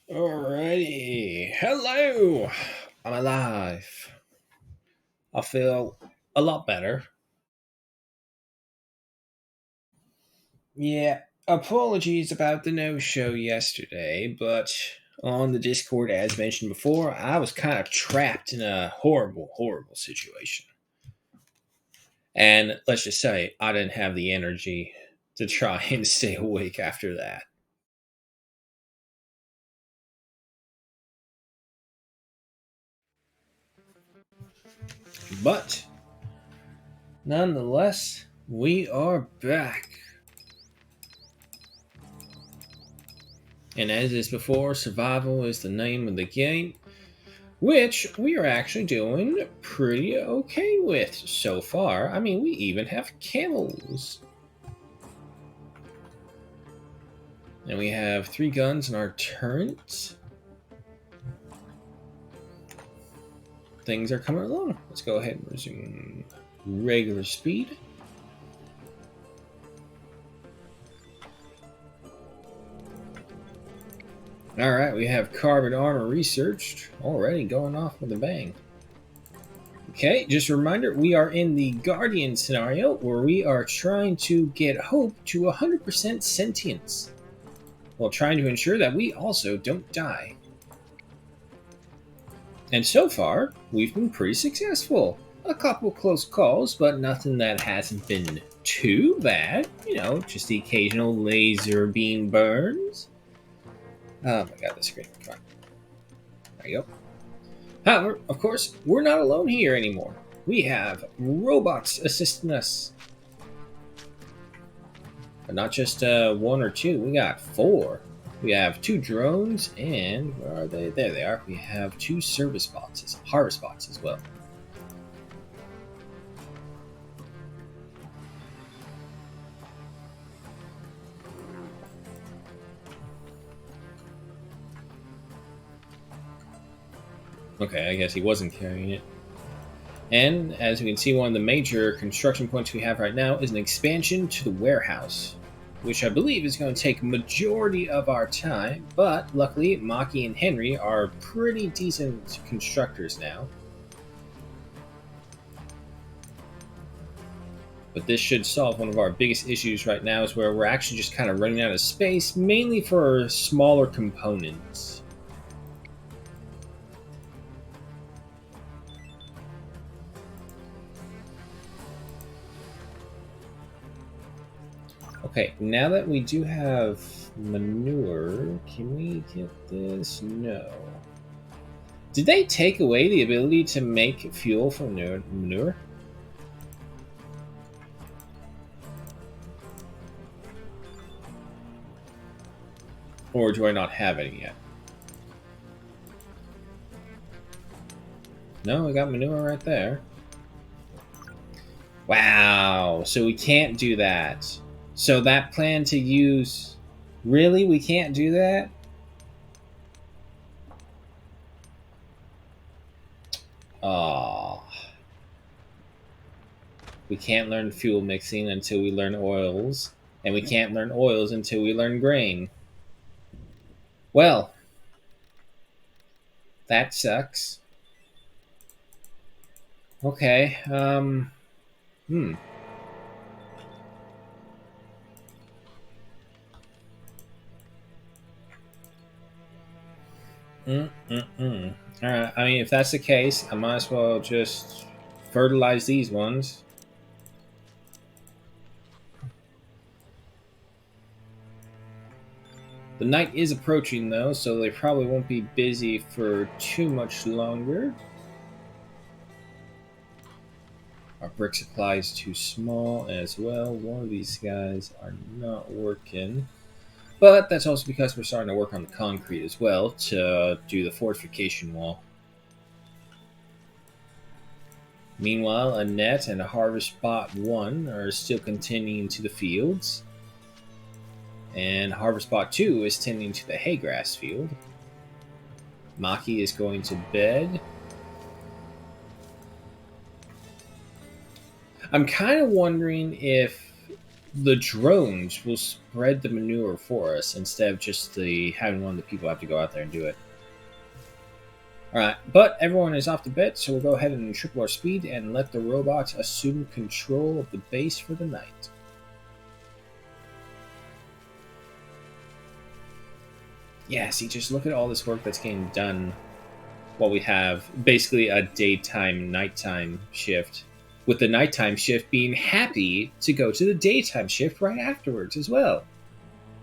Alrighty. Hello. I'm alive. I feel a lot better. Yeah. Apologies about the no show yesterday, but on the Discord, as mentioned before, I was kind of trapped in a horrible, horrible situation. And let's just say I didn't have the energy to try and stay awake after that. But nonetheless, we are back. And as is before, survival is the name of the game, which we are actually doing pretty okay with so far. I mean, we even have camels. And we have 3 guns in our turrets. Things are coming along. Let's go ahead and resume regular speed. Alright, we have carbon armor researched. Already going off with a bang. Okay, just a reminder, we are in the Guardian scenario where we are trying to get Hope to 100% sentience, while trying to ensure that we also don't die. And so far, we've been pretty successful. A couple close calls, but nothing that hasn't been too bad. You know, just the occasional laser beam burns. Oh my god, the screen. Come on. There you go. However, of course, we're not alone here anymore. We have robots assisting us. But not just one or two, we got 4. We have 2 drones, and where are they? There they are. We have 2 service bots, harvest bots as well. Okay, I guess he wasn't carrying it. And as we can see, one of the major construction points we have right now is an expansion to the warehouse, which I believe is going to take majority of our time, but luckily Maki and Henry are pretty decent constructors now. But this should solve one of our biggest issues right now, is where we're actually just kind of running out of space, mainly for smaller components. Okay, now that we do have manure, can we get this? No. Did they take away the ability to make fuel from manure? Or do I not have any yet? No, I got manure right there. Wow, so we can't do that. So that plan to use... Really? We can't do that? Oh. We can't learn fuel mixing until we learn oils. And we can't learn oils until we learn grain. Well, that sucks. Okay, hmm. Mm-mm-mm. Alright, I mean, if that's the case, I might as well just fertilize these ones. The night is approaching, though, so they probably won't be busy for too much longer. Our brick supply is too small as well. One of these guys are not working. But that's also because we're starting to work on the concrete as well to do the fortification wall. Meanwhile, Annette and Harvest Bot 1 are still continuing to the fields. And Harvest Bot 2 is tending to the haygrass field. Maki is going to bed. I'm kind of wondering if The drones will spread the manure for us instead of just having one of the people have to go out there and do it. Alright, but everyone is off to bed, so we'll go ahead and triple our speed and let the robots assume control of the base for the night. Yeah, see, just look at all this work that's getting done while we have basically a daytime, nighttime shift, with the nighttime shift being happy to go to the daytime shift right afterwards as well.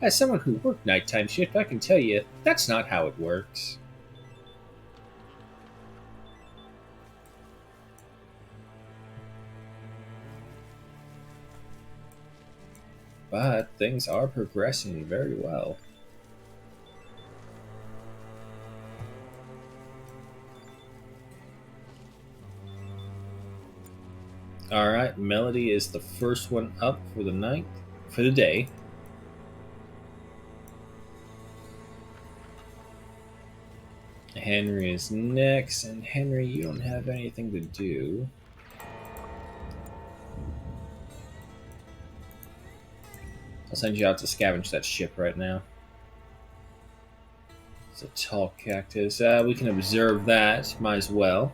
As someone who worked nighttime shift, I can tell you that's not how it works. But things are progressing very well. Alright, Melody is the first one up for the night, for the day. Henry is next, and Henry, you don't have anything to do. I'll send you out to scavenge that ship right now. It's a tall cactus. We can observe that. Might as well.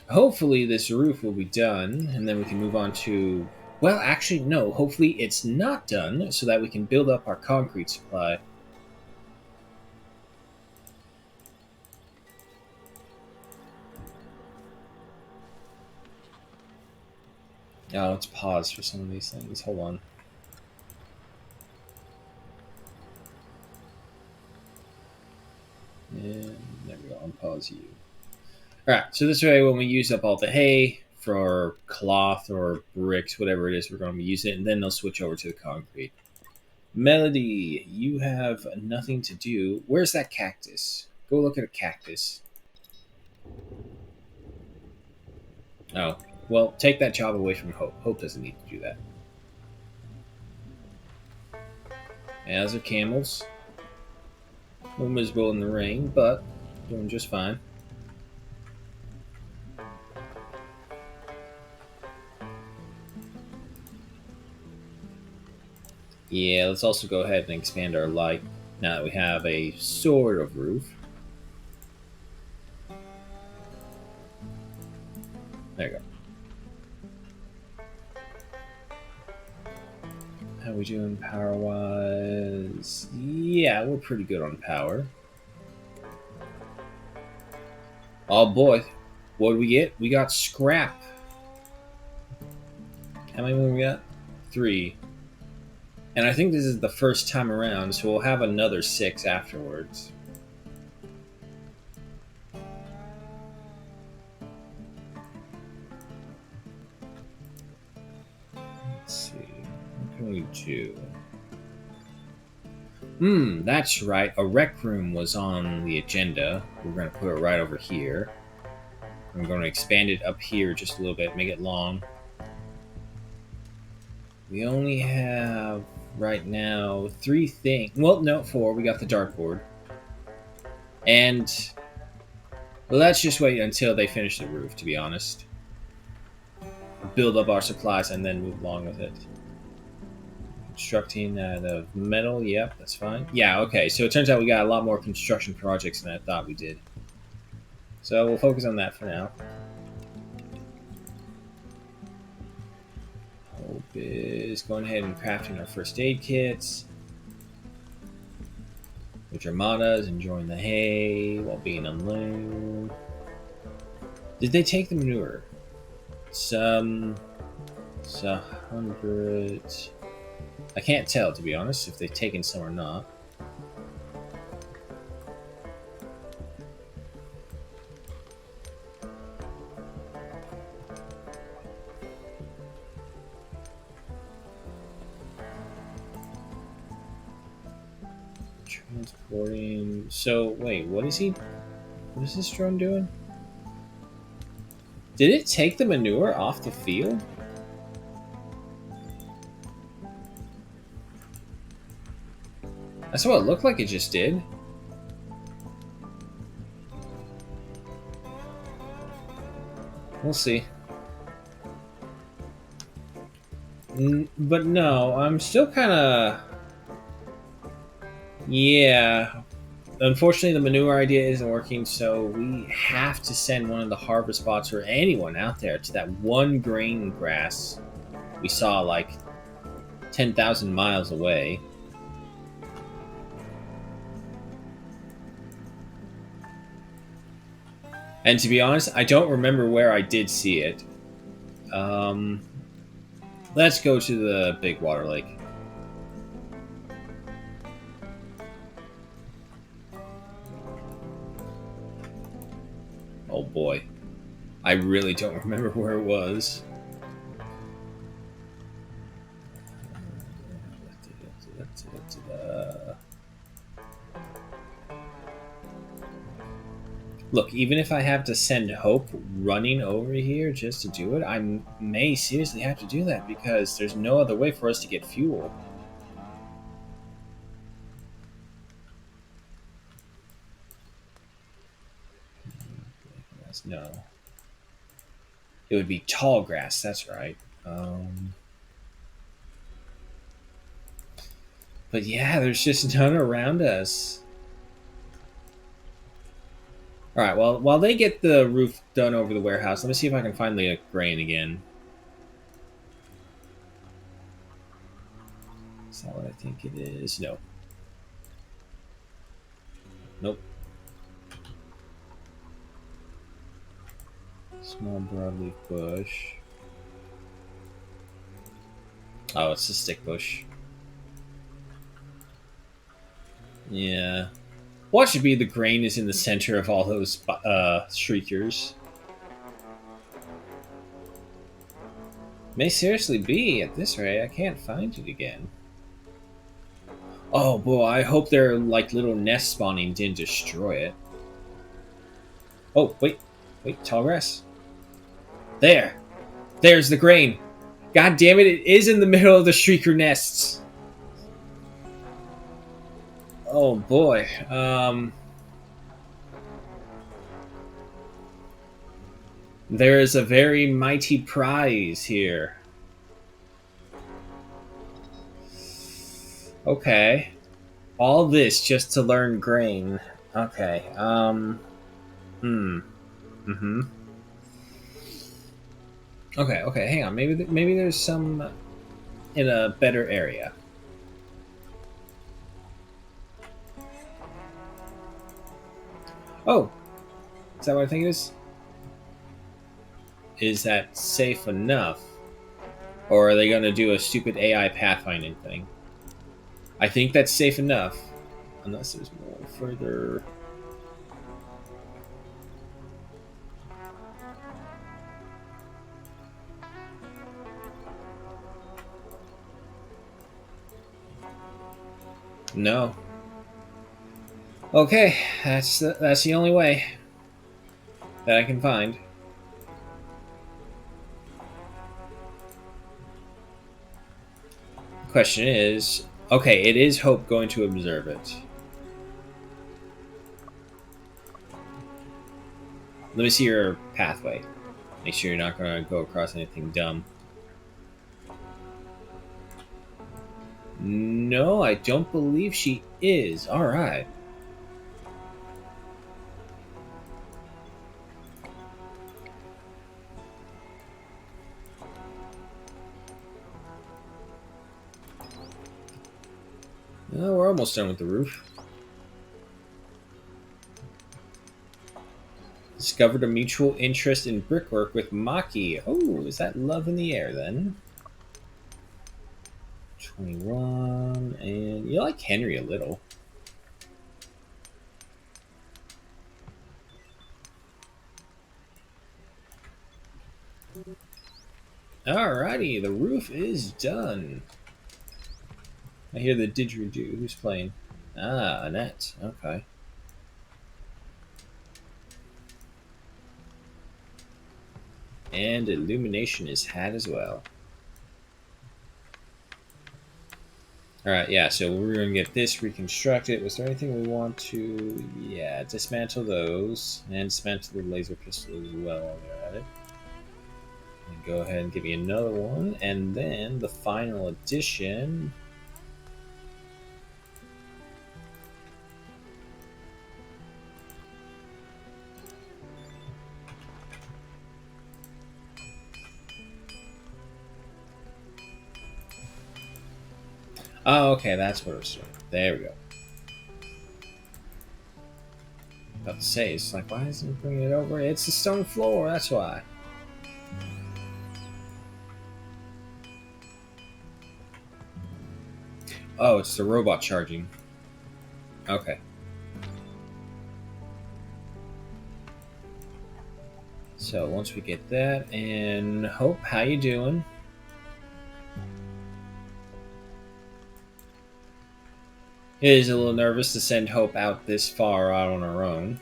Hopefully this roof will be done, and then we can move on to... Well, actually, no. Hopefully it's not done, so that we can build up our concrete supply. Oh, let's pause for some of these things. Hold on. And there we go. Unpause you. Alright, so this way when we use up all the hay for cloth or bricks, whatever it is we're going to be using it, and then they'll switch over to the concrete. Melody, you have nothing to do. Where's that cactus? Go look at a cactus. Oh, well, take that job away from Hope. Hope doesn't need to do that. As are camels. A little miserable in the rain, but doing just fine. Yeah, let's also go ahead and expand our light now that we have a sort of roof. There you go. How we doing power-wise? Yeah, we're pretty good on power. Oh boy, what did we get? We got scrap. How many more we got? 3. And I think this is the first time around, so we'll have another 6 afterwards. Let's see. What can we do? That's right. A rec room was on the agenda. We're going to put it right over here. I'm going to expand it up here just a little bit, make it long. We only have, right now, 3 things. Well, no, 4. We got the dartboard. And, well, let's just wait until they finish the roof, to be honest. Build up our supplies and then move along with it. Constructing out of metal, yep, that's fine. Yeah, okay, so it turns out we got a lot more construction projects than I thought we did. So we'll focus on that for now. Hope is going ahead and crafting our first aid kits. The Dramata is enjoying the hay while being alone. Did they take the manure? It's 100... I can't tell, to be honest, if they've taken some or not. Transporting... So, wait, what is this drone doing? Did it take the manure off the field? That's what it looked like it just did. We'll see. But no, I'm still kind of... Yeah. Unfortunately, the manure idea isn't working, so we have to send one of the harvest bots or anyone out there to that one grain grass we saw like 10,000 miles away. And to be honest, I don't remember where I did see it. Let's go to the big water lake. Oh boy. I really don't remember where it was. Look, even if I have to send Hope running over here just to do it, I may seriously have to do that because there's no other way for us to get fuel. No. It would be tall grass, that's right. But yeah, there's just none around us. Alright, well, while they get the roof done over the warehouse, let me see if I can find the grain again. Is that what I think it is? No. Nope. Small broadleaf bush. Oh, it's a stick bush. Yeah. What should be the grain is in the center of all those shriekers. May seriously be at this rate. I can't find it again. Oh boy, I hope their like little nest spawning didn't destroy it. Oh wait, tall grass. There's the grain. God damn it! It is in the middle of the shrieker nests. Oh boy. There is a very mighty prize here. Okay. All this just to learn grain. Okay. Mm-hmm. Okay, hang on. Maybe there's some in a better area. Oh! Is that what I think it is? Is that safe enough? Or are they going to do a stupid AI pathfinding thing? I think that's safe enough. Unless there's more further... No. Okay, that's the only way that I can find. The question is, okay, it is Hope going to observe it. Let me see your pathway. Make sure you're not going to go across anything dumb. No, I don't believe she is. Alright. Well, we're almost done with the roof. Discovered a mutual interest in brickwork with Maki. Oh, is that love in the air then? 21, and you like Henry a little. Alrighty, the roof is done. I hear the didgeridoo. Who's playing? Ah, Annette. Okay. And illumination is had as well. Alright, yeah, so we're going to get this reconstructed. Was there anything we want to... Yeah, dismantle those. And dismantle the laser pistol as well while they're at it. Go ahead and give me another one, and then the final addition. Oh, okay, that's what it was doing. There we go. About to say, it's like, why isn't it bringing it over? It's the stone floor, that's why. Oh, it's the robot charging. Okay. So once we get that, and Hope, how you doing? It is a little nervous to send Hope out this far out on her own.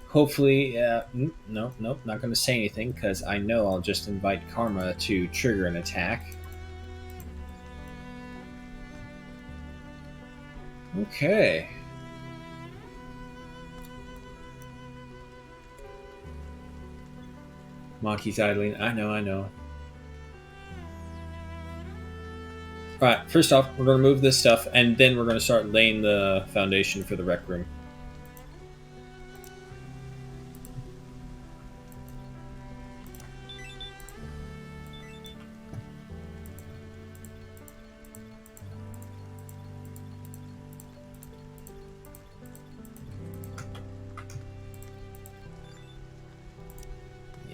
Hopefully, nope, not going to say anything because I know I'll just invite Karma to trigger an attack. Okay. Maki's idling. I know. Alright, first off, we're going to move this stuff, and then we're going to start laying the foundation for the rec room.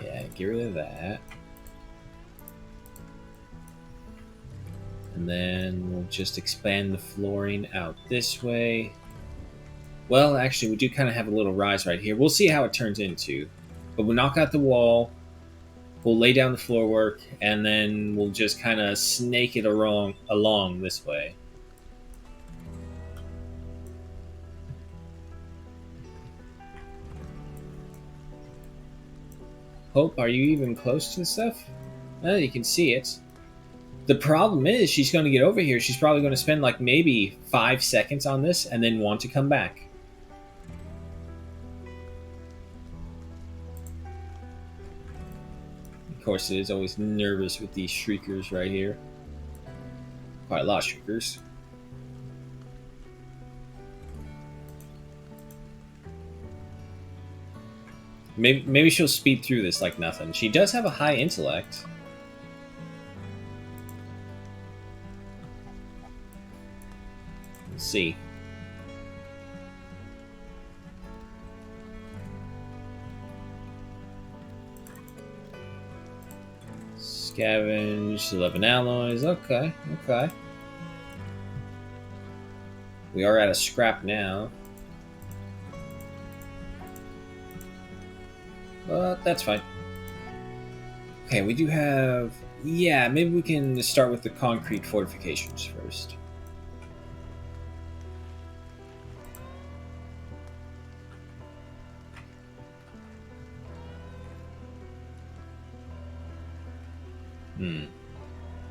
Yeah, get rid of that. And then we'll just expand the flooring out this way. Well, actually, we do kind of have a little rise right here. We'll see how it turns into. But we'll knock out the wall, we'll lay down the floor work, and then we'll just kind of snake it along this way. Hope, are you even close to the stuff? Well, you can see it. The problem is she's going to get over here. She's probably going to spend like maybe 5 seconds on this and then want to come back. Of course, it is always nervous with these shriekers right here. Quite a lot of shriekers. Maybe she'll speed through this like nothing. She does have a high intellect. Let's see. Scavenge 11 alloys. Okay. We are at a scrap now. But that's fine. Okay, we do have... Yeah, maybe we can start with the concrete fortifications first.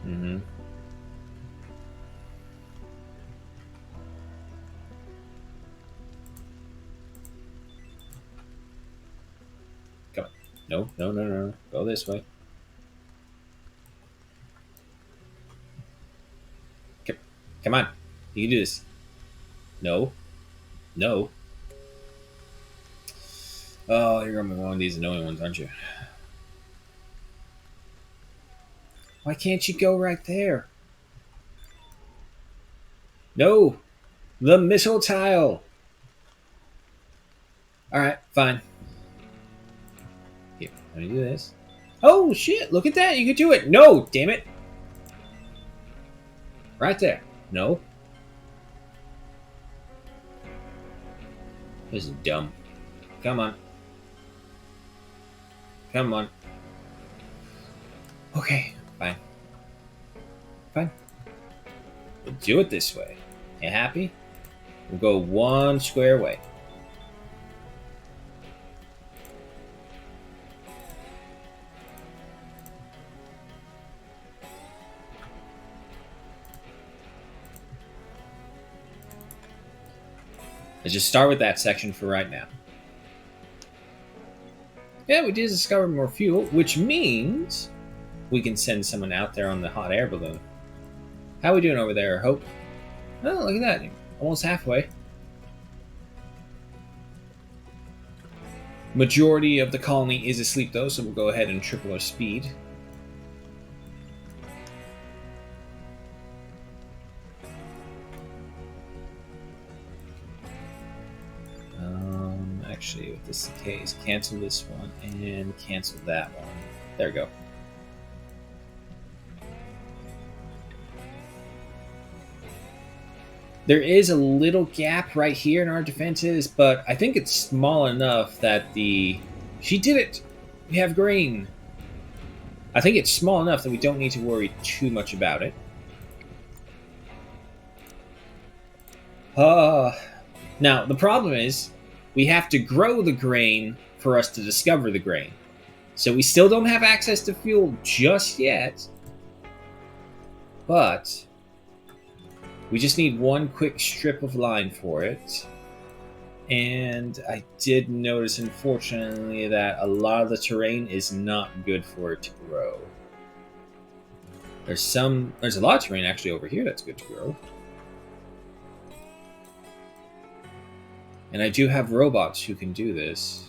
Mm-hmm. Come on. No. Go this way. Come on. You can do this. No. Oh, you're going to be one of these annoying ones, aren't you? Why can't you go right there? No! The missile tile! Alright, fine. Here, let me do this. Oh, shit! Look at that! You can do it! No! Damn it! Right there. No. This is dumb. Come on. Okay, fine. We'll do it this way. You happy? We'll go one square way. Let's just start with that section for right now. Yeah, we did discover more fuel, which means we can send someone out there on the hot air balloon. How we doing over there, Hope? Oh, look at that. Almost halfway. Majority of the colony is asleep, though, so we'll go ahead and triple our speed. Actually, if this is the case, cancel this one and cancel that one. There we go. There is a little gap right here in our defenses, but I think it's small enough that the... She did it! We have grain! I think it's small enough that we don't need to worry too much about it. Now, the problem is, we have to grow the grain for us to discover the grain. So we still don't have access to fuel just yet. But we just need one quick strip of line for it. And I did notice, unfortunately, that a lot of the terrain is not good for it to grow. There's a lot of terrain actually over here that's good to grow. And I do have robots who can do this.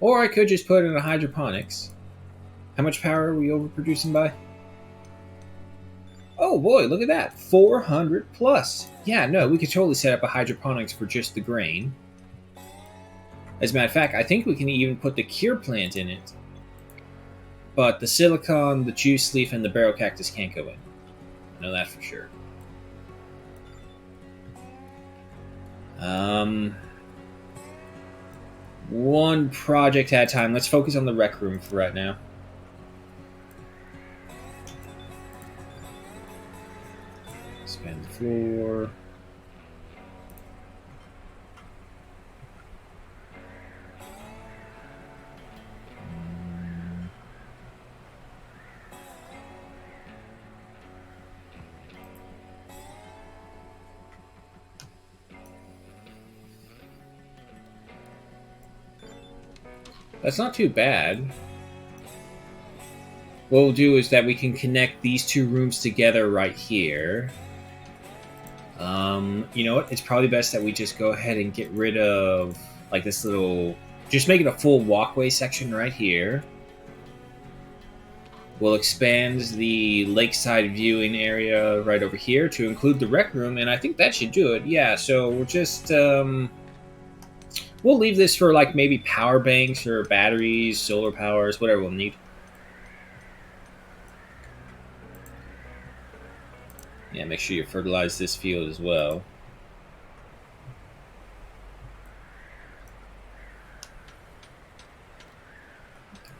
Or I could just put it in a hydroponics. How much power are we overproducing by? Oh boy, look at that. 400 plus. Yeah, no, we could totally set up a hydroponics for just the grain. As a matter of fact, I think we can even put the cure plant in it. But the silicon, the juice leaf, and the barrel cactus can't go in. I know that for sure. One project at a time. Let's focus on the rec room for right now. Expand the floor. That's not too bad. What we'll do is that we can connect these two rooms together right here. You know what? It's probably best that we just go ahead and get rid of like this little... Just make it a full walkway section right here. We'll expand the lakeside viewing area right over here to include the rec room, and I think that should do it. Yeah, so we'll just... We'll leave this for like maybe power banks or batteries, solar powers, whatever we'll need. Yeah, make sure you fertilize this field as well.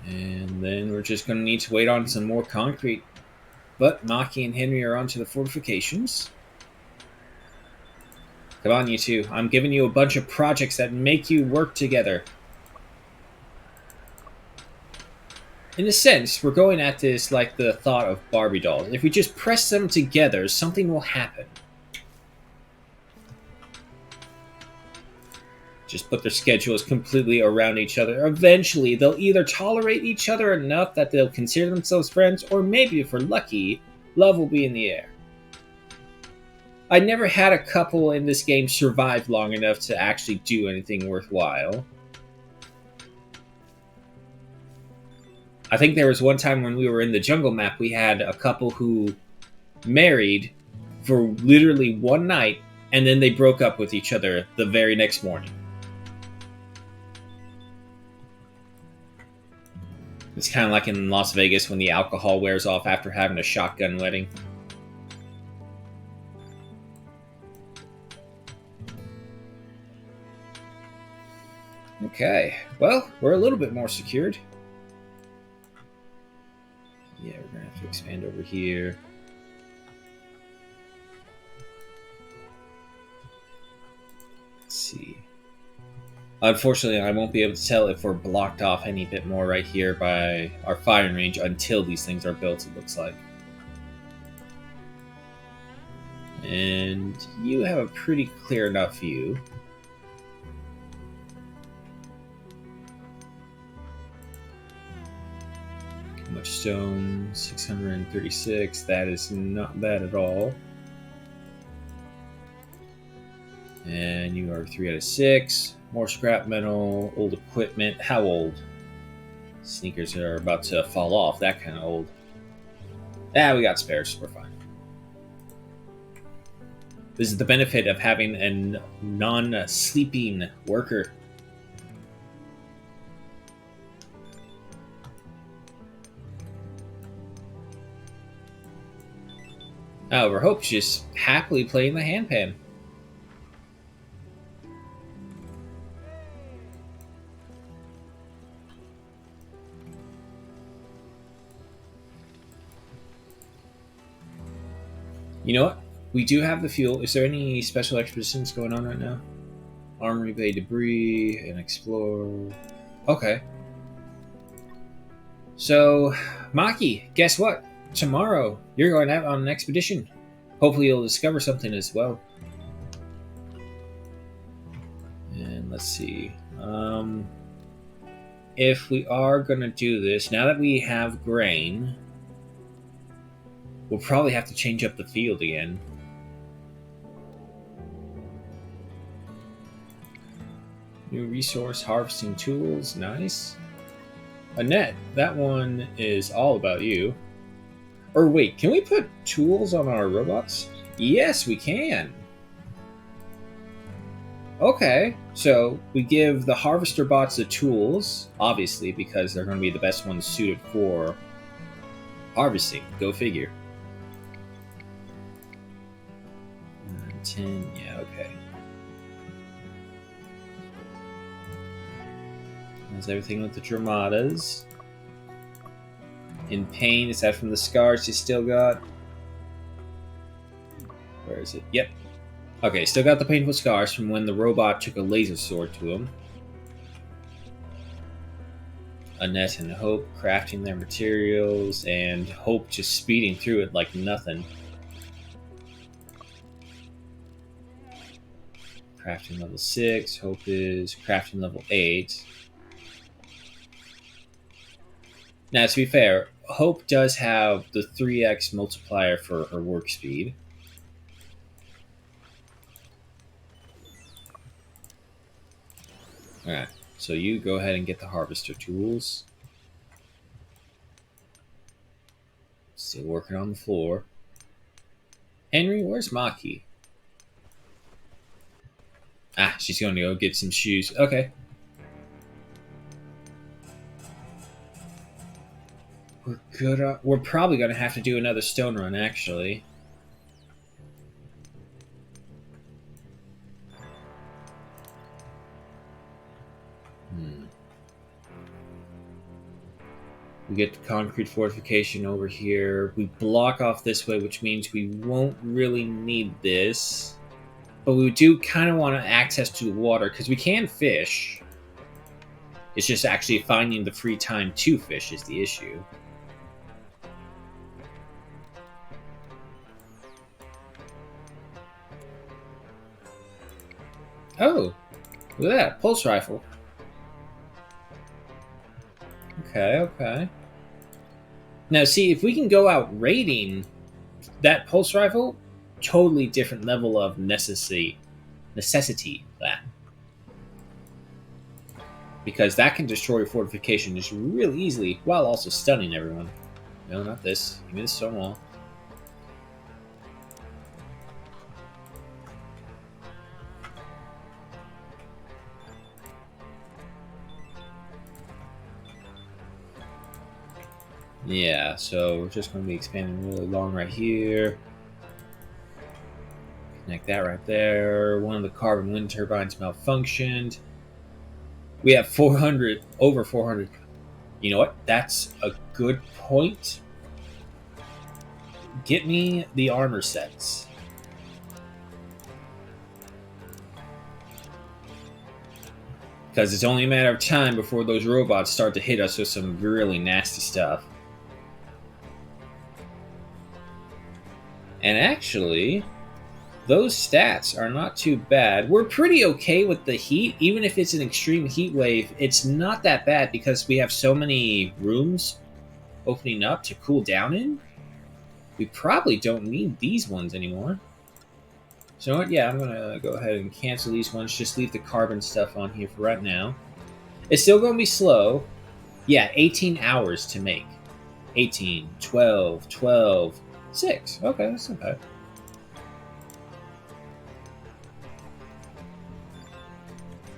And then we're just going to need to wait on some more concrete. But Maki and Henry are onto the fortifications. Come on, you two. I'm giving you a bunch of projects that make you work together. In a sense, we're going at this like the thought of Barbie dolls. If we just press them together, something will happen. Just put their schedules completely around each other. Eventually, they'll either tolerate each other enough that they'll consider themselves friends, or maybe, if we're lucky, love will be in the air. I never had a couple in this game survive long enough to actually do anything worthwhile. I think there was one time when we were in the jungle map, we had a couple who married for literally one night, and then they broke up with each other the very next morning. It's kind of like in Las Vegas when the alcohol wears off after having a shotgun wedding. Okay, well, we're a little bit more secured. Yeah, we're going to have to expand over here. Let's see. Unfortunately, I won't be able to tell if we're blocked off any bit more right here by our firing range until these things are built, it looks like. And you have a pretty clear enough view. stone, 636. That is not bad at all. And you are 3 out of 6. More scrap metal, old equipment. How old? Sneakers are about to fall off. That kind of old. Ah, we got spares. We're fine. This is the benefit of having a non-sleeping worker. However, Hope's just happily playing the handpan. You know what? We do have the fuel. Is there any special expeditions going on right now? Armory Bay debris and explore. Okay. So, Maki, guess what? Tomorrow, you're going out on an expedition. Hopefully you'll discover something as well. And let's see. If we are going to do this, now that we have grain, we'll probably have to change up the field again. New resource, harvesting tools, nice. Annette, that one is all about you. Or wait, can we put tools on our robots? Yes, we can. Okay, so we give the harvester bots the tools, obviously, because they're going to be the best ones suited for harvesting. Go figure. 10, yeah, okay. That's everything with the Dramatas. In pain, is that from the scars you still got? Where is it? Yep. Okay, still got the painful scars from when the robot took a laser sword to him. Annette and Hope crafting their materials, and Hope just speeding through it like nothing. Crafting level 6, Hope is crafting level 8. Now, to be fair, Hope does have the 3x multiplier for her work speed. Alright, so you go ahead and get the harvester tools. Still working on the floor. Henry, where's Maki? Ah, she's going to go get some shoes. Okay. We're good. We're probably going to have to do another stone run, actually. We get the concrete fortification over here. We block off this way, which means we won't really need this. But we do kind of want access to the water, because we can fish. It's just actually finding the free time to fish is the issue. Oh, look at that. Pulse rifle. Okay, okay. Now, see, if we can go out raiding that pulse rifle, totally different level of necessity that. Because that can destroy fortification just really easily while also stunning everyone. No, not this. Give me the stone wall. Yeah, so we're just going to be expanding really long right here. Connect that right there. One of the carbon wind turbines malfunctioned. We have 400, over 400. You know what? That's a good point. Get me the armor sets. Because it's only a matter of time before those robots start to hit us with some really nasty stuff. And actually, those stats are not too bad. We're pretty okay with the heat. Even if it's an extreme heat wave, it's not that bad because we have so many rooms opening up to cool down in. We probably don't need these ones anymore. So what? Yeah, I'm gonna go ahead and cancel these ones. Just leave the carbon stuff on here for right now. It's still gonna be slow. Yeah, 18 hours to make. 18, 12, 12, 6. Okay, that's not bad.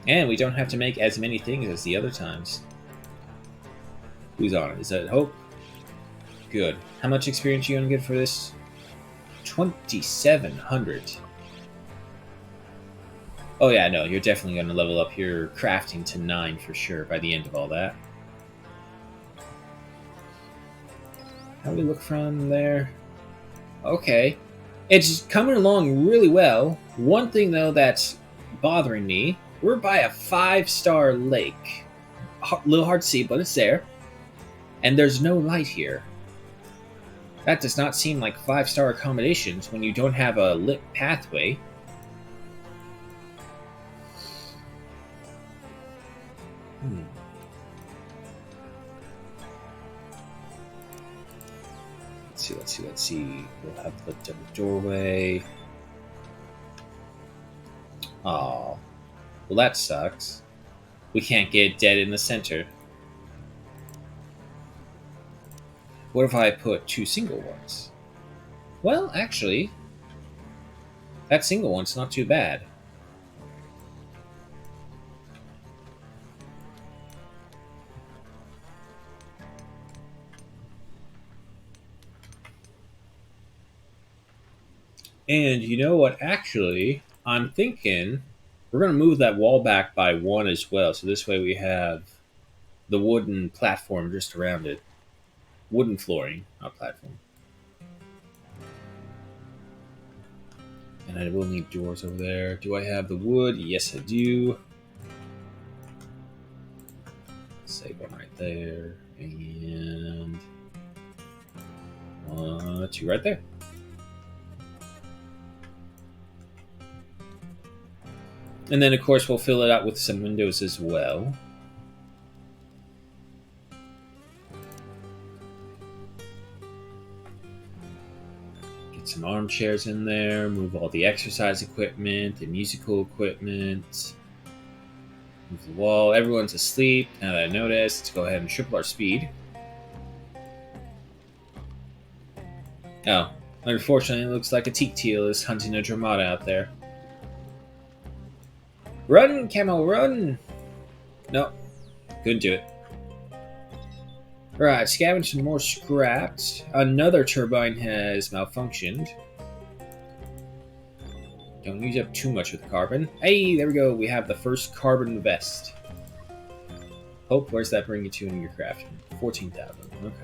And we don't have to make as many things as the other times. Who's on it? Is that Hope? Good. How much experience are you gonna get for this? 2,700. Oh yeah, no, you're definitely gonna level up your crafting to 9 for sure by the end of all that. How do we look from there? Okay. It's coming along really well. One thing, though, that's bothering me, we're by a 5-star lake. A little hard to see, but it's there. And there's no light here. That does not seem like 5-star accommodations when you don't have a lit pathway. Let's see. We'll have the double doorway. Oh. Well, that sucks. We can't get dead in the center. What if I put 2 single ones? Well, actually, that single one's not too bad. And you know what? Actually, I'm thinking we're going to move that wall back by 1 as well. So this way we have the wooden platform just around it. Wooden flooring, not platform. And I will need doors over there. Do I have the wood? Yes, I do. Save one right there. And 1, 2 right there. And then, of course, we'll fill it out with some windows as well. Get some armchairs in there. Move all the exercise equipment, the musical equipment. Move the wall. Everyone's asleep. Now that I noticed, let's go ahead and triple our speed. Oh, unfortunately, it looks like a teak teal is hunting a Dramata out there. Run, camel, run! No, couldn't do it. Alright, scavenge some more scraps. Another turbine has malfunctioned. Don't use up too much with the carbon. Hey, there we go. We have the first carbon vest. Hope, where's that bring you to in your crafting? 14,000. Okay.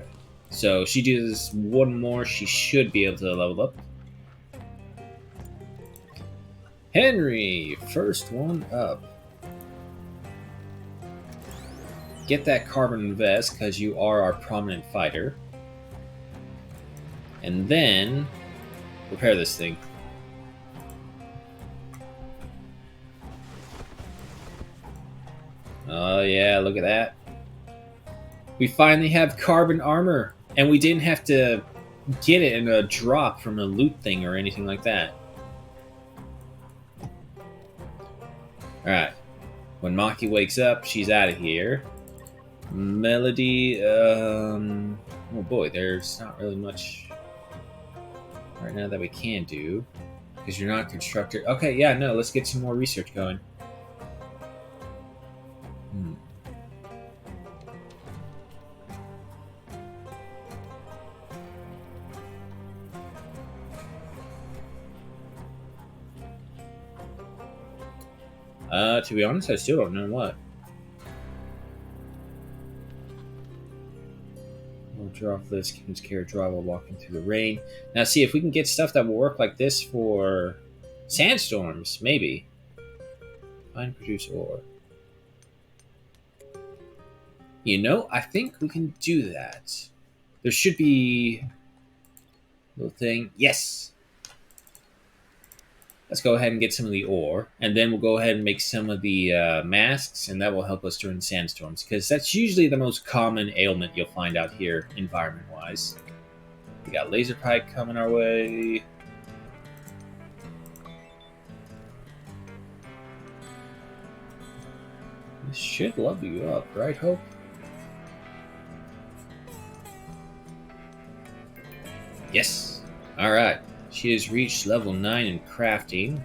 So she does 1 more. She should be able to level up. Henry, first one up. Get that carbon vest because you are our prominent fighter. And then repair this thing. Oh yeah, look at that. We finally have carbon armor, and we didn't have to get it in a drop from a loot thing or anything like that. Alright. When Maki wakes up, she's out of here. Melody, oh boy, there's not really much right now that we can do. Because you're not a constructor. Okay, yeah, no, let's get some more research going. To be honest, I still don't know what. We'll draw off this, King's Care draw while walking through the rain. Now, see if we can get stuff that will work like this for sandstorms, maybe. Find, produce ore. You know, I think we can do that. There should be a little thing. Yes! Let's go ahead and get some of the ore, and then we'll go ahead and make some of the masks, and that will help us during sandstorms, because that's usually the most common ailment you'll find out here, environment-wise. We got laser pipe coming our way. This should level you up, right, Hope? Yes! Alright. She has reached level 9 in crafting.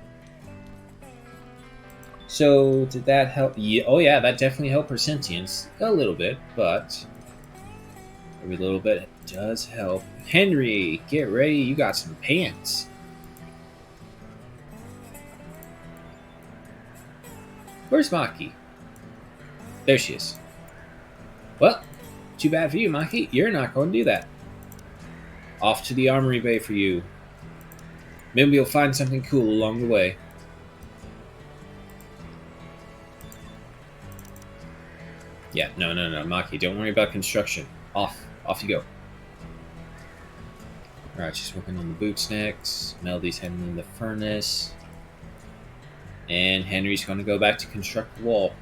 So, did that help? Yeah, oh yeah, that definitely helped her sentience. A little bit, but every little bit does help. Henry, get ready. You got some pants. Where's Maki? There she is. Well, too bad for you, Maki. You're not going to do that. Off to the armory bay for you. Maybe you'll find something cool along the way. Yeah, no, Maki, don't worry about construction. Off you go. Alright, she's working on the boots next. Melody's heading in the furnace. And Henry's going to go back to construct the wall.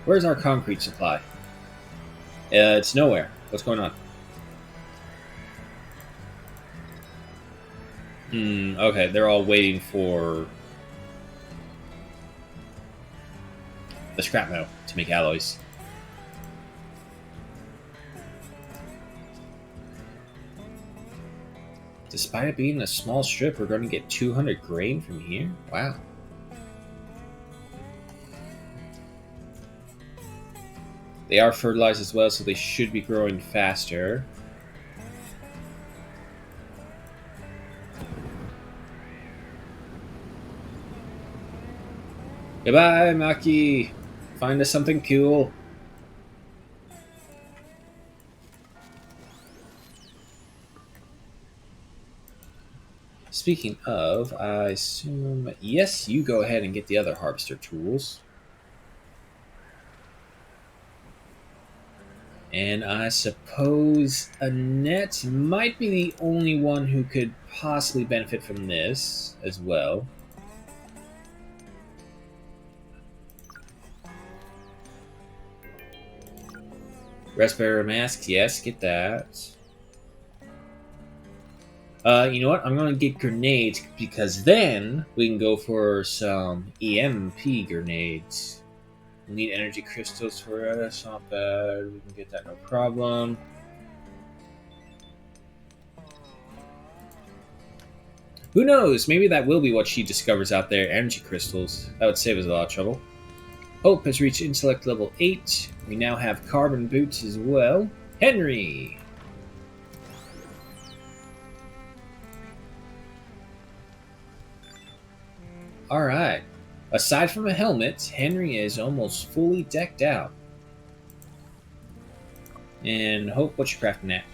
Where's our concrete supply? It's nowhere. What's going on? Okay, they're all waiting for the scrap metal to make alloys. Despite it being a small strip, we're going to get 200 grain from here? Wow. They are fertilized as well, so they should be growing faster. Goodbye, Maki! Find us something cool. Speaking of, I assume... Yes, you go ahead and get the other harvester tools. And I suppose Annette might be the only one who could possibly benefit from this as well. Respirator masks, yes, get that. You know what? I'm gonna get grenades because then we can go for some EMP grenades. We need energy crystals for it. That's not bad. We can get that no problem. Who knows? Maybe that will be what she discovers out there. Energy crystals. That would save us a lot of trouble. Hope has reached intellect level 8. We now have carbon boots as well. Henry! Alright. Aside from a helmet, Henry is almost fully decked out. And Hope, what you crafting at?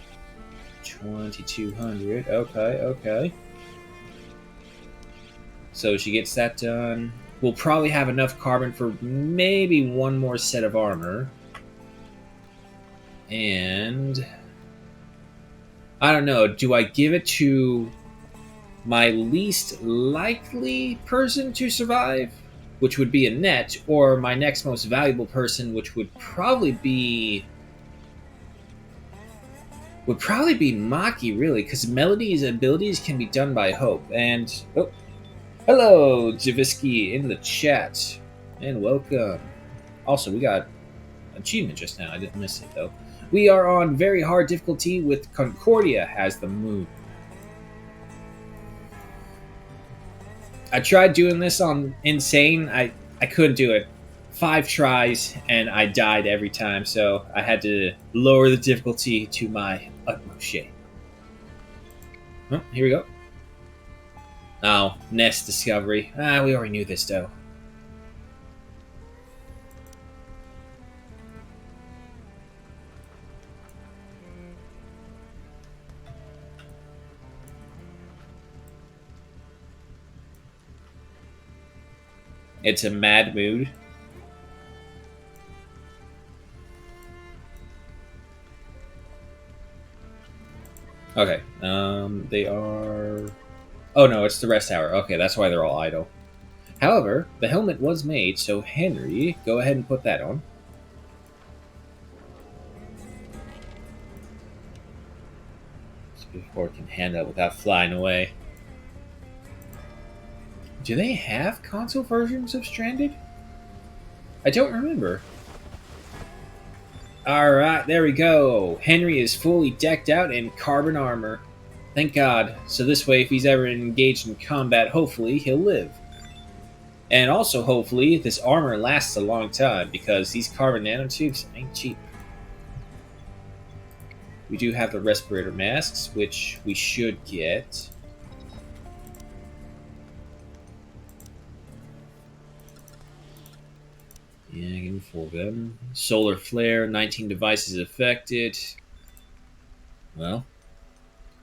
2200. Okay. So she gets that done. We'll probably have enough carbon for maybe one more set of armor. And... I don't know. Do I give it to my least likely person to survive, which would be Annette, or my next most valuable person, which would probably be Maki, really, because Melody's abilities can be done by Hope. And oh, hello, Javisky in the chat, and welcome. Also, we got achievement just now. I didn't miss it though. We are on very hard difficulty with Concordia as the moon. I tried doing this on Insane. I couldn't do it. 5 tries, and I died every time, so I had to lower the difficulty to my utmost shame. Oh, here we go. Oh, nest discovery. We already knew this, though. It's a mad mood. Okay. They are Oh no, it's the rest tower. Okay, that's why they're all idle. However, the helmet was made, so Henry, go ahead and put that on. Before it can handle it without flying away. Do they have console versions of Stranded? I don't remember. Alright, there we go. Henry is fully decked out in carbon armor. Thank God. So this way, if he's ever engaged in combat, hopefully he'll live. And also, hopefully, this armor lasts a long time, because these carbon nanotubes ain't cheap. We do have the respirator masks, which we should get. Yeah, give me 4 of them. Solar flare, 19 devices affected. Well,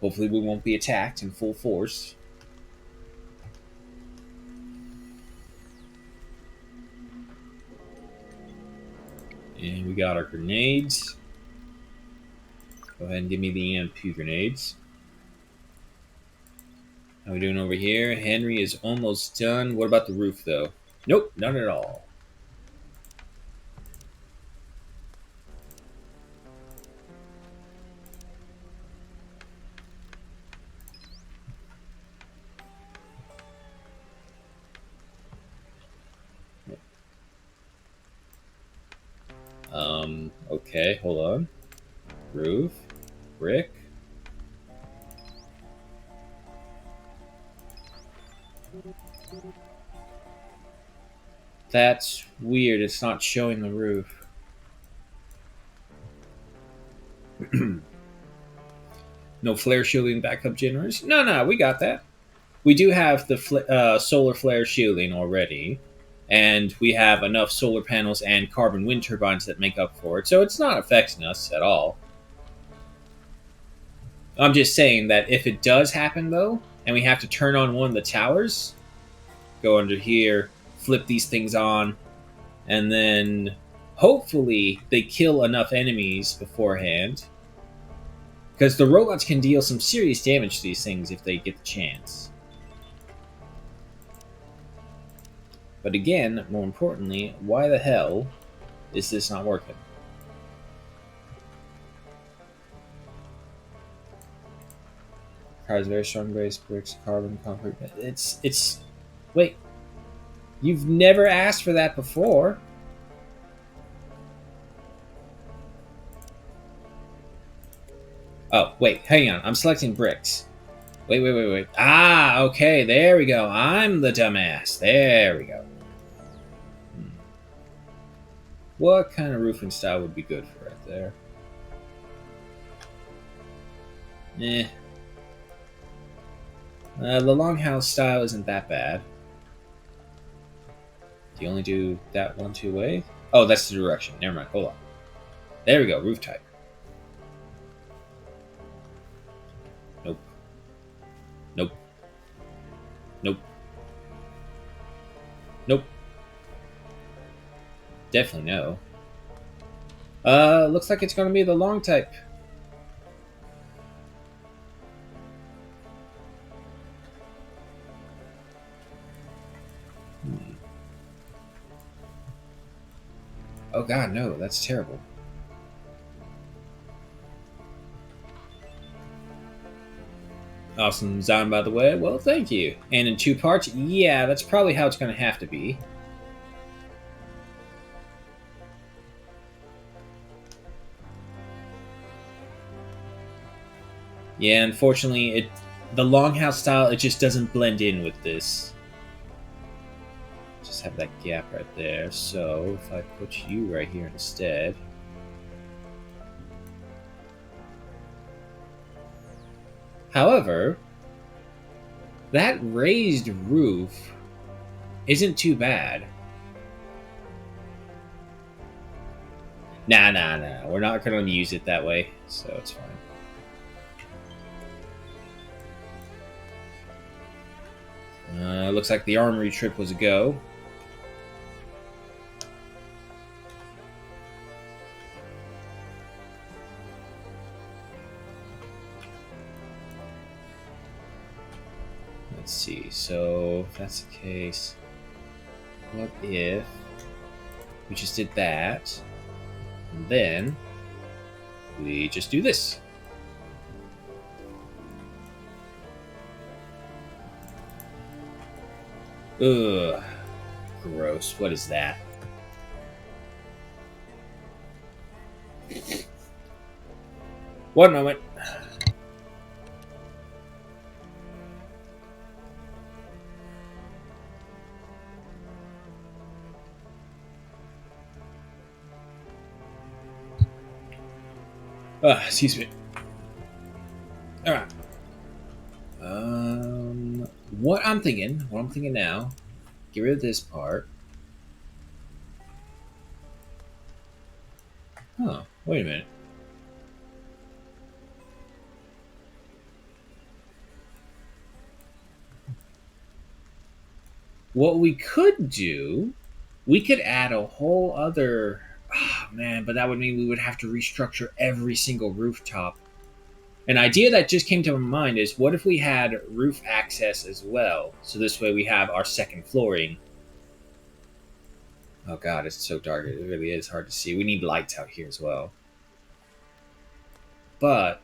hopefully we won't be attacked in full force. And we got our grenades. Go ahead and give me the EMP grenades. How we doing over here? Henry is almost done. What about the roof, though? Nope, none at all. Okay, hold on. Roof, brick. That's weird, it's not showing the roof. No flare shielding backup generators? No, we got that. We do have the solar flare shielding already, and we have enough solar panels and carbon wind turbines that make up for it, so it's not affecting us at all. I'm just saying that if it does happen, though, and we have to turn on one of the towers, go under here, flip these things on, and then hopefully they kill enough enemies beforehand. Because the robots can deal some serious damage to these things if they get the chance. But again, more importantly, why the hell is this not working? Requires very strong base, bricks, carbon, concrete. It's. Wait. You've never asked for that before. Oh, wait, hang on. I'm selecting bricks. Wait. Ah, okay, there we go. I'm the dumbass. There we go. What kind of roofing style would be good for right there? Eh. The longhouse style isn't that bad. Do you only do that 1-2 way? Oh, that's the direction. Never mind. Hold on. There we go. Roof type. Nope. Nope. Nope. Nope. Definitely no. Looks like it's going to be the long type. Oh god, no, that's terrible. Awesome design, by the way. Well, thank you. And in 2 parts? Yeah, that's probably how it's going to have to be. Yeah, unfortunately, the longhouse style, it just doesn't blend in with this. Just have that gap right there. So, if I put you right here instead... However, that raised roof isn't too bad. Nah. We're not going to use it that way, so it's fine. Looks like the armory trip was a go. Let's so if that's the case, what if we just did that, and then we just do this? Ugh, gross. What is that? One moment. Excuse me. All right. What I'm thinking now, get rid of this part. Oh, wait a minute. What we could do, we could add a whole other. Oh, man, but that would mean we would have to restructure every single rooftop. An idea that just came to my mind is what if we had roof access as well? So this way we have our second flooring. Oh god, it's so dark. It really is hard to see. We need lights out here as well. But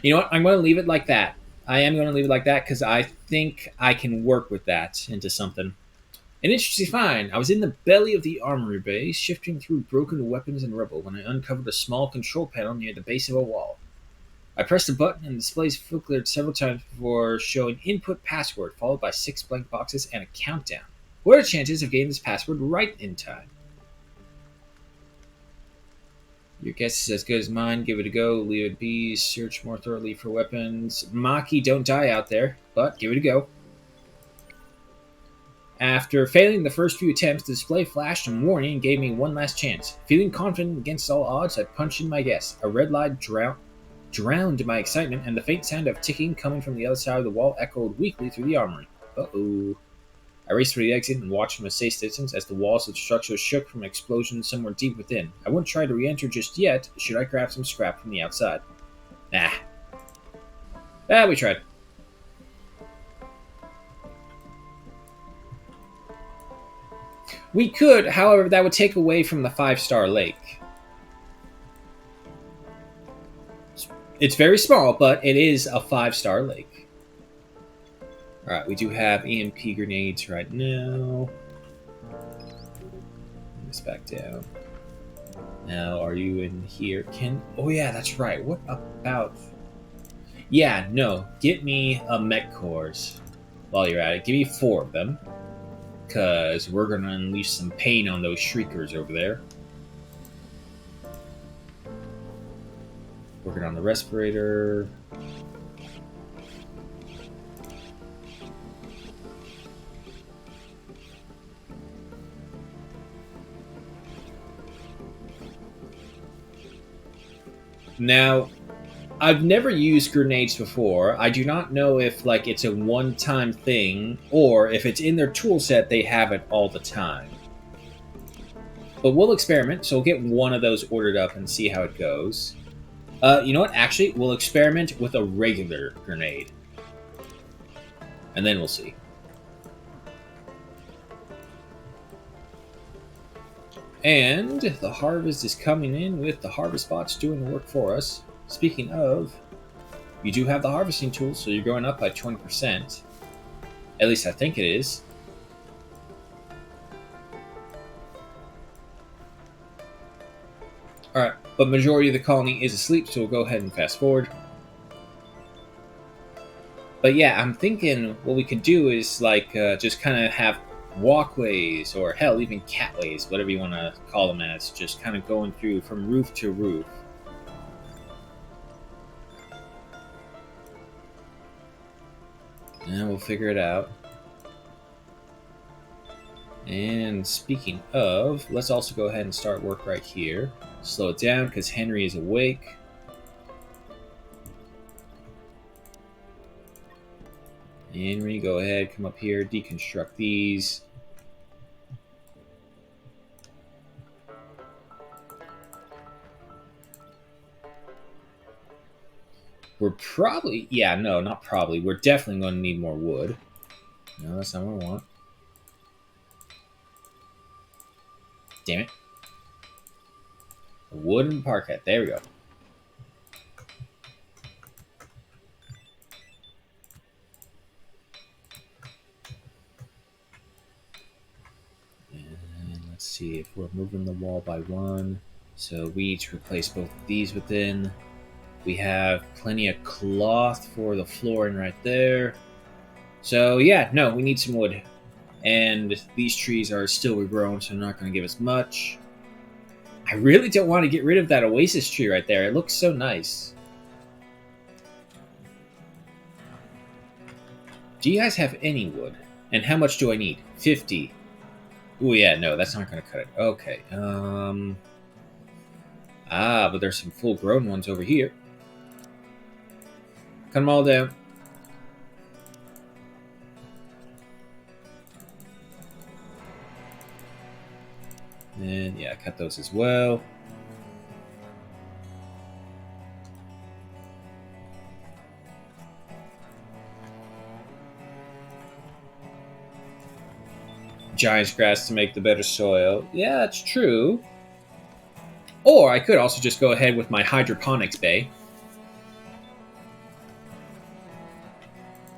you know what? I'm going to leave it like that. I am going to leave it like that because I think I can work with that into something. An interesting find. I was in the belly of the armory bay, shifting through broken weapons and rubble when I uncovered a small control panel near the base of a wall. I pressed a button and the display flickered several times before showing input password followed by 6 blank boxes and a countdown. What are the chances of getting this password right in time? Your guess is as good as mine. Give it a go. Leave it be. Search more thoroughly for weapons. Maki, don't die out there, but give it a go. After failing the first few attempts, the display flashed a warning and gave me one last chance. Feeling confident against all odds, I punched in my guess. A red light drowned my excitement, and the faint sound of ticking coming from the other side of the wall echoed weakly through the armory. Uh-oh. I raced for the exit and watched from a safe distance as the walls of the structure shook from an explosion somewhere deep within. I wouldn't try to re-enter just yet. Should I grab some scrap from the outside? Nah. We tried. We could, however, that would take away from the 5-star lake. It's very small, but it is a 5-star lake. Alright, we do have EMP grenades right now. Bring this back down. Now, are you in here? Oh yeah, that's right. What about... Yeah, no. Get me a mech cores while you're at it. Give me 4 of them. Because we're going to unleash some pain on those shriekers over there. Working on the respirator. Now, I've never used grenades before. I do not know if like it's a one-time thing or if it's in their tool set they have it all the time. But we'll experiment, so we'll get one of those ordered up and see how it goes. You know what? Actually, we'll experiment with a regular grenade. And then we'll see. And the harvest is coming in with the harvest bots doing the work for us. Speaking of, you do have the harvesting tool, so you're going up by 20%. At least I think it is. Alright, but majority of the colony is asleep, so we'll go ahead and fast forward. But yeah, I'm thinking what we could do is like just kind of have walkways, or hell, even catways, whatever you want to call them as, just kind of going through from roof to roof. And we'll figure it out. And speaking of, let's also go ahead and start work right here. Slow it down because Henry is awake. Henry, go ahead, come up here, deconstruct these. We're probably... Yeah, no, not probably. We're definitely going to need more wood. No, that's not what I want. Damn it. Wooden parquet. There we go. And let's see if we're moving the wall by one. So we need to replace both of these within. We have plenty of cloth for the flooring right there. So yeah, no, we need some wood. And these trees are still regrown, so they're not going to give us much. I really don't want to get rid of that oasis tree right there. It looks so nice. Do you guys have any wood? And how much do I need? 50. Oh yeah, no, that's not going to cut it. Okay. But there's some full-grown ones over here. Cut them all down. And yeah, cut those as well. Giant's grass to make the better soil. Yeah, that's true. Or I could also just go ahead with my hydroponics bay.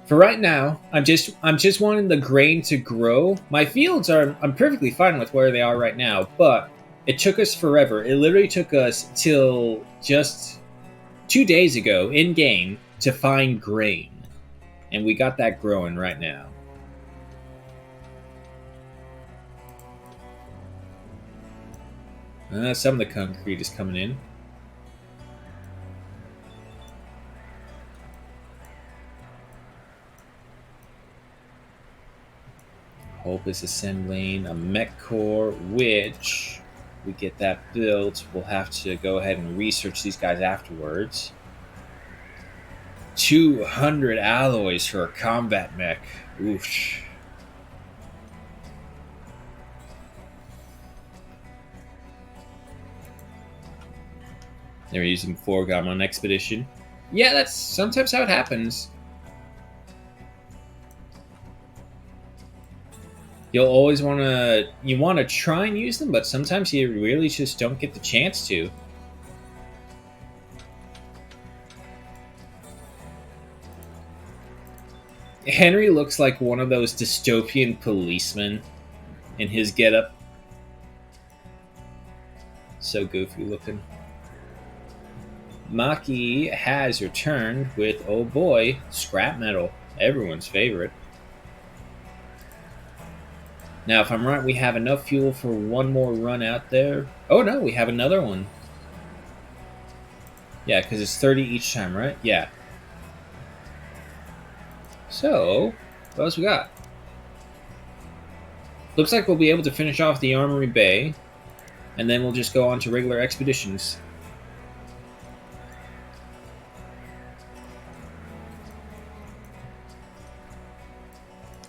For right now, I'm just wanting the grain to grow. My fields I'm perfectly fine with where they are right now, but it took us forever. It literally took us till just 2 days ago in game to find grain. And we got that growing right now. Some of the concrete is coming in. Hope is assembling a mech core, which we get that built. We'll have to go ahead and research these guys afterwards. 200 alloys for a combat mech. Oof. Never used them before, got them on an expedition. Yeah, that's sometimes how it happens. You'll always want to try and use them, but sometimes you really just don't get the chance to. Henry looks like one of those dystopian policemen in his getup. So goofy looking. Maki has returned with, oh boy, scrap metal. Everyone's favorite. Now, if I'm right, we have enough fuel for one more run out there. Oh no, we have another one. Yeah, because it's 30 each time, right? Yeah. So, what else we got? Looks like we'll be able to finish off the Armory Bay, and then we'll just go on to regular expeditions.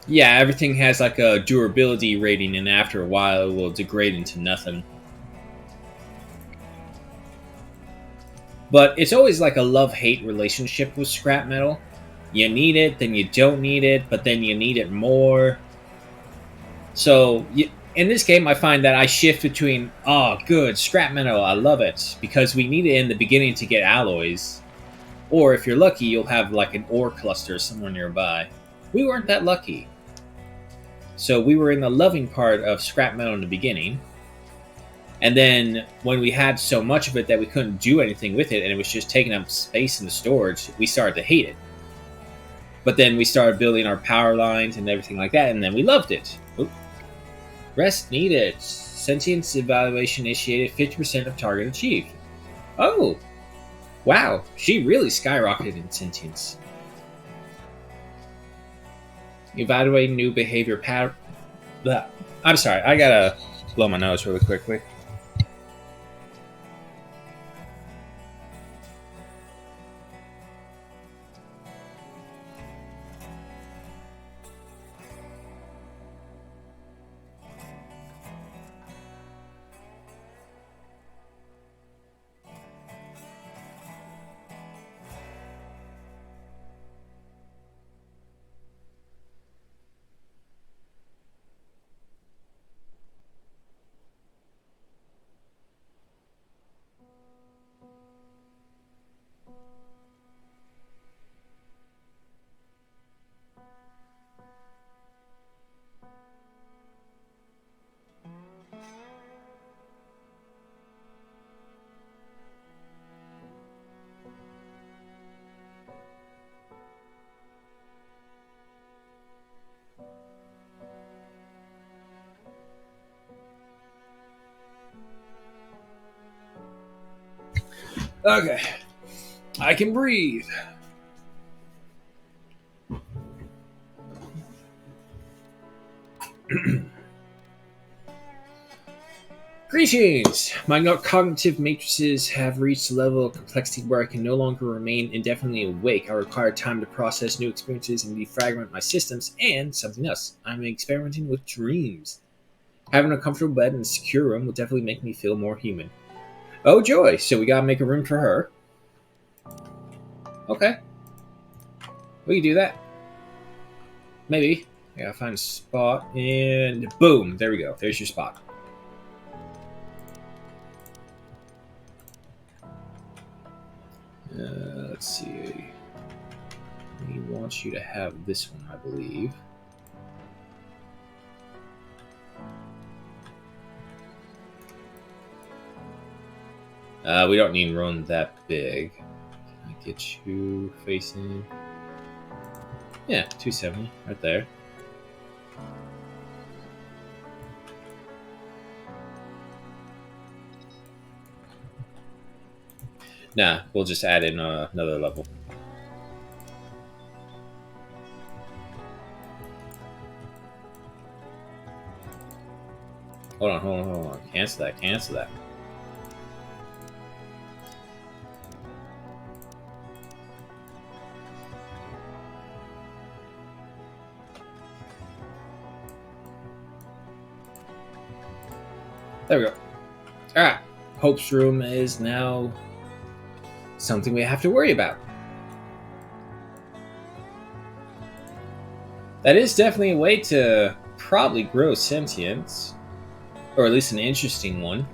Yeah, everything has like a durability rating, and after a while it will degrade into nothing. But it's always like a love-hate relationship with scrap metal. You need it, then you don't need it, but then you need it more. So, in this game, I find that I shift between, oh, good, scrap metal, I love it, because we need it in the beginning to get alloys. Or if you're lucky, you'll have like an ore cluster somewhere nearby. We weren't that lucky. So we were in the loving part of scrap metal in the beginning. And then when we had so much of it that we couldn't do anything with it and it was just taking up space in the storage, we started to hate it. But then we started building our power lines and everything like that, and then we loved it. Oop. Rest needed. Sentience evaluation initiated, 50% of target achieved. Oh! Wow, she really skyrocketed in sentience. Evaluating new behavior pattern. I'm sorry, I gotta blow my nose really quickly. Okay. I can breathe. Greetings! My cognitive matrices have reached a level of complexity where I can no longer remain indefinitely awake. I require time to process new experiences and defragment my systems, and something else. I'm experimenting with dreams. Having a comfortable bed and a secure room will definitely make me feel more human. Oh, joy! So we gotta make a room for her. Okay. We can do that. Maybe. I gotta find a spot, and boom! There we go. There's your spot. Let's see. He wants you to have this one, I believe. We don't need room that big. Can I get you facing? Yeah, 270, right there. Nah, we'll just add in another level. Hold on. Cancel that. There we go. Alright. Hope's room is now something we have to worry about. That is definitely a way to probably grow sentience. Or at least an interesting one.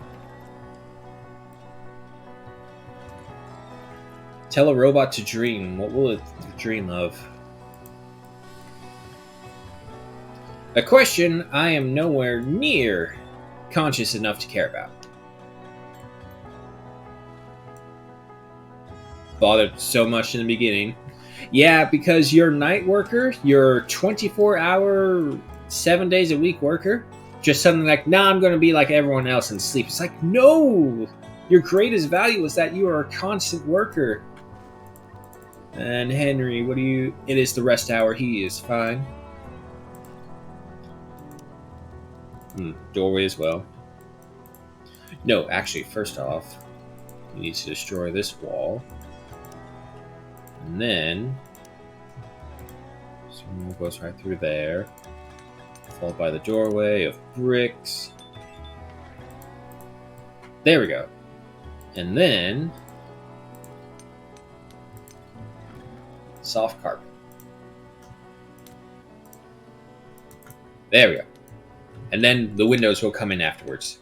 Tell a robot to dream. What will it dream of? A question I am nowhere near conscious enough to care about. Bothered so much in the beginning. Yeah, because you're a night worker, you're 24-hour, 7 days a week worker, just something like, nah, I'm going to be like everyone else and sleep. It's like, no! Your greatest value is that you are a constant worker. And Henry, what do you... It is the rest hour. He is fine. Doorway as well. No, actually, first off, you need to destroy this wall. And then... someone goes right through there. Followed by the doorway of bricks. There we go. And then... soft carpet. There we go. And then the windows will come in afterwards.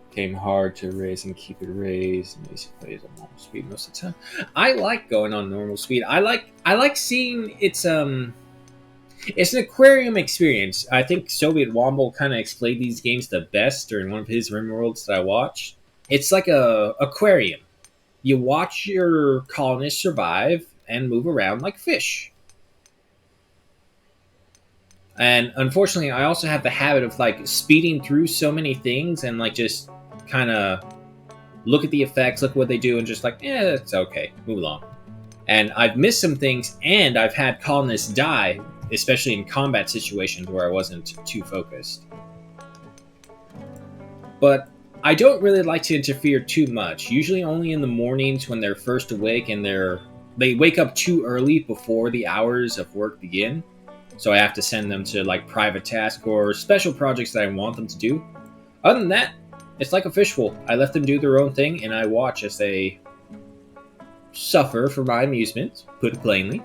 Came hard to raise and keep it raised. And basic plays on normal speed most of the time. I like going on normal speed. I like seeing it's an aquarium experience. I think Soviet Womble kind of explained these games the best during one of his RimWorlds that I watched. It's like a aquarium. You watch your colonists survive and move around like fish. And unfortunately, I also have the habit of like speeding through so many things and like just kind of look at the effects, look what they do, and just like, it's okay, move along. And I've missed some things, and I've had colonists die, especially in combat situations where I wasn't too focused. But I don't really like to interfere too much. Usually only in the mornings when they're first awake and they wake up too early before the hours of work begin. So I have to send them to like private tasks or special projects that I want them to do. Other than that, it's like a fishbowl. I let them do their own thing, and I watch as they suffer for my amusement, put it plainly.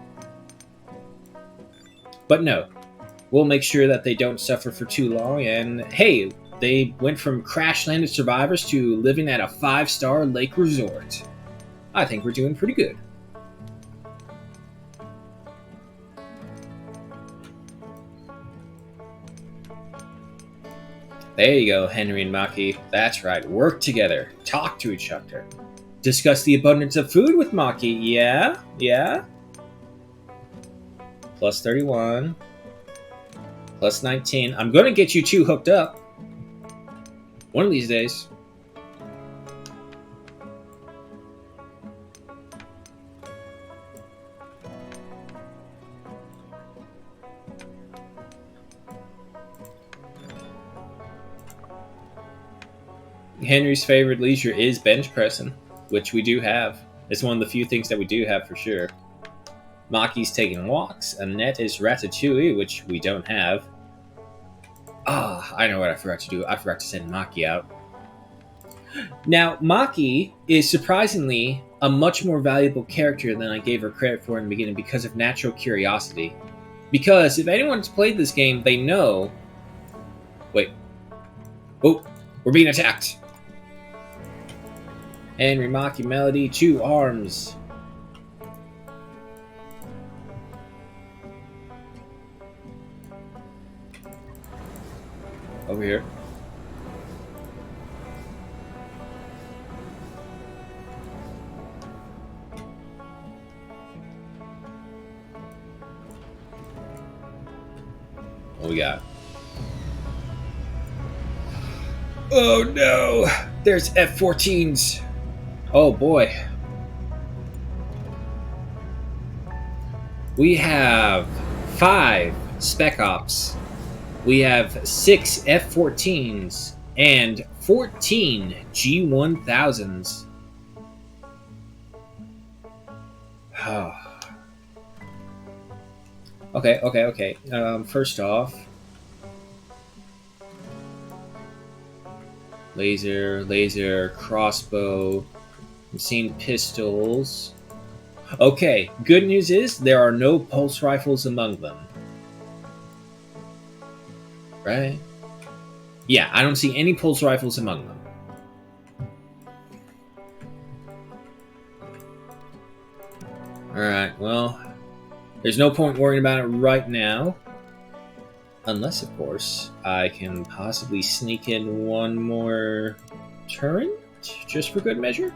But no, we'll make sure that they don't suffer for too long, and hey, they went from crash-landed survivors to living at a 5-star lake resort. I think we're doing pretty good. There you go, Henry and Maki. That's right, work together, talk to each other. Discuss the abundance of food with Maki, yeah? Plus 31. Plus 19. I'm gonna get you two hooked up. One of these days. Henry's favorite leisure is bench pressing, which we do have. It's one of the few things that we do have for sure. Maki's taking walks. Annette is ratatouille, which we don't have. Ah, I know what I forgot to do. I forgot to send Maki out. Now, Maki is surprisingly a much more valuable character than I gave her credit for in the beginning because of natural curiosity. Because if anyone's played this game, they know... Wait. Oh, we're being attacked. Henry, Maki, Melody, 2 arms. Over here. What we got? Oh no! There's F-14s! Oh boy. We have 5 Spec Ops. We have 6 F-14s and 14 G-1000s. Okay. First off, laser, crossbow, machine pistols. Okay, good news is there are no pulse rifles among them. Right? Yeah, I don't see any pulse rifles among them. Alright, well, there's no point worrying about it right now. Unless, of course, I can possibly sneak in one more turret, just for good measure.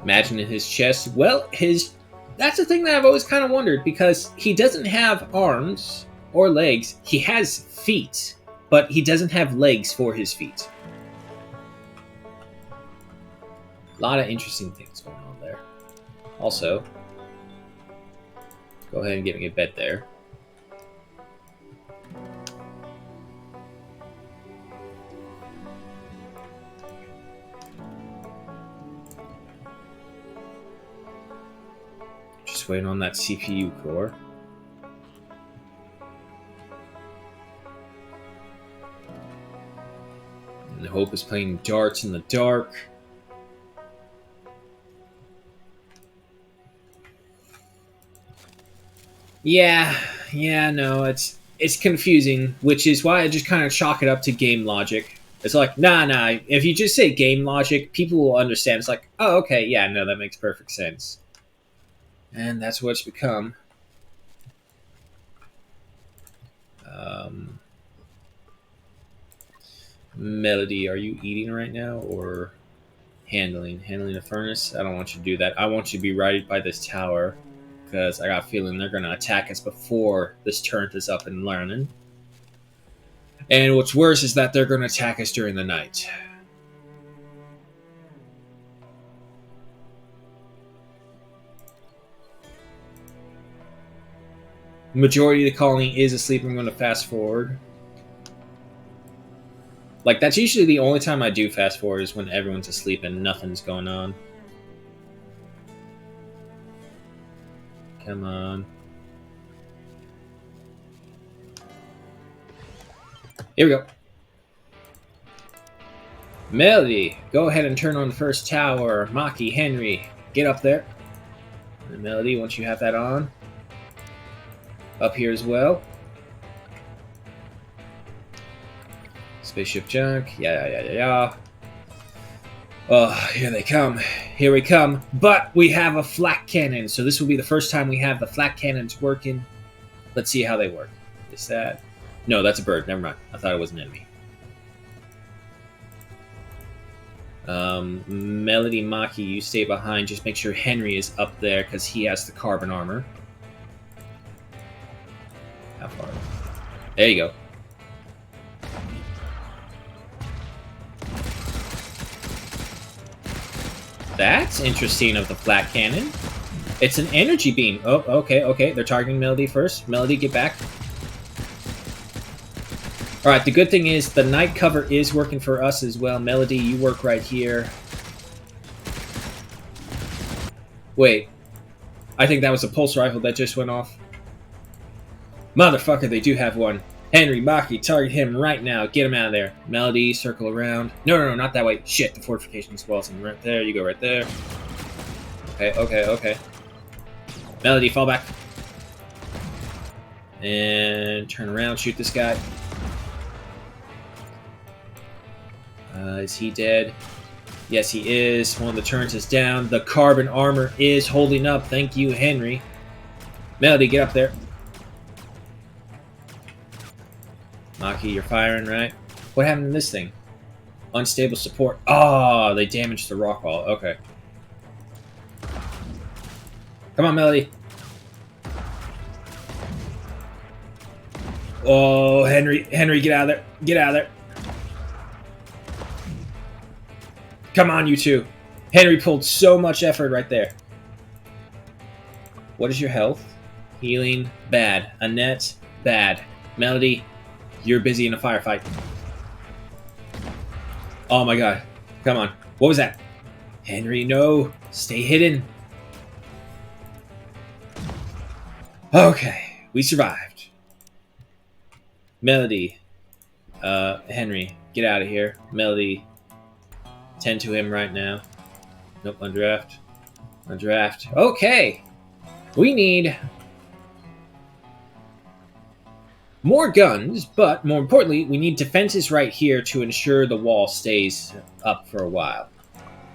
Imagine in his chest. Well, that's the thing that I've always kind of wondered, because he doesn't have arms or legs. He has feet, but he doesn't have legs for his feet. A lot of interesting things going on there. Also, go ahead and get me a bed there. Just waiting on that CPU core. And Hope is playing darts in the dark. Yeah, no, it's confusing, which is why I just kind of chalk it up to game logic. It's like, nah, if you just say game logic, people will understand. It's like, oh, okay, yeah, no, that makes perfect sense. And that's what it's become. Melody, are you eating right now, or handling the furnace? I don't want you to do that. I want you to be right by this tower, because I got a feeling they're going to attack us before this turret is up and running. And what's worse is that they're going to attack us during the night. Majority of the colony is asleep. I'm going to fast forward. Like, that's usually the only time I do fast forward, is when everyone's asleep and nothing's going on. Come on. Here we go. Melody, go ahead and turn on the first tower. Maki, Henry, get up there. And Melody, once you have that on. Up here as well. Spaceship junk. Yeah. Oh, here they come. Here we come. But we have a flak cannon, so this will be the first time we have the flak cannons working. Let's see how they work. Is that... No, that's a bird. Never mind. I thought it was an enemy. Melody, Maki, you stay behind. Just make sure Henry is up there, because he has the carbon armor. How far? There you go. That's interesting of the flak cannon. It's an energy beam. Oh, okay, okay. They're targeting Melody first. Melody, get back. Alright, the good thing is the night cover is working for us as well. Melody, you work right here. Wait. I think that was a pulse rifle that just went off. Motherfucker, they do have one. Henry, Maki, target him right now. Get him out of there. Melody, circle around. No, no, no, not that way. Shit, the fortifications walls in right there. You go right there. Okay, okay, okay. Melody, fall back. And turn around, shoot this guy. Is he dead? Yes, he is. One of the turrets is down. The carbon armor is holding up. Thank you, Henry. Melody, get up there. Maki, you're firing, right? What happened to this thing? Unstable support. Oh, they damaged the rock wall. Okay. Come on, Melody. Oh, Henry, get out of there. Get out of there. Come on, you two. Henry pulled so much effort right there. What is your health? Healing, bad. Annette, bad. Melody, you're busy in a firefight. Oh my god. Come on. What was that? Henry, no. Stay hidden. Okay. We survived. Melody. Henry, get out of here. Melody, tend to him right now. Nope, undraft. Undraft. Okay! We need more guns, but more importantly, we need defenses right here to ensure the wall stays up for a while.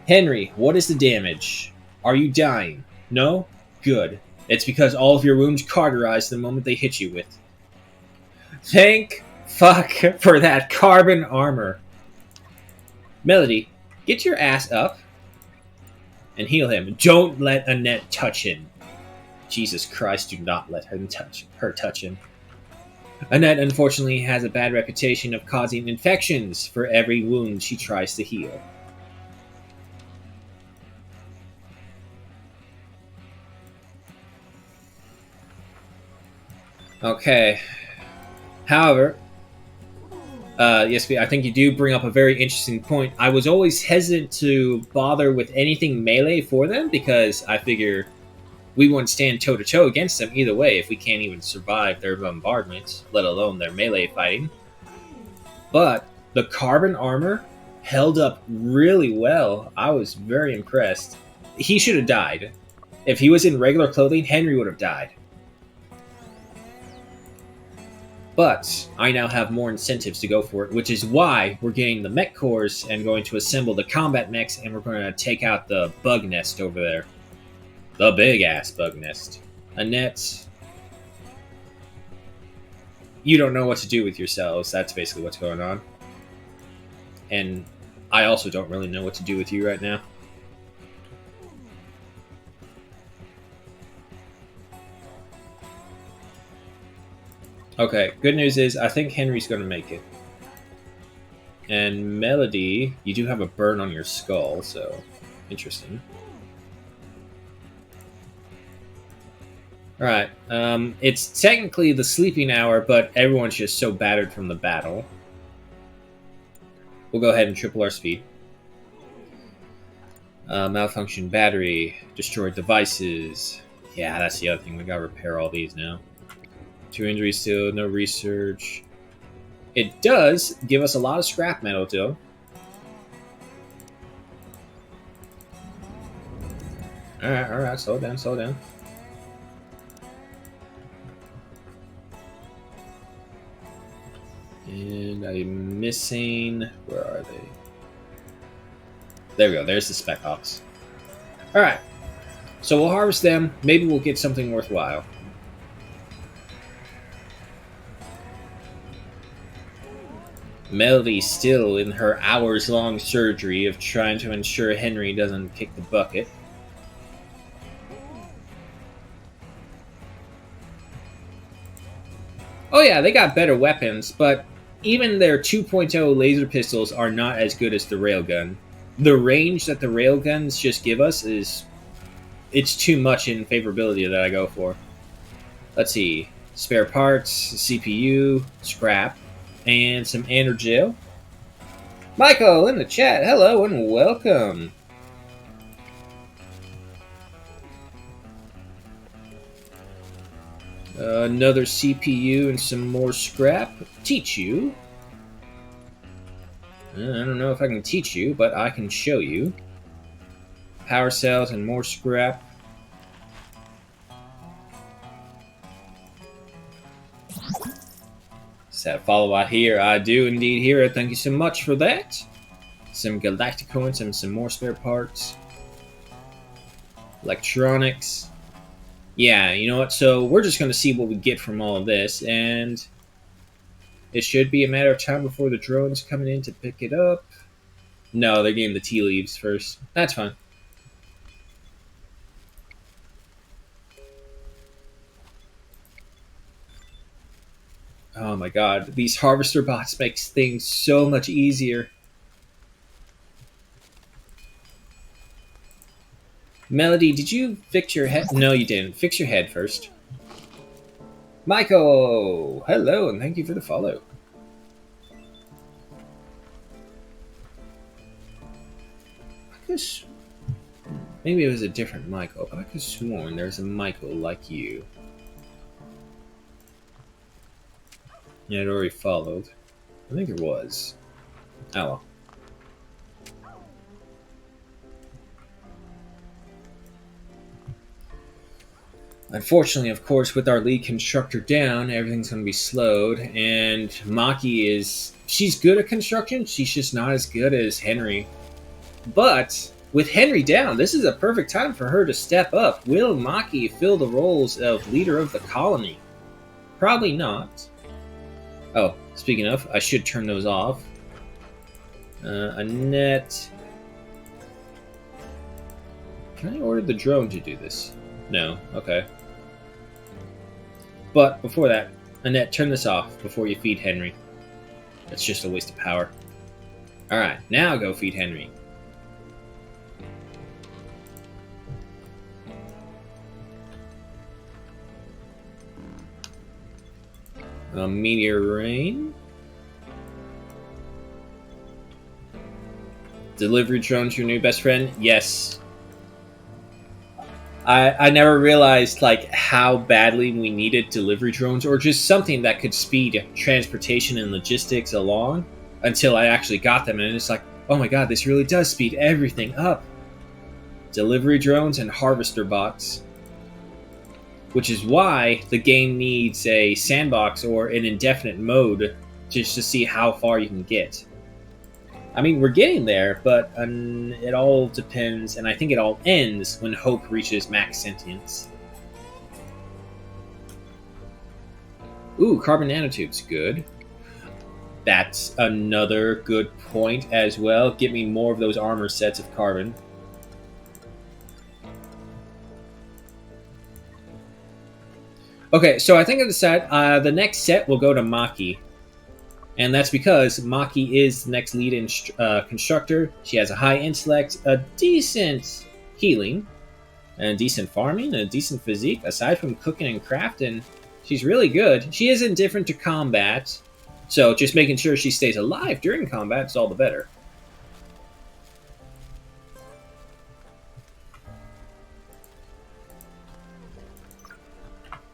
Henry, what is the damage? Are you dying? No? Good. It's because all of your wounds cauterized the moment they hit you with. Thank fuck for that carbon armor. Melody, get your ass up and heal him. Don't let Annette touch him. Jesus Christ, do not let her touch him. Annette, unfortunately, has a bad reputation of causing infections for every wound she tries to heal. Okay. However, yes, I think you do bring up a very interesting point. I was always hesitant to bother with anything melee for them because I figure we wouldn't stand toe-to-toe against them either way if we can't even survive their bombardment, let alone their melee fighting. But the carbon armor held up really well. I was very impressed. He should have died. If he was in regular clothing, Henry would have died. But I now have more incentives to go for it, which is why we're getting the mech cores and going to assemble the combat mechs, and we're going to take out the bug nest over there. The big-ass bug nest. Annette, you don't know what to do with yourselves. That's basically what's going on. And I also don't really know what to do with you right now. Okay, good news is I think Henry's going to make it. And Melody, you do have a burn on your skull, so interesting. Alright, it's technically the sleeping hour, but everyone's just so battered from the battle. We'll go ahead and triple our speed. Malfunction battery, destroyed devices. Yeah, that's the other thing. We gotta repair all these now. 2 injuries still, no research. It does give us a lot of scrap metal, though. Alright, slow down, slow down. And I'm missing... Where are they? There we go, there's the Spec Hawks. Alright, so we'll harvest them. Maybe we'll get something worthwhile. Melody's still in her hours-long surgery of trying to ensure Henry doesn't kick the bucket. Oh yeah, they got better weapons, but even their 2.0 laser pistols are not as good as the railgun. The range that the railguns just give us is it's too much in favorability that I go for. Let's see. Spare parts, CPU, scrap, and some energel. Michael in the chat, hello and welcome. Another CPU and some more scrap. Teach you. I don't know if I can teach you, but I can show you. Power cells and more scrap. So follow out here. I do indeed hear it. Thank you so much for that. Some galactic coins and some more spare parts. Electronics. Yeah, you know what? So we're just going to see what we get from all of this, and it should be a matter of time before the drone's coming in to pick it up. No, they're getting the tea leaves first. That's fine. Oh my god, these harvester bots makes things so much easier. Melody, did you fix your head? No, you didn't. Fix your head first. Michael! Hello, and thank you for the follow. I guess maybe it was a different Michael, but I could have sworn there's a Michael like you. Yeah, it already followed. I think there was. Oh well. Unfortunately, of course, with our lead constructor down, everything's going to be slowed, and Maki is... She's good at construction, she's just not as good as Henry. But, with Henry down, this is a perfect time for her to step up. Will Maki fill the roles of leader of the colony? Probably not. Oh, speaking of, I should turn those off. Annette... Can I order the drone to do this? No, okay. But before that, Annette, turn this off before you feed Henry. That's just a waste of power. Alright, now go feed Henry. Meteor rain. Delivery drone's your new best friend? Yes. I never realized like how badly we needed delivery drones, or just something that could speed transportation and logistics along, until I actually got them, and it's like, oh my god, this really does speed everything up. Delivery drones and harvester bots. Which is why the game needs a sandbox or an indefinite mode just to see how far you can get. I mean, we're getting there, but it all depends, and I think it all ends when Hope reaches max sentience. Ooh, carbon nanotubes, good. That's another good point as well. Get me more of those armor sets of carbon. Okay, so I think I decided the next set will go to Maki. And that's because Maki is the next lead constructor. She has a high intellect, a decent healing, and a decent farming, and a decent physique. Aside from cooking and crafting, she's really good. She is indifferent to combat, so just making sure she stays alive during combat is all the better.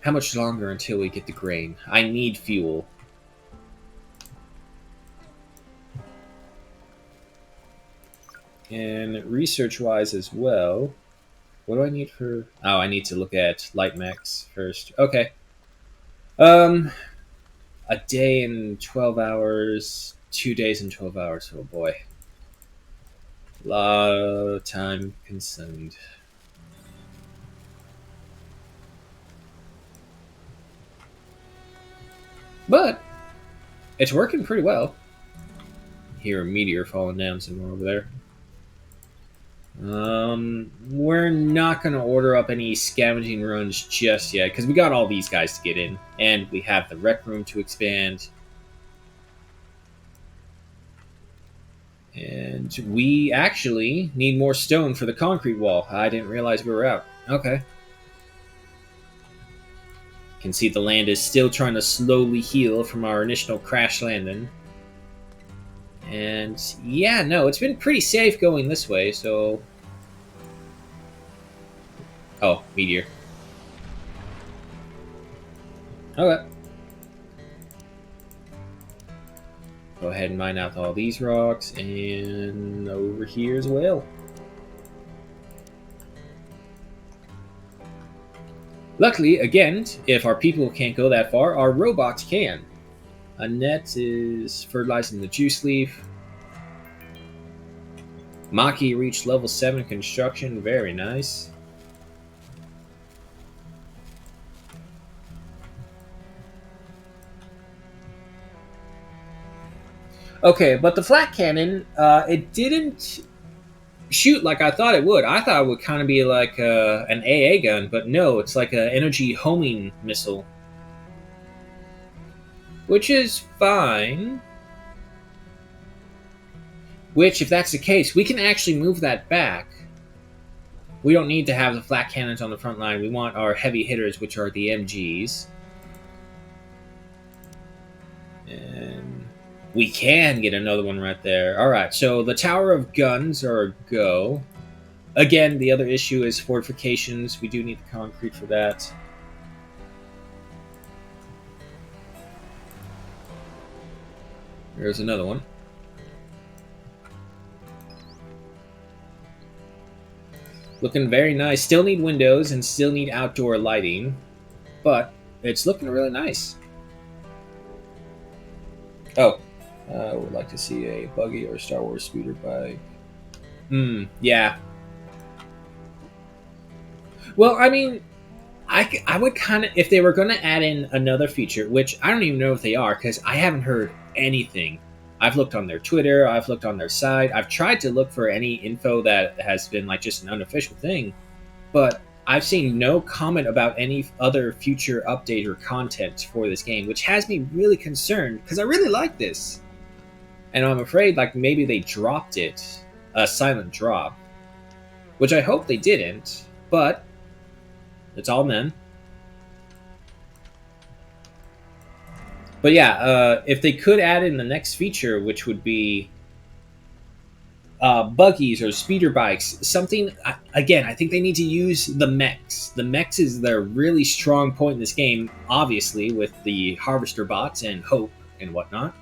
How much longer until we get the grain? I need fuel. And research-wise as well, what do I need for... Oh, I need to look at light max first. Okay. A day and 12 hours, 2 days and 12 hours. Oh boy. A lot of time consumed. But it's working pretty well. Hear a meteor falling down somewhere over there. We're not going to order up any scavenging runs just yet, because we got all these guys to get in, and we have the rec room to expand. And we actually need more stone for the concrete wall. I didn't realize we were out. Okay. Can see the land is still trying to slowly heal from our initial crash landing. And yeah, no, it's been pretty safe going this way, so... Oh, meteor. Okay. Go ahead and mine out all these rocks, and over here as well. Luckily, again, if our people can't go that far, our robots can. Annette is fertilizing the juice leaf. Maki reached level 7 construction. Very nice. Okay, but the flat cannon, it didn't shoot like I thought it would. I thought it would kind of be like an AA gun, but no, it's like an energy homing missile. Which is fine. Which, if that's the case, we can actually move that back. We don't need to have the flat cannons on the front line. We want our heavy hitters, which are the MGs. And we can get another one right there. Alright, so the Tower of Guns are a go. Again, the other issue is fortifications. We do need the concrete for that. There's another one. Looking very nice. Still need windows and still need outdoor lighting. But it's looking really nice. Oh. I would like to see a buggy or Star Wars speeder bike. Yeah. Well, I mean, I would kind of... If they were going to add in another feature, which I don't even know if they are, because I haven't heard anything. I've looked on their Twitter, I've looked on their site, I've tried to look for any info that has been like just an unofficial thing, but I've seen no comment about any other future update or content for this game, which has me really concerned, because I really like this. And I'm afraid like maybe they dropped it, a silent drop, which I hope they didn't, but it's all men. But yeah, if they could add in the next feature, which would be buggies or speeder bikes, something, again, I think they need to use the mechs. The mechs is their really strong point in this game, obviously, with the harvester bots and hope and whatnot.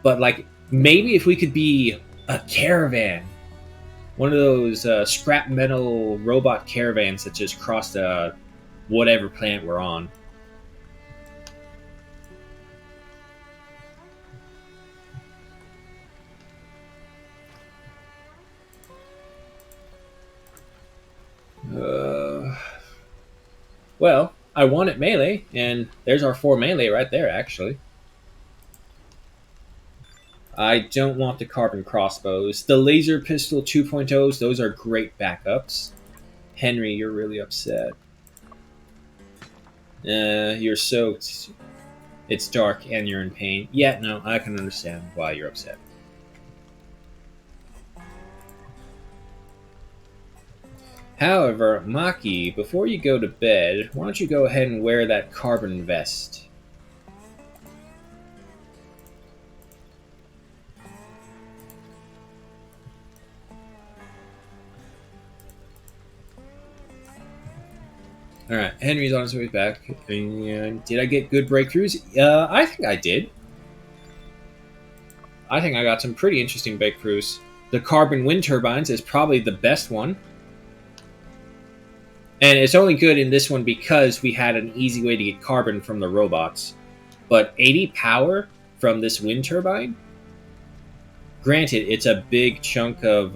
But, like, maybe if we could be a caravan, one of those scrap metal robot caravans that just crossed whatever planet we're on. Well, I want it melee, and there's our 4 melee right there, actually. I don't want the carbon crossbows. The laser pistol 2.0s, those are great backups. Henry, you're really upset. You're soaked. It's dark and you're in pain. Yeah, no, I can understand why you're upset. However, Maki, before you go to bed, why don't you go ahead and wear that carbon vest? Alright, Henry's on his way back. And did I get good breakthroughs? I think I did. I think I got some pretty interesting breakthroughs. The carbon wind turbines is probably the best one. And it's only good in this one because we had an easy way to get carbon from the robots. But 80 power from this wind turbine? Granted, it's a big chunk of...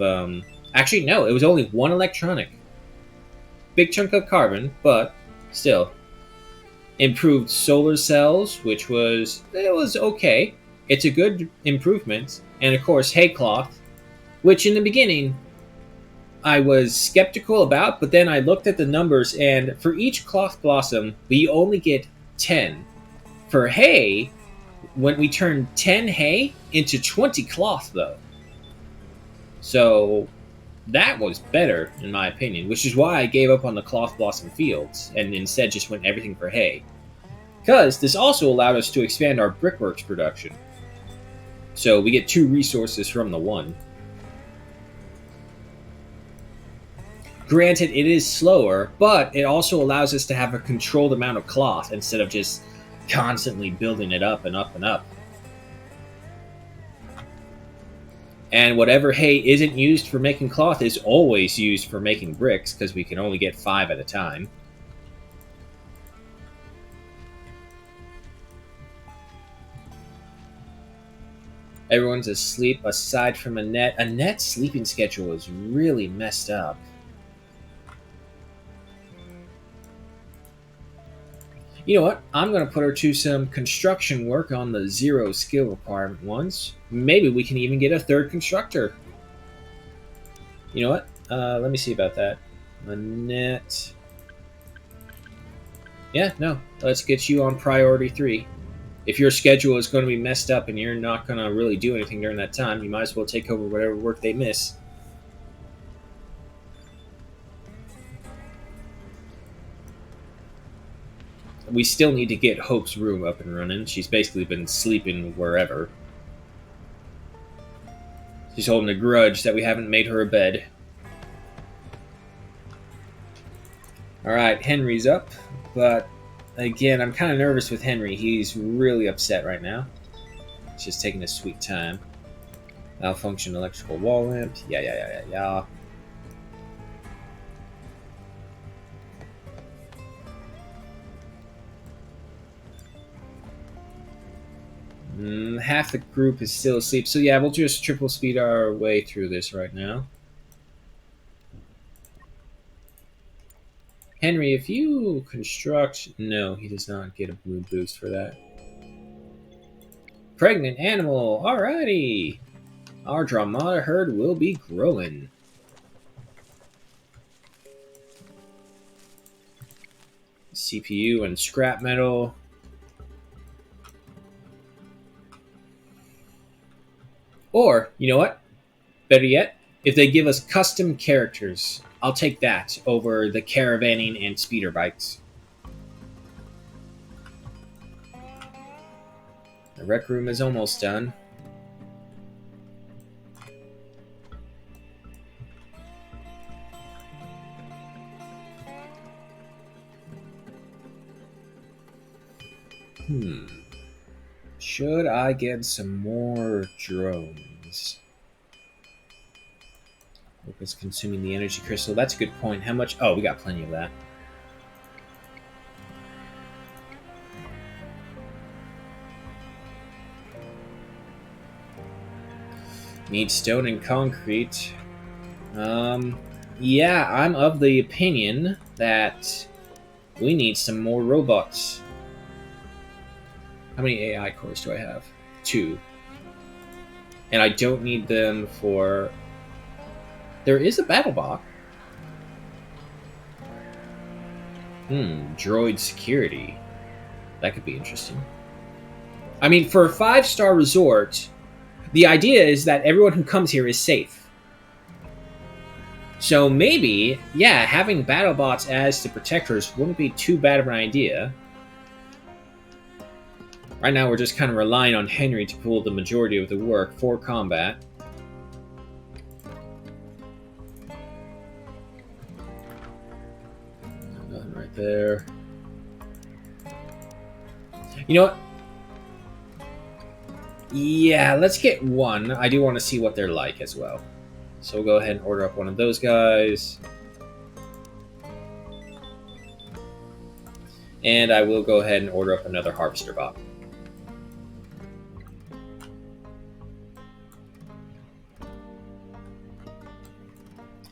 actually, no, it was only one electronic. Big chunk of carbon, but still. Improved solar cells, which was... It was okay. It's a good improvement. And of course, hay cloth, which in the beginning... I was skeptical about, but then I looked at the numbers, and for each cloth blossom, we only get 10. For hay, when we turn 10 hay into 20 cloth, though. So, That was better, in my opinion, which is why I gave up on the Cloth Blossom Fields and instead just went everything for hay. Because this also allowed us to expand our brickworks production. So we get 2 resources from the 1. Granted, it is slower, but it also allows us to have a controlled amount of cloth instead of just constantly building it up and up and up. And whatever hay isn't used for making cloth is always used for making bricks, because we can only get 5 at a time. Everyone's asleep aside from Annette. Annette's sleeping schedule is really messed up. You know what? I'm going to put her to some construction work on the 0 skill requirement ones. Maybe we can even get a 3rd constructor. You know what? Let me see about that. Annette. Yeah, no. Let's get you on priority 3. If your schedule is going to be messed up and you're not going to really do anything during that time, you might as well take over whatever work they miss. We still need to get Hope's room up and running. She's basically been sleeping wherever. She's holding a grudge that we haven't made her a bed. Alright, Henry's up. But, again, I'm kind of nervous with Henry. He's really upset right now. He's just taking his sweet time. Malfunction electrical wall lamp. Yeah. Half the group is still asleep. So yeah, we'll just triple speed our way through this right now. Henry, if you construct... No, he does not get a blue boost for that. Pregnant animal. Alrighty. Our Dramata herd will be growing. CPU and scrap metal. Or, you know what? Better yet, if they give us custom characters, I'll take that over the caravanning and speeder bikes. The rec room is almost done. Should I get some more drones? Hope it's consuming the energy crystal. That's a good point. How much? Oh, we got plenty of that. Need stone and concrete. Yeah, I'm of the opinion that we need some more robots. How many AI cores do I have? 2. And I don't need them for... There is a battle bot. Droid security. That could be interesting. I mean, for a 5-star resort, the idea is that everyone who comes here is safe. So maybe, yeah, having battle bots as the protectors wouldn't be too bad of an idea. Right now, we're just kind of relying on Henry to pull the majority of the work for combat. Nothing right there. You know what? Yeah, let's get one. I do want to see what they're like as well. So we'll go ahead and order up one of those guys. And I will go ahead and order up another harvester bot.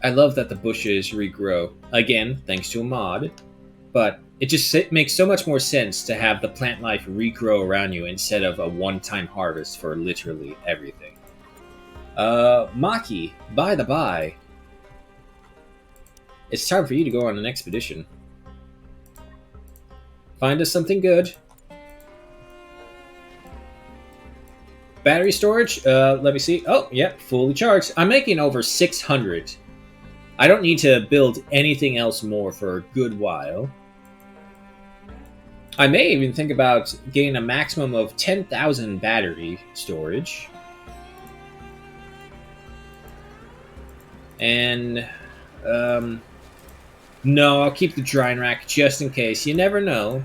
I love that the bushes regrow. Again, thanks to a mod. But it makes so much more sense to have the plant life regrow around you instead of a one-time harvest for literally everything. Maki, by the by, it's time for you to go on an expedition. Find us something good. Battery storage, let me see. Oh, yep, fully charged. I'm making over 600 I don't need to build anything else more for a good while. I may even think about getting a maximum of 10,000 battery storage. And, no, I'll keep the drying rack just in case. You never know.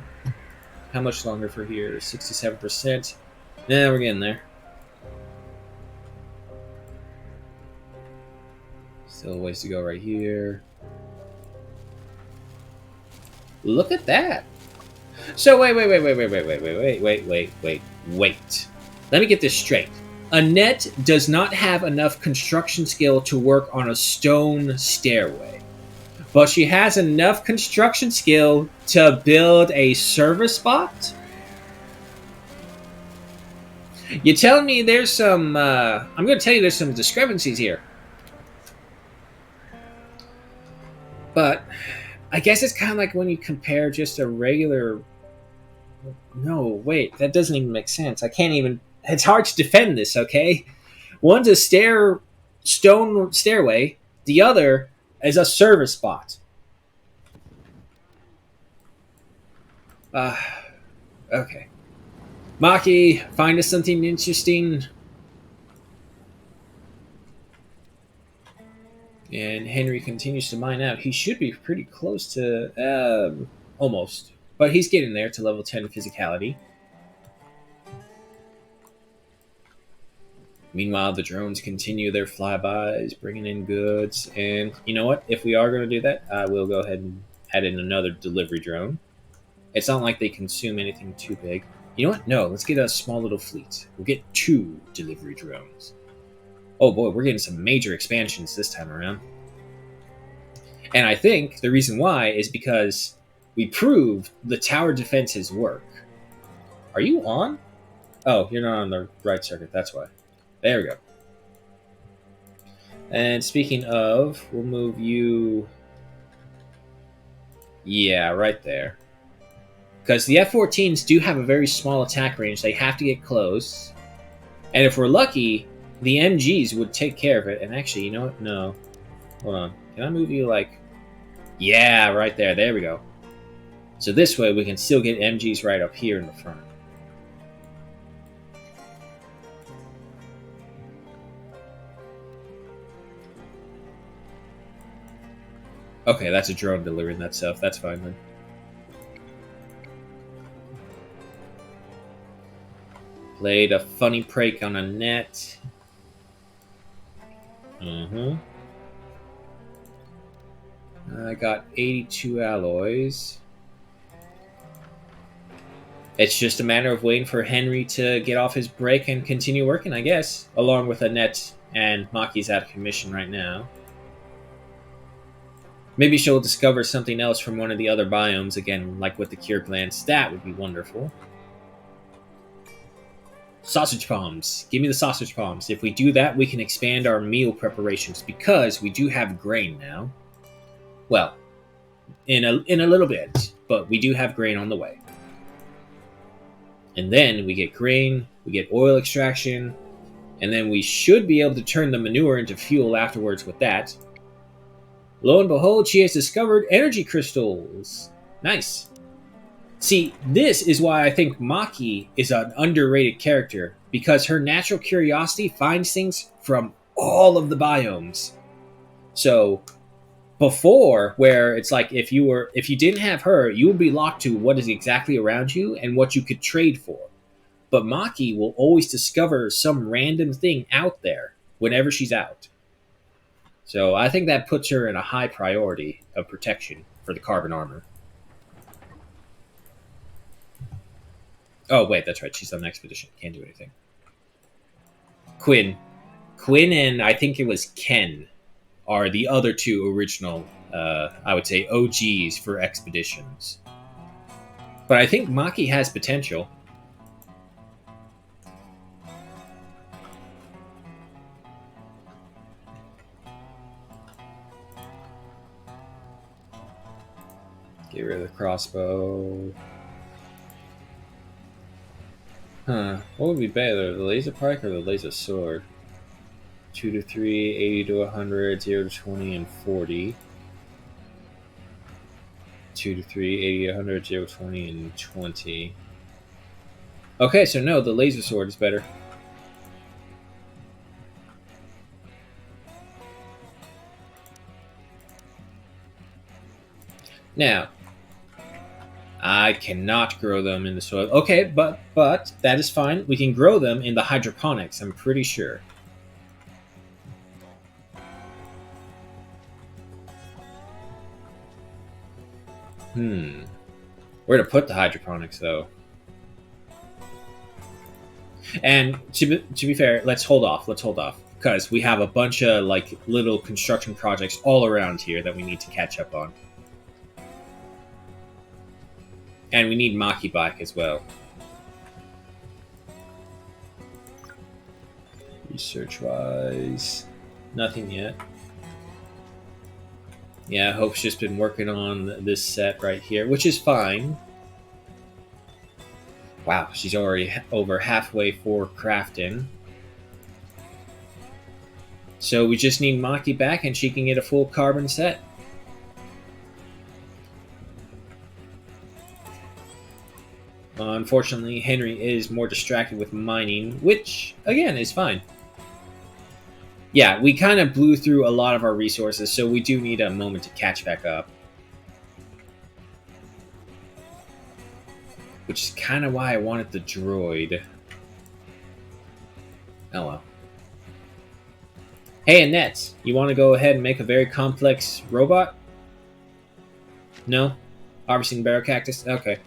How much longer for here? 67%. Yeah, we're getting there. Still a ways to go right here. Look at that. So wait. Let me get this straight. Annette does not have enough construction skill to work on a stone stairway, but she has enough construction skill to build a service spot? You're telling me there's some, I'm going to tell you there's some discrepancies here. But I guess it's kind of like when you compare just a regular... No, wait, that doesn't even make sense. I can't even... It's hard to defend this, okay? One's a stone stairway. The other is a service spot. Okay. Maki, find us something interesting. And Henry continues to mine out. He should be pretty close to... almost. But he's getting there to level 10 physicality. Meanwhile, the drones continue their flybys, bringing in goods. And you know what? If we are going to do that, I will go ahead and add in another delivery drone. It's not like they consume anything too big. You know what? No, let's get a small little fleet. We'll get 2 delivery drones. Oh boy, we're getting some major expansions this time around. And I think the reason why is because we proved the tower defenses work. Are you on? Oh, you're not on the right circuit, that's why. There we go. And speaking of, we'll move you... Yeah, right there. Because the F-14s do have a very small attack range. They have to get close. And if we're lucky, the MGs would take care of it. And actually, you know what? No. Hold on. Can I move you like... Yeah, right there. There we go. So this way, we can still get MGs right up here in the front. Okay, that's a drone delivering that stuff. That's fine then. Played a funny prank on a net. I got 82 alloys. It's just a matter of waiting for Henry to get off his break and continue working, I guess. Along with Annette, and Maki's out of commission right now. Maybe she'll discover something else from one of the other biomes, again, like with the cure plants. That would be wonderful. Sausage palms. Give me the sausage palms. If we do that, we can expand our meal preparations, because we do have grain now. Well, in a little bit, but we do have grain on the way. And then we get grain, we get oil extraction, and then we should be able to turn the manure into fuel afterwards with that. Lo and behold, she has discovered energy crystals. Nice. See, this is why I think Maki is an underrated character, because her natural curiosity finds things from all of the biomes. So, before, where it's like if you didn't have her, you would be locked to what is exactly around you and what you could trade for. But Maki will always discover some random thing out there whenever she's out. So I think that puts her in a high priority of protection for the carbon armor. Oh, wait, that's right. She's on an expedition. Can't do anything. Quinn and I think it was Ken are the other 2 original, I would say, OGs for expeditions. But I think Maki has potential. Get rid of the crossbow. Huh. What would be better, the laser pike or the laser sword? 2 to 3, 80 to 100, 0 to 20, and 40. 2 to 3, 80 to 100, 0 to 20, and 20. Okay, so no, the laser sword is better. Now, I cannot grow them in the soil. Okay, but that is fine. We can grow them in the hydroponics, I'm pretty sure. Where to put the hydroponics, though? And to be fair, let's hold off. Let's hold off. Because we have a bunch of, like, little construction projects all around here that we need to catch up on. And we need Maki back as well. Research-wise, nothing yet. Yeah, Hope's just been working on this set right here, which is fine. Wow, she's already over halfway for crafting. So we just need Maki back and she can get a full carbon set. Unfortunately, Henry is more distracted with mining, which, again, is fine. Yeah, we kind of blew through a lot of our resources, so we do need a moment to catch back up. Which is kind of why I wanted the droid. Oh well. Hey, Annette, you want to go ahead and make a very complex robot? No? Harvesting barrel cactus? Okay.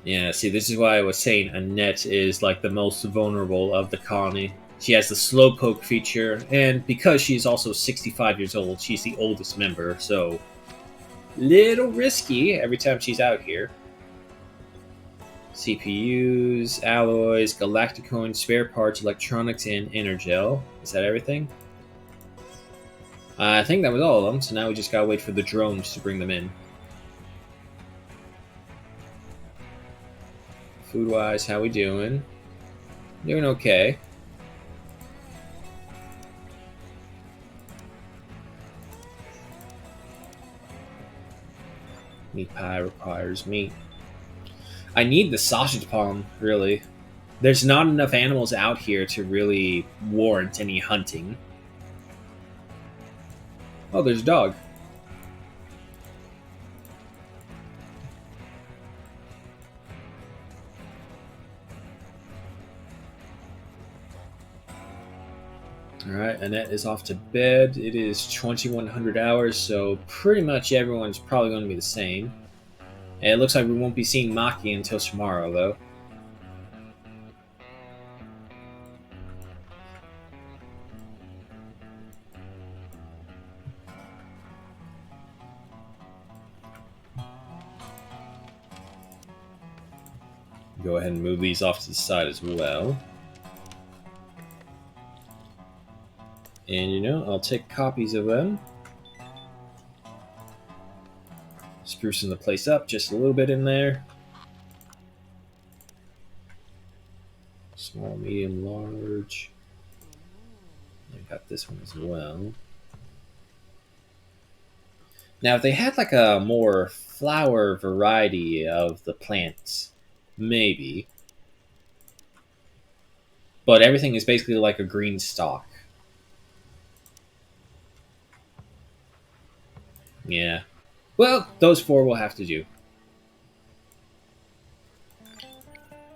Yeah, see, this is why I was saying Annette is like the most vulnerable of the colony. She has the slowpoke feature, and because she's also 65 years old, she's the oldest member, so little risky every time she's out here. CPUs, alloys, galacticoin, spare parts, electronics, and energel. Is that everything? I think that was all of them, so now we just gotta wait for the drones to bring them in. Food-wise, how we doing? Doing okay. Meat pie requires meat. I need the sausage palm, really. There's not enough animals out here to really warrant any hunting. Oh, there's a dog. Alright, Annette is off to bed. It is 2100 hours, so pretty much everyone's probably going to be the same. And it looks like we won't be seeing Maki until tomorrow, though. Go ahead and move these off to the side as well. And you know, I'll take copies of them. Sprucing the place up just a little bit in there. Small, medium, large. I got this one as well. Now, if they had like a more flower variety of the plants, maybe. But everything is basically like a green stalk. Yeah. Well, those four will have to do.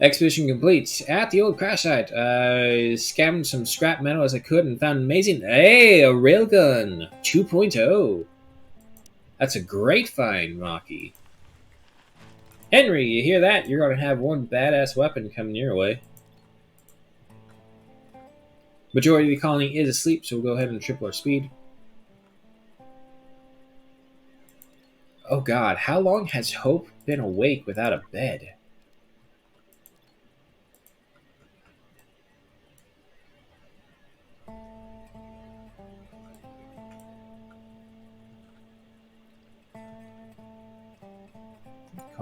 Expedition complete. At the old crash site, I scavenged some scrap metal as I could and found an amazing... Hey, a railgun! 2.0. That's a great find, Maki. Henry, you hear that? You're going to have one badass weapon coming your way. Majority of the colony is asleep, so we'll go ahead and triple our speed. Oh god, how long has Hope been awake without a bed?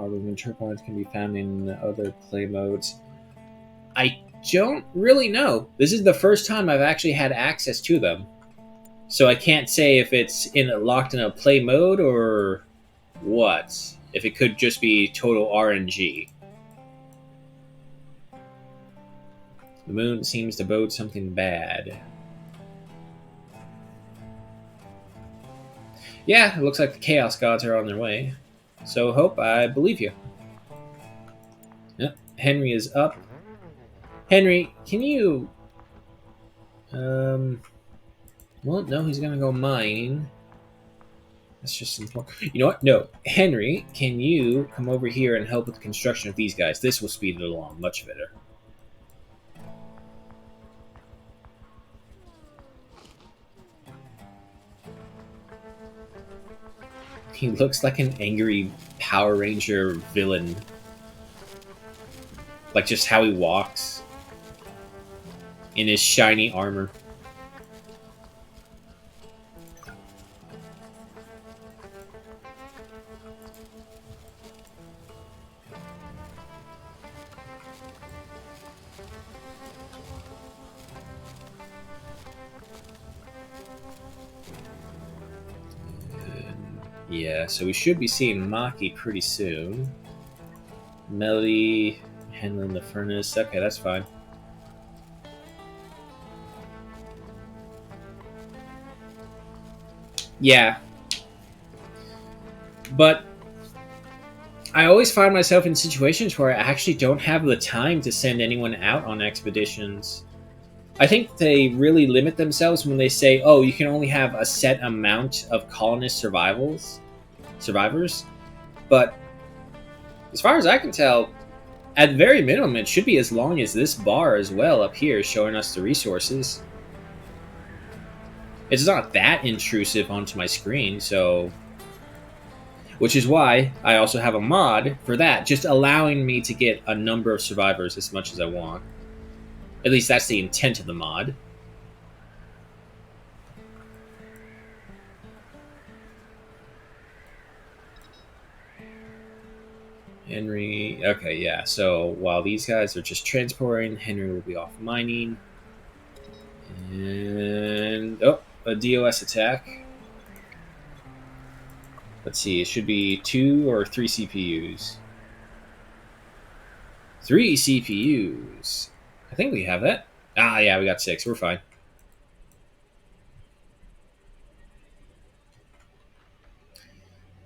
movement turbines can be found in other play modes. I don't really know. This is the first time I've actually had access to them. So I can't say if it's locked in a play mode or what. If it could just be total RNG. The moon seems to bode something bad. Yeah, it looks like the Chaos Gods are on their way. So, Hope, I believe you. Yep, Henry is up. Henry, can you... Well, no, he's gonna go mining. That's just important. You know what? No. Henry, can you come over here and help with the construction of these guys? This will speed it along much better. He looks like an angry Power Ranger villain. Like just how he walks. In his shiny armor. Yeah, so we should be seeing Maki pretty soon. Melody handling the furnace. Okay, that's fine. Yeah. But I always find myself in situations where I actually don't have the time to send anyone out on expeditions. I think they really limit themselves when they say, oh, you can only have a set amount of colonist survivors. But as far as I can tell, at very minimum, it should be as long as this bar as well up here showing us the resources. It's not that intrusive onto my screen, so... Which is why I also have a mod for that, just allowing me to get a number of survivors as much as I want. At least that's the intent of the mod. Henry... Okay, yeah, so while these guys are just transporting, Henry will be off mining. And... oh, a DOS attack. Let's see, it should be 2 or 3 CPUs. 3 CPUs. I think we have that. Ah, yeah, we got 6. We're fine.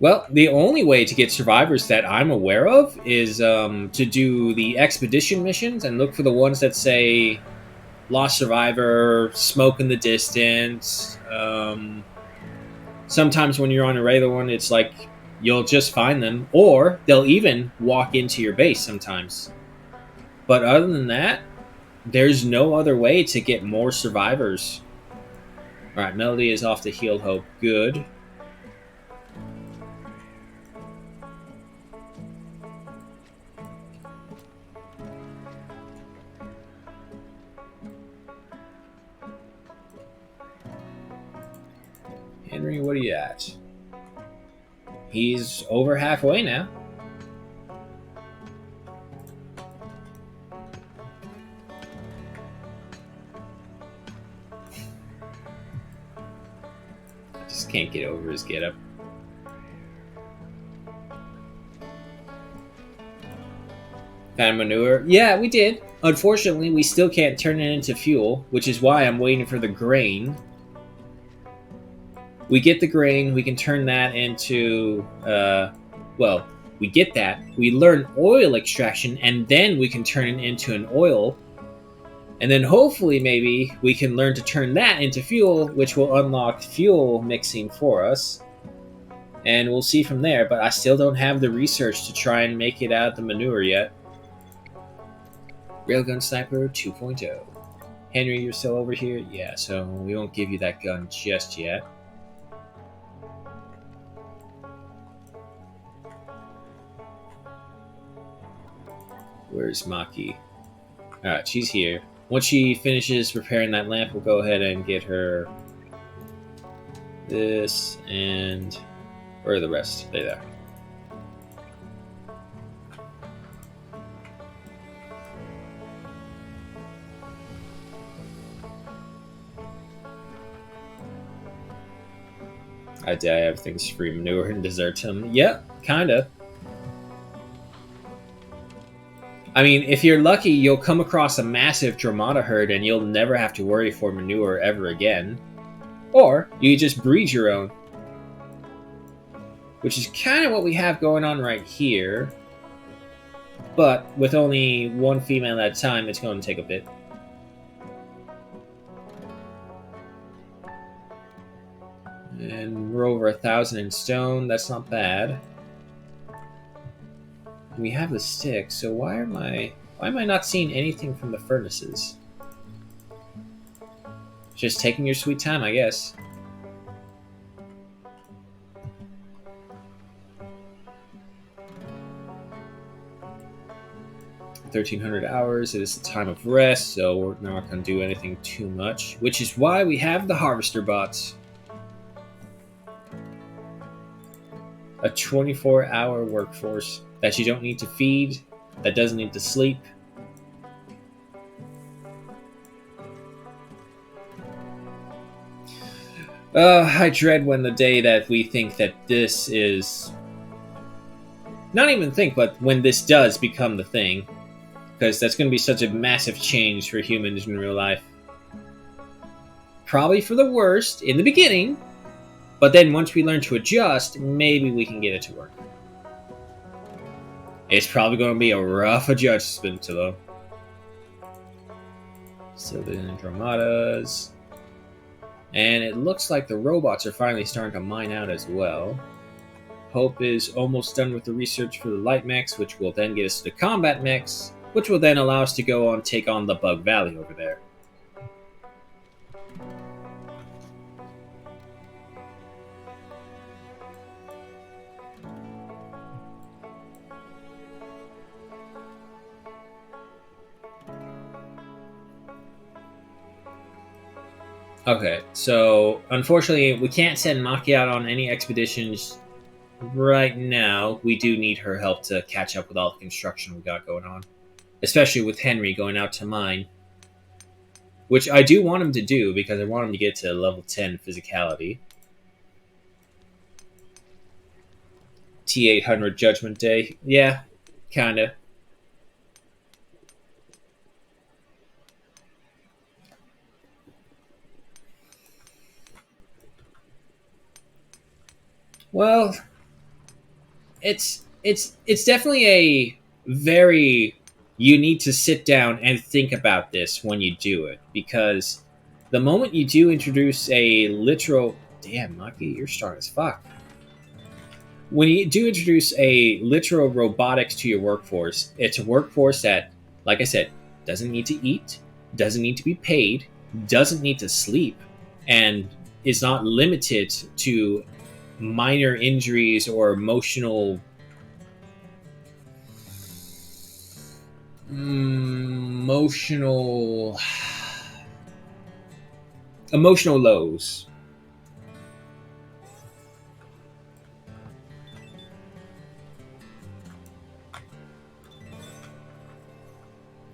Well, the only way to get survivors that I'm aware of is to do the expedition missions and look for the ones that say lost survivor, smoke in the distance. Sometimes when you're on a regular one, it's like you'll just find them, or they'll even walk into your base sometimes. But other than that, there's no other way to get more survivors. Alright, Melody is off to heal Hope. Good. Henry, what are you at? He's over halfway now. I just can't get over his getup. Found manure? Yeah, we did. Unfortunately, we still can't turn it into fuel, which is why I'm waiting for the grain. We get the grain, we can turn that into, well, we get that, we learn oil extraction, and then we can turn it into an oil. And then hopefully, maybe, we can learn to turn that into fuel, which will unlock fuel mixing for us. And we'll see from there, but I still don't have the research to try and make it out of the manure yet. Railgun Sniper 2.0. Henry, you're still over here? Yeah, so we won't give you that gun just yet. Where's Maki? Alright, she's here. Once she finishes repairing that lamp, we'll go ahead and get her this and... where are the rest? They're there. I doubt everything's free manure and desertum. Yep, kinda. I mean, if you're lucky, you'll come across a massive Dramata herd and you'll never have to worry for manure ever again. Or you just breed your own, which is kind of what we have going on right here. But with only one female at a time, it's going to take a bit. And we're over 1,000 in stone. That's not bad. We have the stick, so why am I not seeing anything from the furnaces? Just taking your sweet time, I guess. $1,300 it is the time of rest, so we're not going to do anything too much, which is why we have the harvester bots. A 24-hour workforce that you don't need to feed, that doesn't need to sleep. I dread when the day that we think that this is... Not even think, but when this does become the thing. Because that's going to be such a massive change for humans in real life. Probably for the worst in the beginning, but then once we learn to adjust, maybe we can get it to work. It's probably going to be a rough adjustment, though. Still doing Dramatas. And it looks like the robots are finally starting to mine out as well. Hope is almost done with the research for the light mechs, which will then get us to the combat mechs, which will then allow us to go on take on the Bug Valley over there. Okay, so unfortunately we can't send Maki out on any expeditions right now. We do need her help to catch up with all the construction we got going on. Especially with Henry going out to mine. Which I do want him to do, because I want him to get to level 10 physicality. T800 Judgment Day. Yeah, kinda. Well, it's definitely a very... You need to sit down and think about this when you do it, because the moment you do introduce a literal... Damn, Maki, you're strong as fuck. When you do introduce a literal robotics to your workforce, it's a workforce that, like I said, doesn't need to eat, doesn't need to be paid, doesn't need to sleep, and is not limited to minor injuries or emotional emotional lows.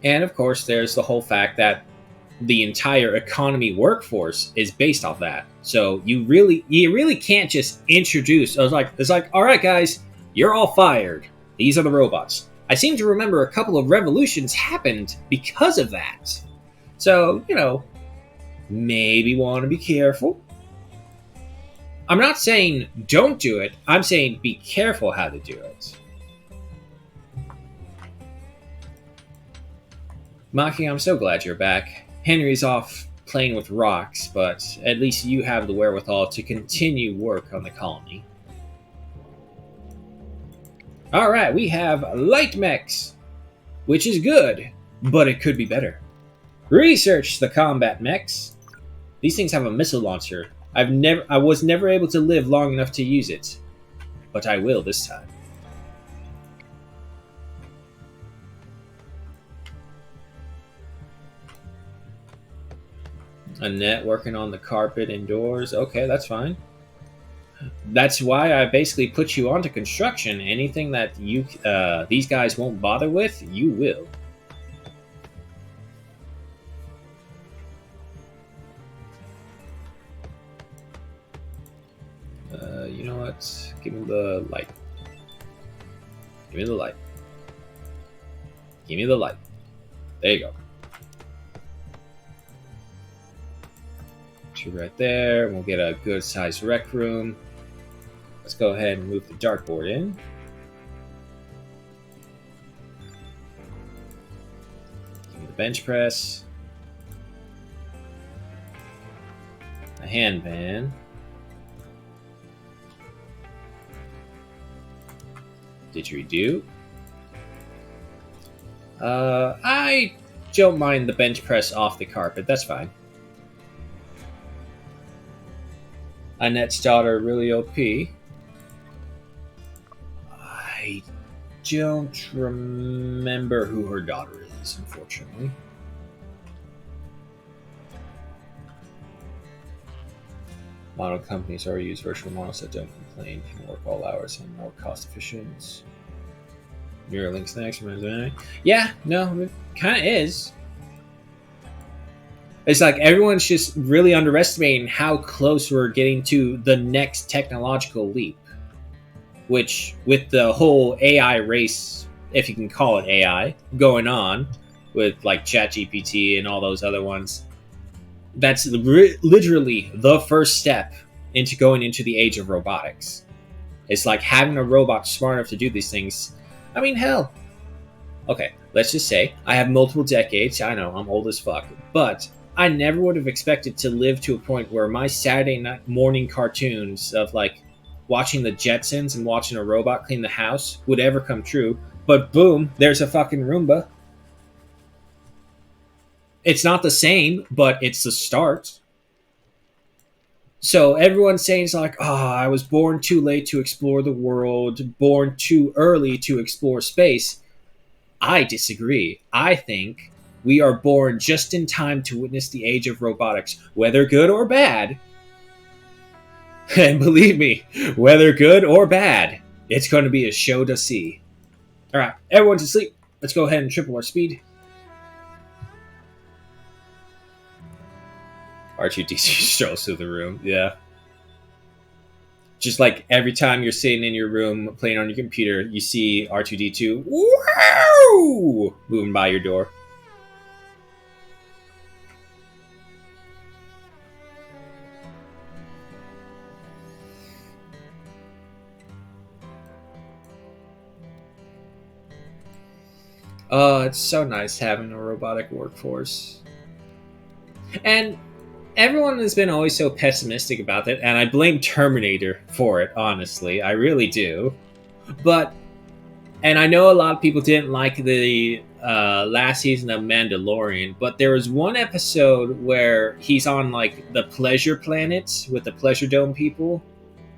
And of course, there's the whole fact that the entire economy workforce is based off that. So you really can't just introduce... it's like, all right, guys, you're all fired. These are the robots. I seem to remember a couple of revolutions happened because of that. So, maybe want to be careful. I'm not saying don't do it. I'm saying be careful how to do it. Maki, I'm so glad you're back. Henry's off playing with rocks, but at least you have the wherewithal to continue work on the colony. Alright, we have light mechs, which is good, but it could be better. Research the combat mechs. These things have a missile launcher. I was never able to live long enough to use it, but I will this time. Annette working on the carpet indoors. Okay, that's fine. That's why I basically put you onto construction. Anything that these guys won't bother with, you will. know what? Give me the light. Give me the light. Give me the light. There you go. Two right there. We'll get a good sized rec room. Let's go ahead and move the dartboard in. Give me the bench press. A handpan. Didgeridoo. I don't mind the bench press off the carpet. That's fine. Annette's daughter really OP. I don't remember who her daughter is, unfortunately. Model companies already use virtual models that don't complain, can work all hours and more cost efficient. Neuralink snacks, yeah, no, it kind of is. It's like everyone's just really underestimating how close we're getting to the next technological leap. Which, with the whole AI race, if you can call it AI, going on, with like ChatGPT and all those other ones, that's literally the first step into going into the age of robotics. It's like having a robot smart enough to do these things. I mean, hell. Okay, let's just say I have multiple decades. I know, I'm old as fuck. But I never would have expected to live to a point where my Saturday night morning cartoons of like watching the Jetsons and watching a robot clean the house would ever come true. But boom, there's a fucking Roomba. It's not the same, but it's the start. So everyone's saying it's like, oh, I was born too late to explore the world, born too early to explore space. I disagree. I think we are born just in time to witness the age of robotics, whether good or bad. And believe me, whether good or bad, it's going to be a show to see. All right, everyone's asleep. Let's go ahead and triple our speed. R2D2 strolls through the room. Yeah. Just like every time you're sitting in your room playing on your computer, you see R2D2 wow, moving by your door. Oh, it's so nice having a robotic workforce. And everyone has been always so pessimistic about that, and I blame Terminator for it, honestly. I really do. But, and I know a lot of people didn't like the last season of Mandalorian, but there was one episode where he's on, like, the Pleasure Planet with the Pleasure Dome people,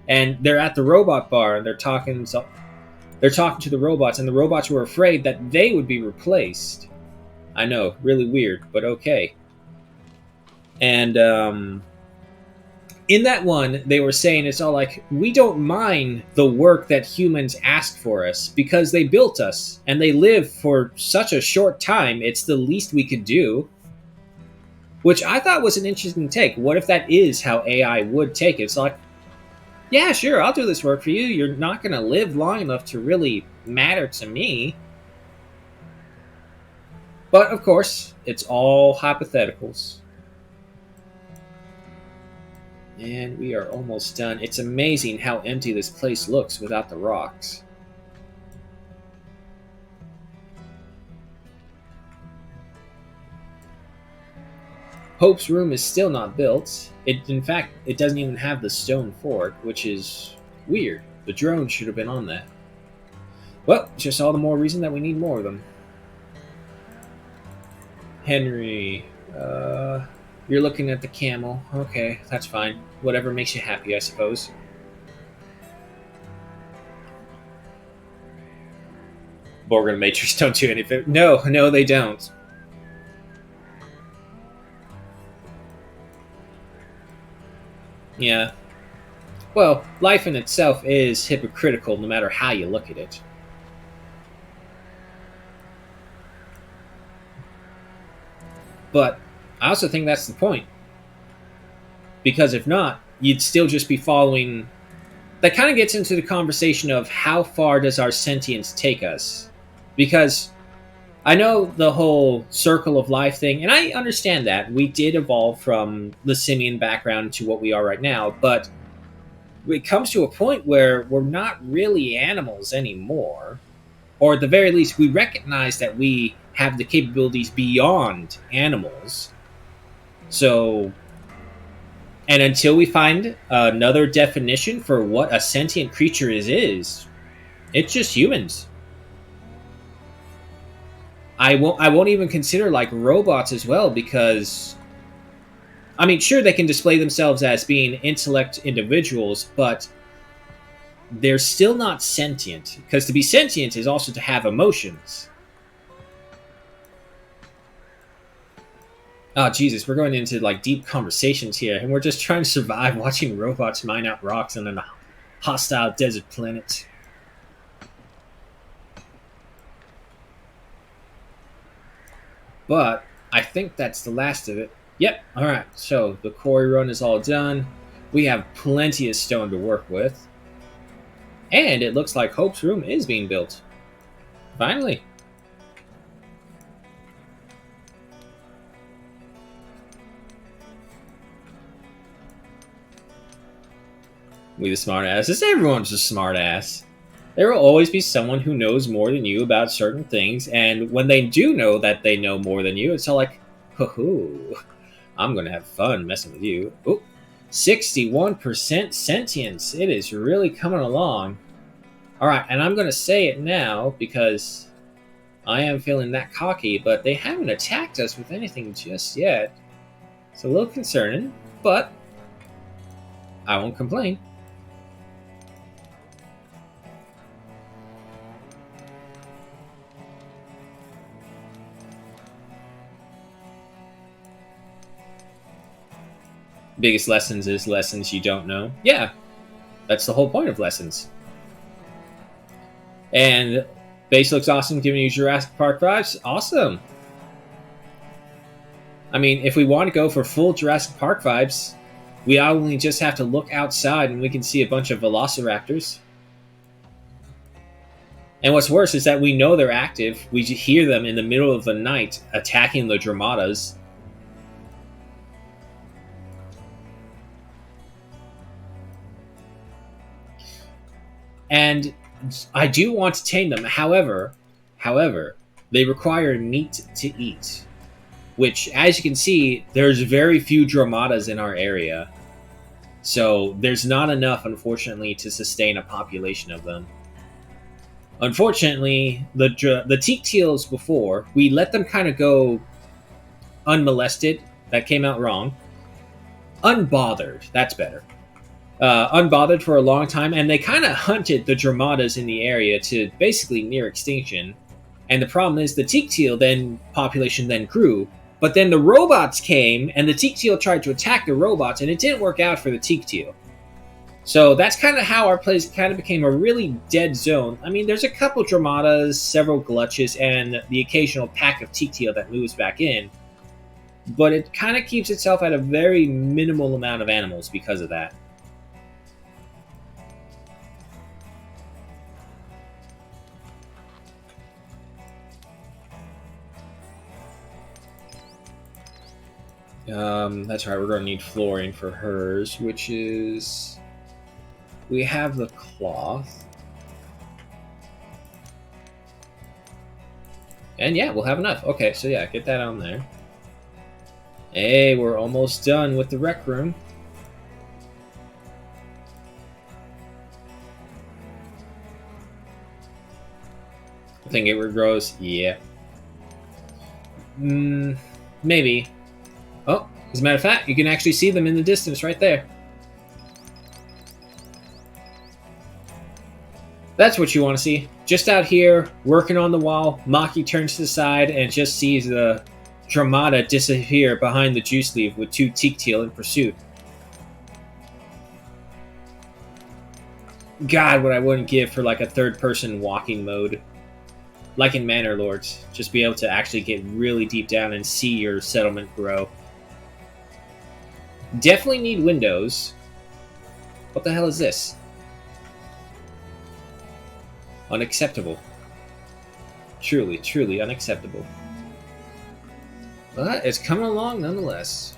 and they're at the robot bar, and they're talking to the robots, and the robots were afraid that they would be replaced. I know, really weird, but okay. And in that one, they were saying it's all like, we don't mind the work that humans ask for us because they built us and they live for such a short time. It's the least we could do. Which I thought was an interesting take. What if that is how AI would take it? It's like, yeah, sure, I'll do this work for you. You're not going to live long enough to really matter to me. But, of course, it's all hypotheticals. And we are almost done. It's amazing how empty this place looks without the rocks. Hope's room is still not built. In fact, it doesn't even have the stone fort, which is weird. The drone should have been on that. Well, just all the more reason that we need more of them. Henry, you're looking at the camel. Okay, that's fine. Whatever makes you happy, I suppose. Borg and Matrix don't do anything. No, they don't. Yeah. Well, life in itself is hypocritical no matter how you look at it. But I also think that's the point. Because if not, you'd still just be following that kind of gets into the conversation of how far does our sentience take us? Because I know the whole circle of life thing, and I understand that. We did evolve from the simian background to what we are right now, but it comes to a point where we're not really animals anymore. Or at the very least, we recognize that we have the capabilities beyond animals. So, and until we find another definition for what a sentient creature is, it's just humans. I won't even consider like robots as well because I mean sure they can display themselves as being intellect individuals, but they're still not sentient because to be sentient is also to have emotions. Oh Jesus, we're going into like deep conversations here and we're just trying to survive watching robots mine out rocks on a hostile desert planet. But I think that's the last of it. Yep, alright, so the quarry run is all done. We have plenty of stone to work with. And it looks like Hope's room is being built. Finally. We the smart asses. Everyone's a smart ass. There will always be someone who knows more than you about certain things, and when they do know that they know more than you, it's all like, hoo, I'm gonna have fun messing with you. Oh, 61% sentience. It is really coming along. Alright, and I'm gonna say it now because I am feeling that cocky, but they haven't attacked us with anything just yet. It's a little concerning, but I won't complain. Biggest lessons is lessons you don't know. Yeah, that's the whole point of lessons. And base looks awesome, giving you Jurassic Park vibes. Awesome. I mean, if we want to go for full Jurassic Park vibes, we only just have to look outside and we can see a bunch of velociraptors. And what's worse is that we know they're active. We hear them in the middle of the night attacking the Dramatas. And I do want to tame them. However, they require meat to eat. Which, as you can see, there's very few Dramatas in our area. So there's not enough, unfortunately, to sustain a population of them. Unfortunately, the teak teals before, we let them kind of go unmolested. That came out wrong. Unbothered. That's better. Unbothered for a long time, and they kind of hunted the Dramatas in the area to basically near extinction. And the problem is the teak teal population then grew, but then the robots came, and the teak teal tried to attack the robots, and it didn't work out for the teak teal. So that's kind of how our place kind of became a really dead zone. I mean, there's a couple Dramatas, several Glutches, and the occasional pack of teak teal that moves back in, but it kind of keeps itself at a very minimal amount of animals because of that. That's right, we're going to need flooring for hers, which is... We have the cloth. And yeah, we'll have enough. Okay, so yeah, get that on there. Hey, we're almost done with the rec room. I think it regrows. Yeah. Maybe. Oh, as a matter of fact, you can actually see them in the distance right there. That's what you want to see. Just out here, working on the wall, Maki turns to the side and just sees the Dramata disappear behind the juice leaf with two teak teal in pursuit. God, what I wouldn't give for like a third-person walking mode. Like in Manor Lords. Just be able to actually get really deep down and see your settlement grow. Definitely need windows. What the hell is this? Unacceptable. Truly, truly unacceptable. But it's coming along nonetheless.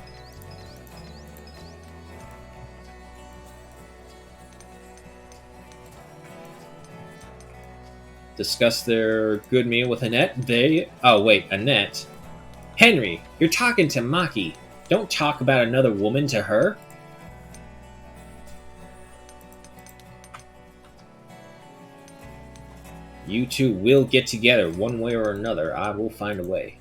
Discuss their good meal with Annette. Oh wait, Annette. Henry, you're talking to Maki. Don't talk about another woman to her. You two will get together one way or another. I will find a way.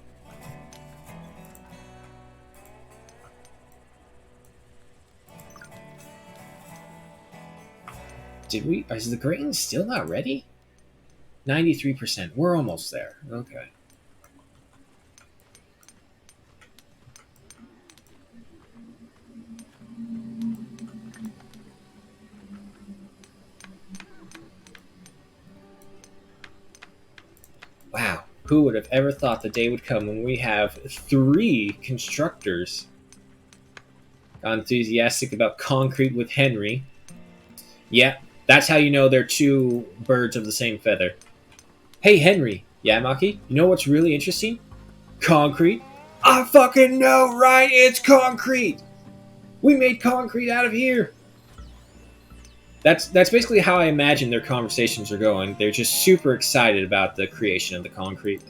Is the grain still not ready? 93%. We're almost there. Okay. Wow. Who would have ever thought the day would come when we have 3 constructors? Enthusiastic about concrete with Henry. Yeah, that's how you know they're 2 birds of the same feather. Hey, Henry. Yeah, Maki? You know what's really interesting? Concrete. I fucking know, right? It's concrete! We made concrete out of here! That's basically how I imagine their conversations are going. They're just super excited about the creation of the concrete.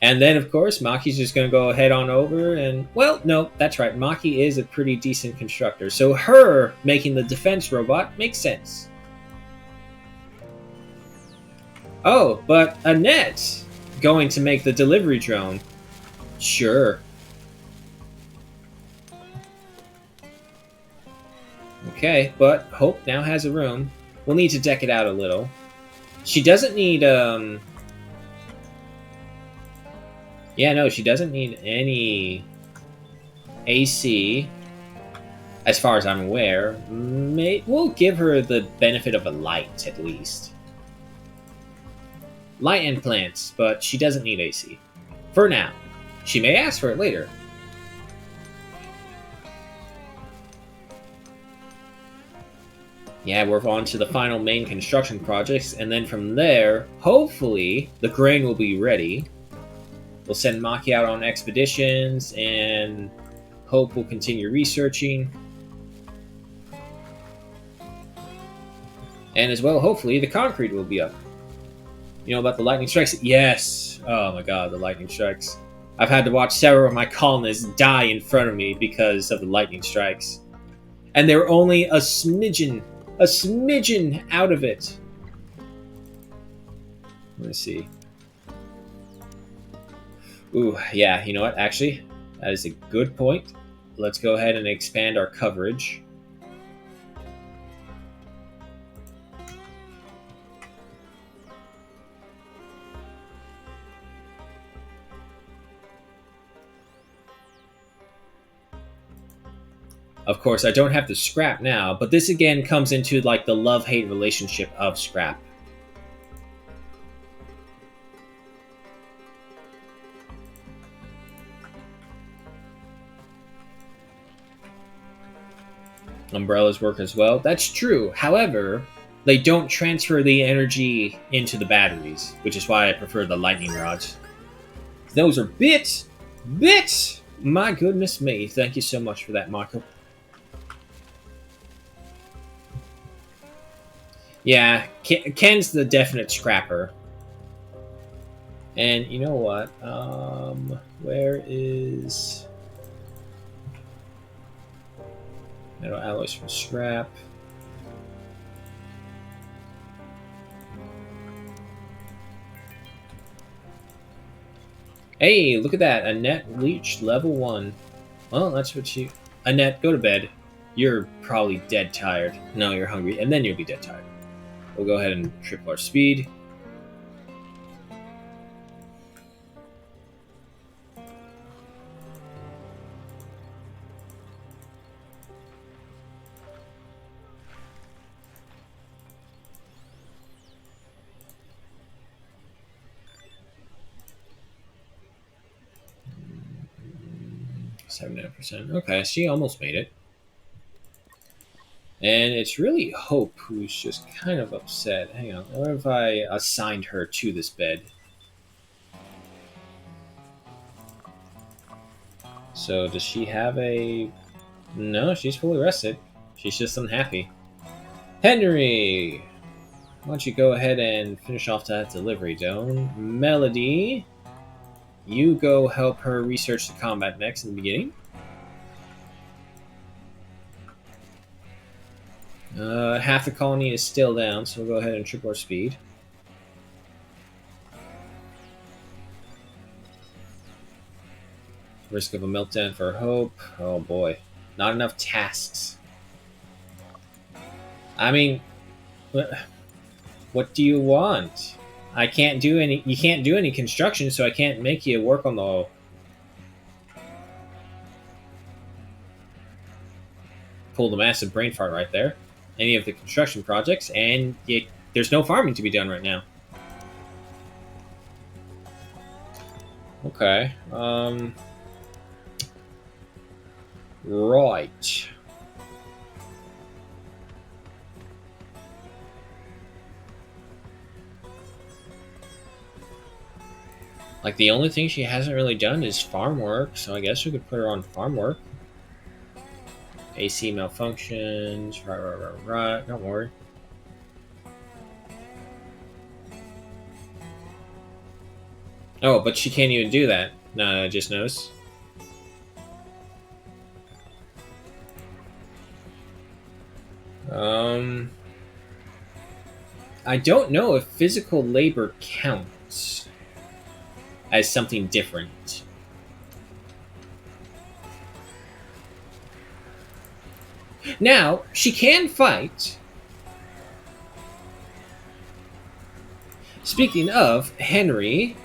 And then, of course, Maki's just going to go head on over and... Well, no, that's right. Maki is a pretty decent constructor. So her making the defense robot makes sense. Oh, but Annette going to make the delivery drone. Sure. Okay, but Hope now has a room. We'll need to deck it out a little. She doesn't need, Yeah, no, she doesn't need any AC, as far as I'm aware. We'll give her the benefit of a light, at least. Light and plants, but she doesn't need AC. For now. She may ask for it later. Yeah, we're on to the final main construction projects, and then from there, hopefully, the grain will be ready. We'll send Maki out on expeditions, and Hope will continue researching. And as well, hopefully, the concrete will be up. You know about the lightning strikes? Yes! Oh my god, the lightning strikes. I've had to watch several of my colonists die in front of me because of the lightning strikes. And they were only a smidgen out of it. Let's see. Ooh, yeah, you know what? Actually, that is a good point. Let's go ahead and expand our coverage. Of course, I don't have the scrap now, but this again comes into like the love-hate relationship of scrap. Umbrellas work as well. That's true. However, they don't transfer the energy into the batteries, which is why I prefer the lightning rods. Those are bits! Bits! My goodness me. Thank you so much for that, Michael. Yeah, Ken's the definite scrapper. And you know what? Where is... Metal alloys from scrap. Hey, look at that. Annette reached level 1. Well, that's what she... Annette, go to bed. You're probably dead tired. No, you're hungry, and then you'll be dead tired. We'll go ahead and triple our speed. 79%. Okay, she almost made it. And it's really Hope who's just kind of upset. Hang on, what if I assigned her to this bed? So does she have a... No, she's fully rested. She's just unhappy. Henry! Why don't you go ahead and finish off that delivery, Doan? Melody, you go help her research the combat mechs in the beginning. Half the colony is still down, so we'll go ahead and triple our speed. Risk of a meltdown for Hope. Oh boy. Not enough tasks. I mean, what do you want? I can't do any... You can't do any construction, so I can't make you work on the... Pulled a massive brain fart right there. Any of the construction projects, and there's no farming to be done right now. Okay. Right. Like, the only thing she hasn't really done is farm work, so I guess we could put her on farm work. AC malfunctions. Right. Don't worry. Oh, but she can't even do that. No, I just noticed. I don't know if physical labor counts as something different. Now, she can fight. Speaking of, Henry,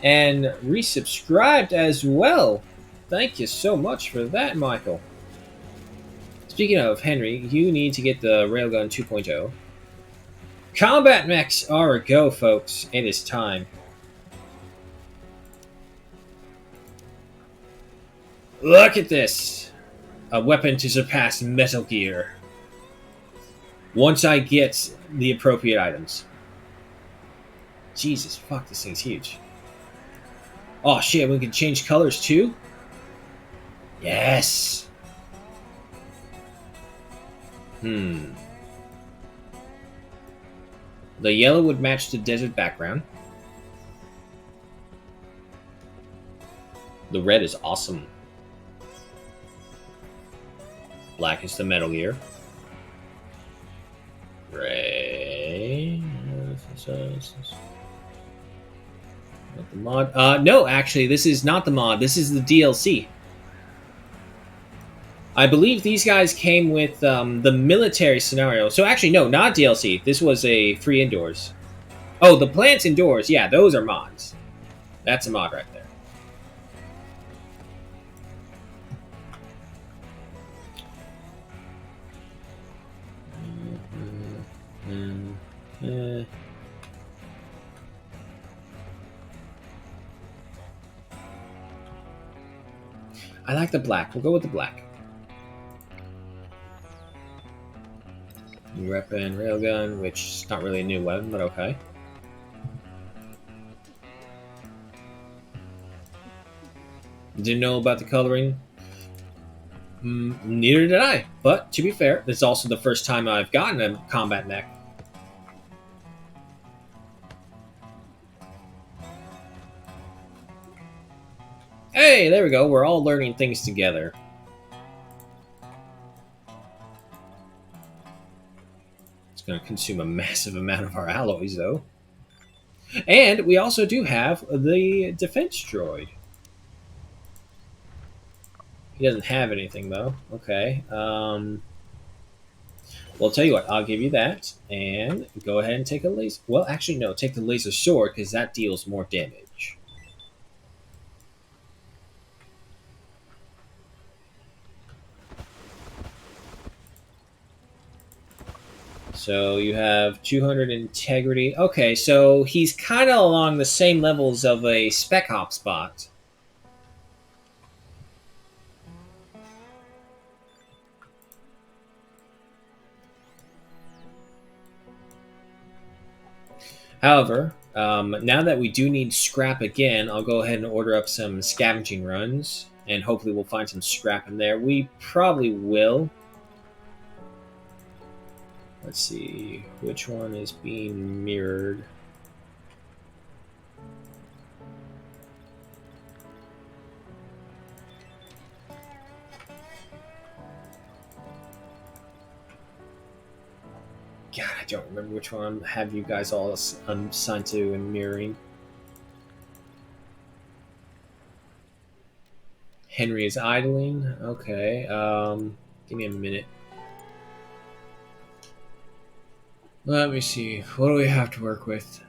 and resubscribed as well. Thank you so much for that, Michael. Speaking of, Henry, you need to get the Railgun 2.0. Combat mechs are a go, folks. It is time. Look at this. A weapon to surpass Metal Gear. Once I get the appropriate items. Jesus, fuck, this thing's huge. Oh shit, we can change colors too? Yes! The yellow would match the desert background. The red is awesome. Black is the Metal Gear. Gray. Not the mod. No, actually, this is not the mod. This is the DLC. I believe these guys came with the military scenario. So actually, no, not DLC. This was a free indoors. Oh, the plants indoors. Yeah, those are mods. That's a mod right there. I like the black. We'll go with the black. New weapon, railgun, which is not really a new weapon, but okay. Didn't know about the coloring. Neither did I. But to be fair, this is also the first time I've gotten a combat mech. Hey, there we go. We're all learning things together. It's going to consume a massive amount of our alloys, though. And we also do have the defense droid. He doesn't have anything, though. Okay. Well, I'll tell you what. I'll give you that. And go ahead and take a laser... Well, actually, no. Take the laser sword, because that deals more damage. So you have 200 integrity. Okay, so he's kind of along the same levels of a Spec Ops bot. However, now that we do need scrap again, I'll go ahead and order up some scavenging runs, and hopefully we'll find some scrap in there. We probably will. Let's see, which one is being mirrored? God, I don't remember which one I have you guys all assigned to and mirroring. Henry is idling. Okay, give me a minute. Let me see. What do we have to work with?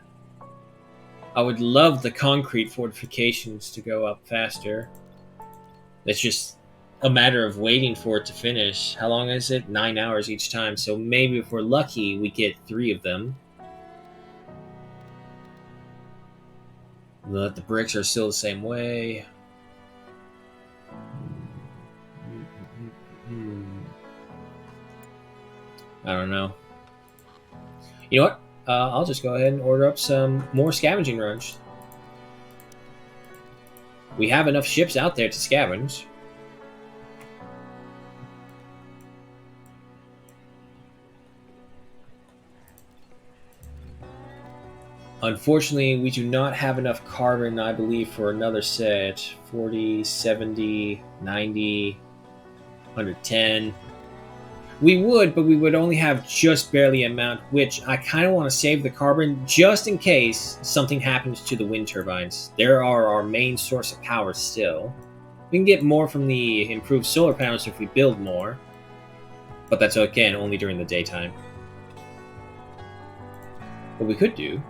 I would love the concrete fortifications to go up faster. It's just a matter of waiting for it to finish. How long is it? 9 hours each time. So maybe if we're lucky, we get 3 of them. But the bricks are still the same way. I don't know. You know what? I'll just go ahead and order up some more scavenging runs. We have enough ships out there to scavenge. Unfortunately, we do not have enough carbon, I believe, for another set. 40, 70, 90, 110. We would, but we would only have just barely amount, which I kind of want to save the carbon just in case something happens to the wind turbines. They are our main source of power still. We can get more from the improved solar panels if we build more, but that's again only during the daytime. What we could do.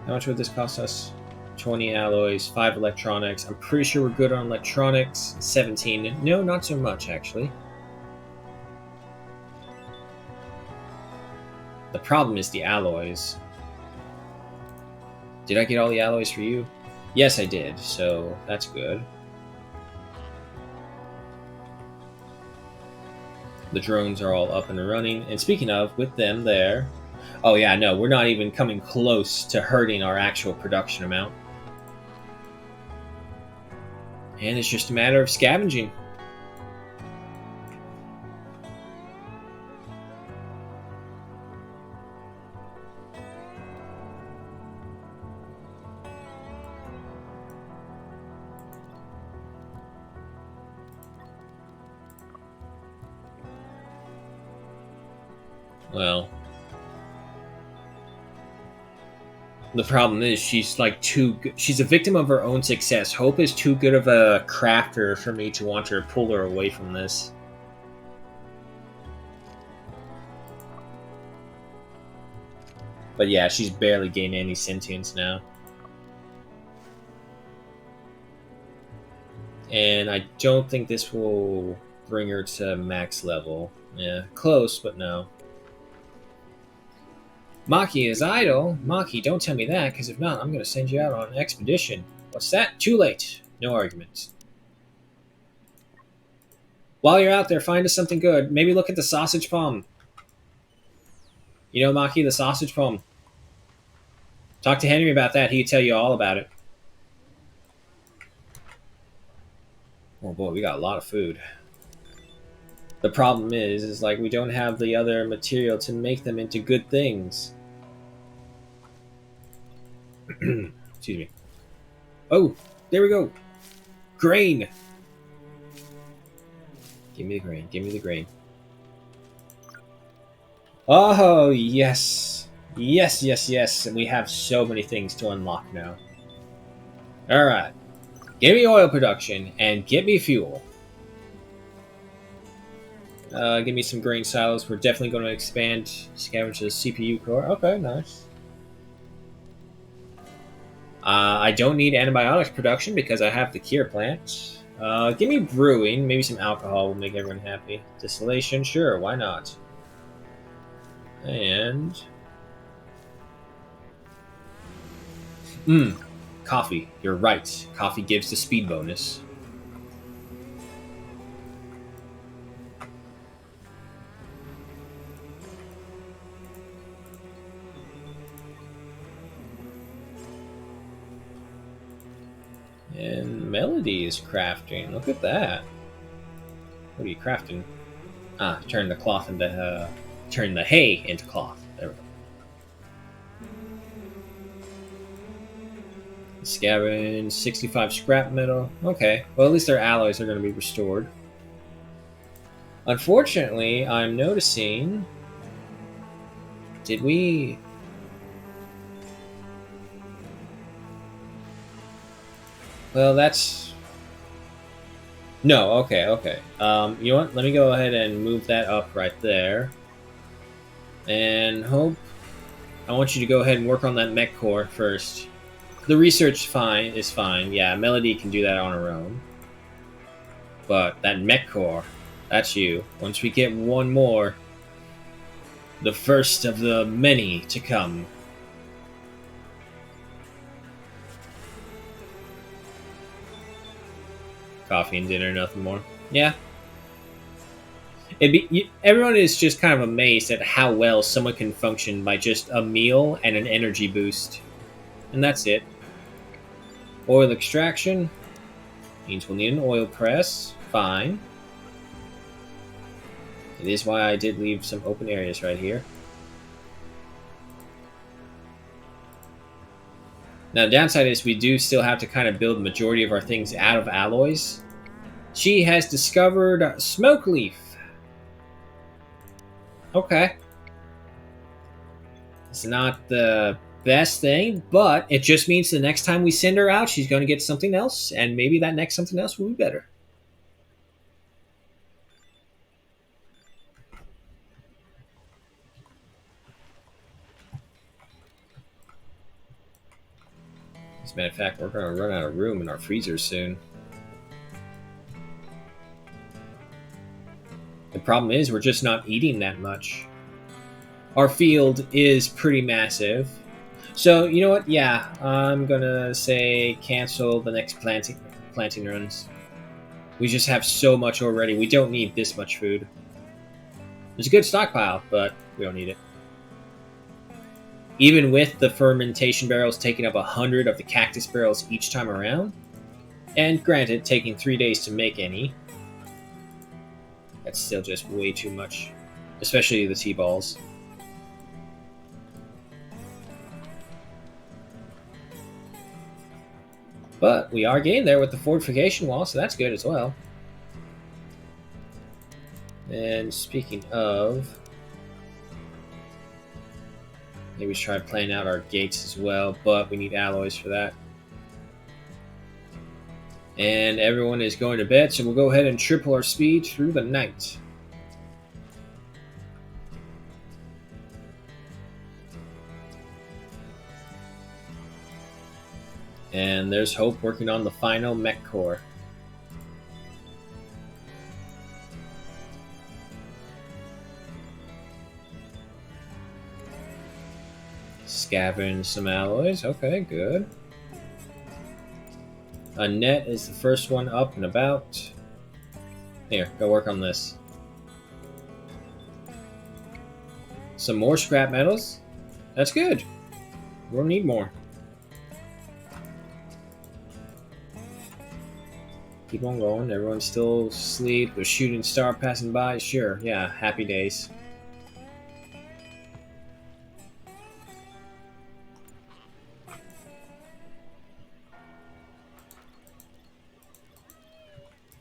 How much would this cost us? 20 alloys, 5 electronics. I'm pretty sure we're good on electronics. 17. No, not so much actually. The problem is the alloys. Did I get all the alloys for you? Yes, I did, so that's good. The drones are all up and running. And speaking of, with them there... Oh yeah, no, we're not even coming close to hurting our actual production amount. And it's just a matter of scavenging. Well, the problem is she's like too good. She's a victim of her own success. Hope is too good of a crafter for me to want to pull her away from this. But yeah, she's barely gaining any sentience now. And I don't think this will bring her to max level. Yeah, close, but no. Maki is idle? Maki, don't tell me that, because if not, I'm going to send you out on an expedition. What's that? Too late. No arguments. While you're out there, find us something good. Maybe look at the sausage palm. You know, Maki, the sausage palm. Talk to Henry about that. He'd tell you all about it. Oh boy, we got a lot of food. The problem is like we don't have the other material to make them into good things. Excuse me. Oh, there we go. Grain. Give me the grain. Give me the grain. Oh, yes. Yes, yes, yes. And we have so many things to unlock now. Alright. Give me oil production and get me fuel. Give me some grain silos. We're definitely going to expand scavenge the CPU core. Okay, nice. I don't need antibiotics production because I have the cure plant. Give me brewing. Maybe some alcohol will make everyone happy. Distillation, sure, why not? And... coffee. You're right. Coffee gives the speed bonus. And Melody is crafting. Look at that. What are you crafting? Ah, turn the cloth into turn the hay into cloth. There we go. Scavenge 65 scrap metal. Okay, well at least their alloys are going to be restored. Unfortunately, I'm noticing. Did we? Well, that's no. Okay, okay. You know what? Let me go ahead and move that up right there. And Hope, I want you to go ahead and work on that mech core first. The research is fine. Yeah, Melody can do that on her own. But that mech core, that's you. Once we get one more, the first of the many to come. Coffee and dinner, nothing more. Yeah. Everyone is just kind of amazed at how well someone can function by just a meal and an energy boost. And that's it. Oil extraction means we'll need an oil press. Fine. It is why I did leave some open areas right here. Now, the downside is we do still have to kind of build the majority of our things out of alloys. She has discovered smoke leaf. Okay. It's not the best thing, but it just means the next time we send her out, she's going to get something else, and maybe that next something else will be better. As a matter of fact, we're going to run out of room in our freezer soon. The problem is we're just not eating that much. Our field is pretty massive. So, you know what? Yeah, I'm going to say cancel the next planting runs. We just have so much already. We don't need this much food. It's a good stockpile, but we don't need it. Even with the fermentation barrels taking up 100 of the cactus barrels each time around, and granted, taking 3 days to make any, that's still just way too much. Especially the T-balls. But we are getting there with the fortification wall, so that's good as well. And speaking of, maybe we should try playing out our gates as well, but we need alloys for that. And everyone is going to bed, so we'll go ahead and triple our speed through the night. And there's Hope working on the final mech core. Scavenge some alloys. Okay, good. Annette is the first one up and about. Here, go work on this. Some more scrap metals. That's good. We'll need more. Keep on going. Everyone's still asleep. A shooting star passing by. Sure, yeah, happy days.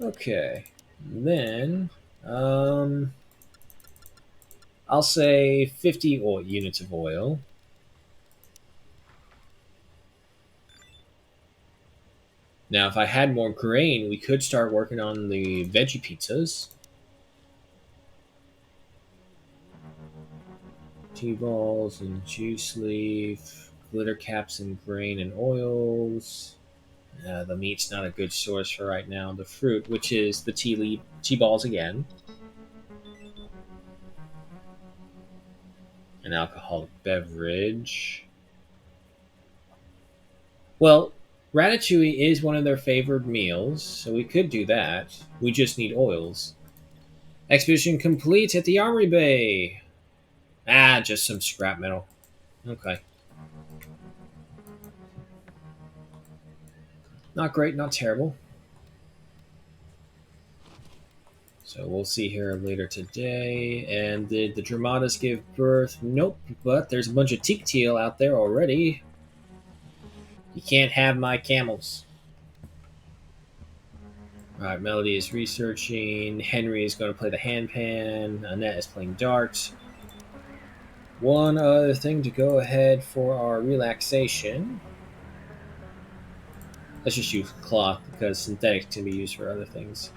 Okay, then I'll say 50 units of oil. Now, if I had more grain, we could start working on the veggie pizzas. T-balls and juice leaf, glitter caps and grain and oils. The meat's not a good source for right now. The fruit, which is the T-balls again. An alcoholic beverage. Well, ratatouille is one of their favored meals, so we could do that. We just need oils. Expedition complete at the Armory Bay. Ah, just some scrap metal. Okay. Not great, not terrible. So we'll see here later today. And did the Dramatas give birth? Nope, but there's a bunch of teak teal out there already. You can't have my camels. Alright, Melody is researching. Henry is going to play the handpan. Annette is playing darts. One other thing to go ahead for our relaxation. Let's just use cloth because synthetic can be used for other things.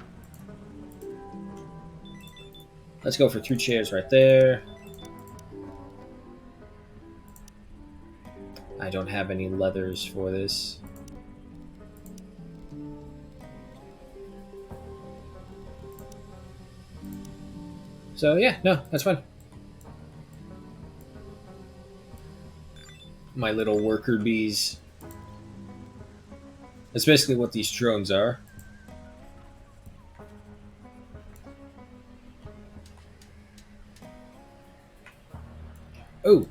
Let's go for 2 chairs right there. I don't have any leathers for this. So yeah, no, that's fine. My little worker bees. That's basically what these drones are. Oh,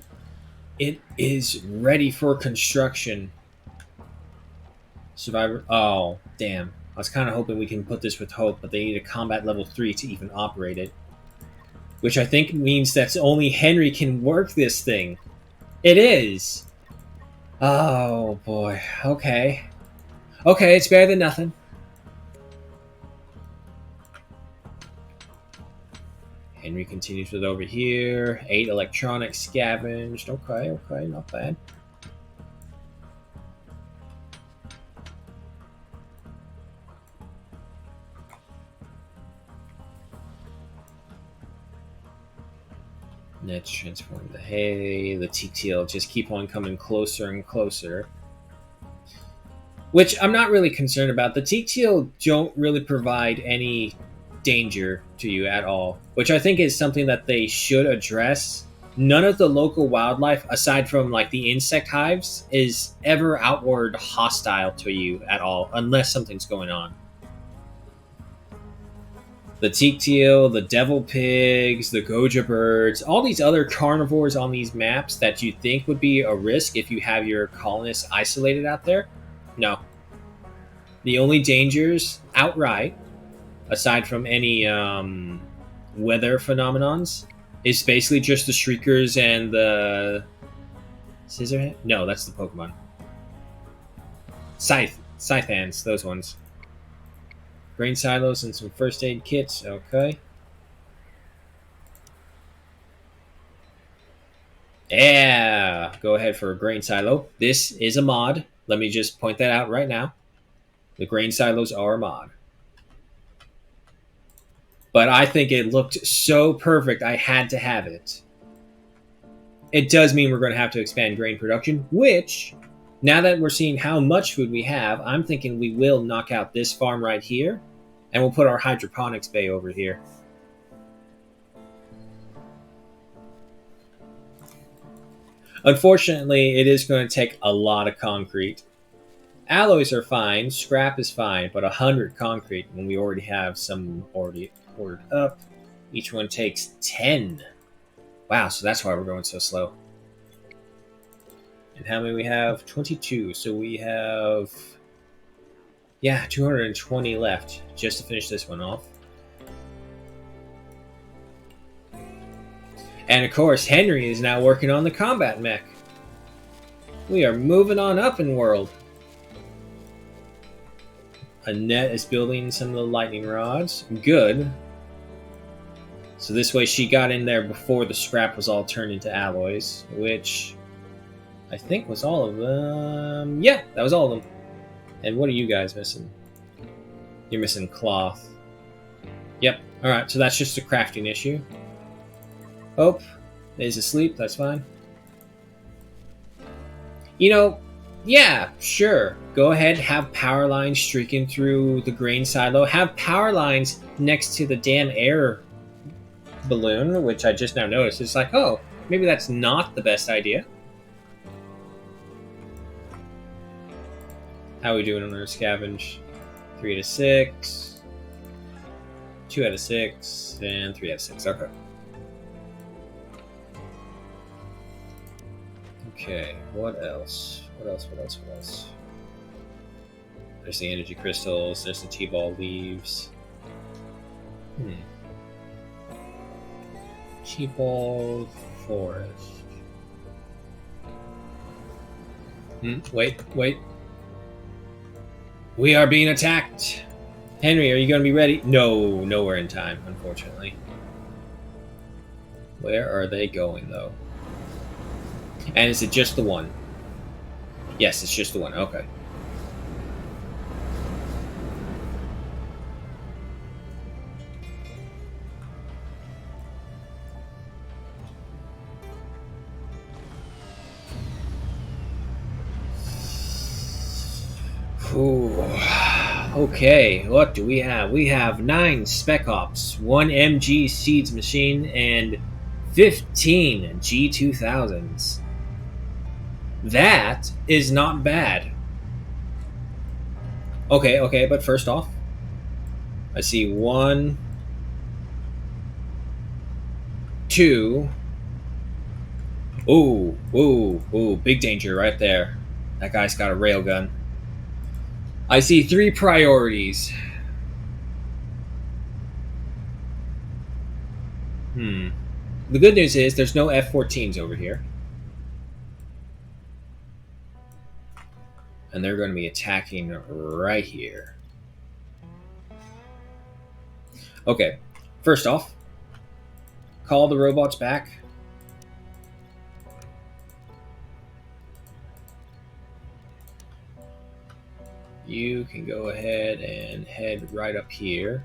it is ready for construction. Survivor. Oh, damn. I was kind of hoping we can put this with hope, but they need a combat level 3 to even operate it. Which I think means that only Henry can work this thing. It is! Oh, boy. Okay. Okay, it's better than nothing. Henry continues with over here. 8 electronics scavenged. Okay, okay, not bad. Let's transform the hay. The TTL just keep on coming closer and closer. Which I'm not really concerned about. The TTL don't really provide any danger to you at all, which I think is something that they should address. None of the local wildlife, aside from like the insect hives, is ever outward hostile to you at all, unless something's going on. The teak teal, the devil pigs, the goja birds, all these other carnivores on these maps that you think would be a risk if you have your colonists isolated out there. No. The only dangers outright, aside from any weather phenomenons, is basically just the Shriekers and the Scissorhand? No, that's the Pokemon. Scythe hands, those ones. Grain silos and some first aid kits, okay. Yeah, go ahead for a grain silo. This is a mod. Let me just point that out right now. The grain silos are a mod. But I think it looked so perfect, I had to have it. It does mean we're going to have to expand grain production, which, now that we're seeing how much food we have, I'm thinking we will knock out this farm right here, and we'll put our hydroponics bay over here. Unfortunately, it is going to take a lot of concrete. Alloys are fine, scrap is fine, but 100 concrete when we already have some already ordered up. Each one takes 10. Wow, so that's why we're going so slow. And how many we have? 22. So we have, yeah, 220 left just to finish this one off. And of course, Henry is now working on the combat mech. We are moving on up in world. Annette is building some of the lightning rods. Good. So this way she got in there before the scrap was all turned into alloys, which I think was all of them. Yeah, that was all of them. And what are you guys missing? You're missing cloth. Yep. Alright, so that's just a crafting issue. Hope is asleep, that's fine. You know, yeah, sure. Go ahead, have power lines streaking through the grain silo. Have power lines next to the damn air balloon, which I just now noticed. It's like, oh, maybe that's not the best idea. How are we doing on our scavenge? 3 out of 6. 2 out of 6. And 3 out of 6. Okay. Okay, what else? What else? There's the energy crystals. There's the T-ball leaves. T-ball forest. Wait. We are being attacked. Henry, are you going to be ready? No, nowhere in time, unfortunately. Where are they going, though? And is it just the one? Yes, it's just the one. Okay. Ooh. Okay, what do we have? We have 9 Spec Ops, 1 MG Seeds machine, and 15 G2000s. That is not bad. Okay, but first off, I see 1, 2. Ooh, big danger right there. That guy's got a railgun. I see 3 priorities. The good news is there's no F-14s over here. And they're going to be attacking right here. Okay, first off, call the robots back. You can go ahead and head right up here.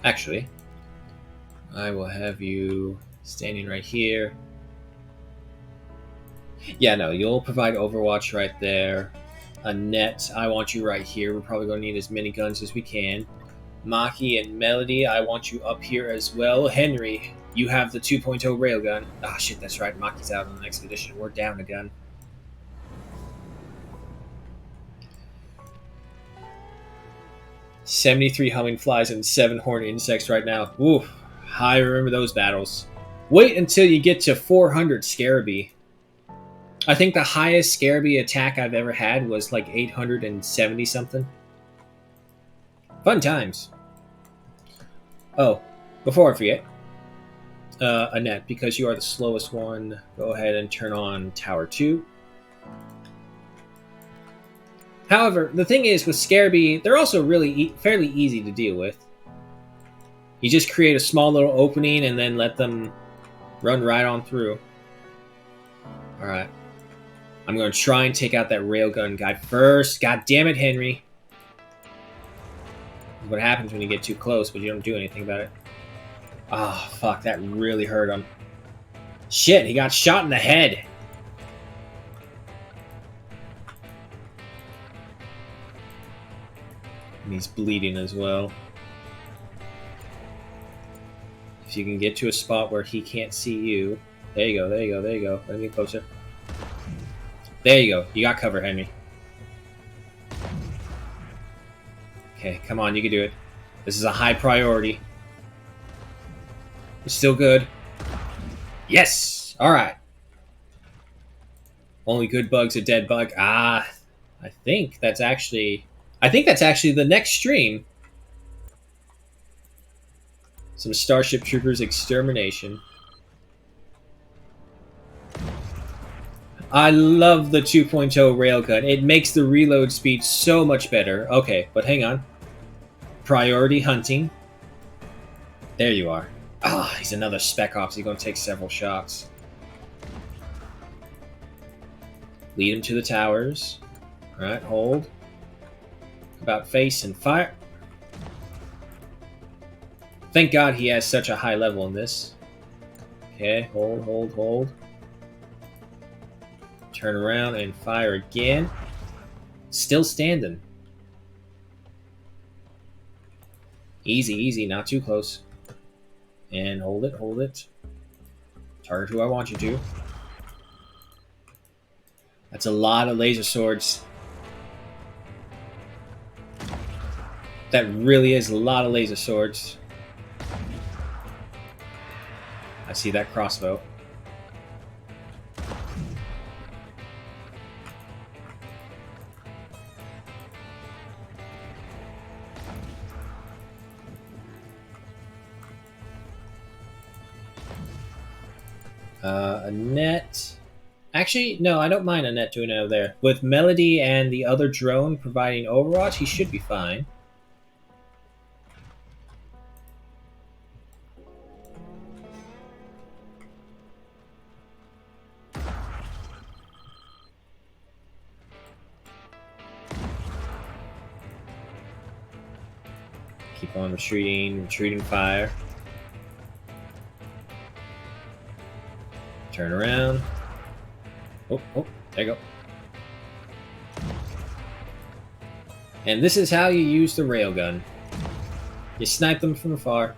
Actually, I will have you standing right here. Yeah, no, you'll provide overwatch right there. Annette, I want you right here. We're probably going to need as many guns as we can. Maki and Melody, I want you up here as well. Henry, you have the 2.0 railgun. Ah, shit, that's right. Maki's out on an expedition. We're down a gun. "73 humming flies and 7 horned insects right now. Ooh, I remember those battles. Wait until you get to 400 Scarabee. I think the highest Scarabee attack I've ever had was like 870 something. Fun times. Oh, before I forget, Annette, because you are the slowest one, go ahead and turn on Tower 2. However, the thing is with Scarabee, they're also really fairly easy to deal with. You just create a small little opening and then let them run right on through. Alright. I'm going to try and take out that railgun guy first. God damn it, Henry. What happens when you get too close, but you don't do anything about it. Oh, fuck. That really hurt him. Shit, he got shot in the head. And he's bleeding as well. If you can get to a spot where he can't see you. There you go. Let me get closer. There you go. You got cover, Henry. Okay, come on, you can do it. This is a high priority. It's still good. Yes! Alright. Only good bug's a dead bug. Ah, I think that's actually the next stream. Some Starship Troopers extermination. I love the 2.0 railgun. It makes the reload speed so much better. Okay, but hang on. Priority hunting. There you are. Ah, he's another Spec Ops. He's going to take several shots. Lead him to the towers. Alright, hold. About face and fire. Thank God he has such a high level in this. Okay, hold. Turn around and fire again. Still standing. Easy, not too close. And hold it. Target who I want you to. That's a lot of laser swords. That really is a lot of laser swords. I see that crossbow. Annette. Actually, no, I don't mind Annette doing it over there. With Melody and the other drone providing Overwatch, he should be fine. Keep on retreating fire. Turn around. Oh, there you go. And this is how you use the railgun. You snipe them from afar.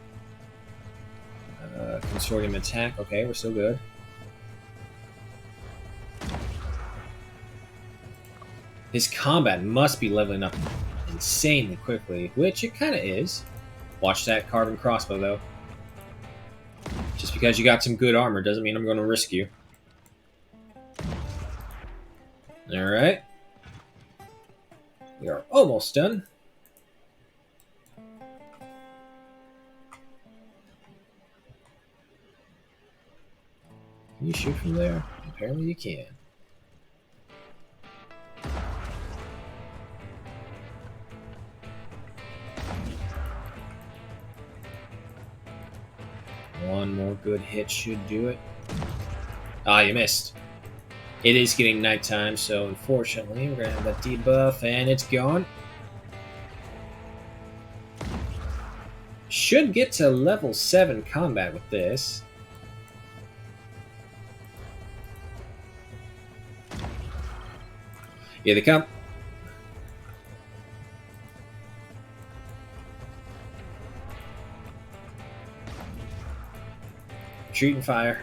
Consortium attack. Okay, we're still good. His combat must be leveling up insanely quickly, which it kind of is. Watch that carbon crossbow, though. Just because you got some good armor doesn't mean I'm going to risk you. Alright. We are almost done. Can you shoot from there? Apparently you can. One more good hit should do it. Ah, you missed. It is getting nighttime, so unfortunately we're going to have that debuff, and it's gone. Should get to level 7 combat with this. Here they come. Shooting fire.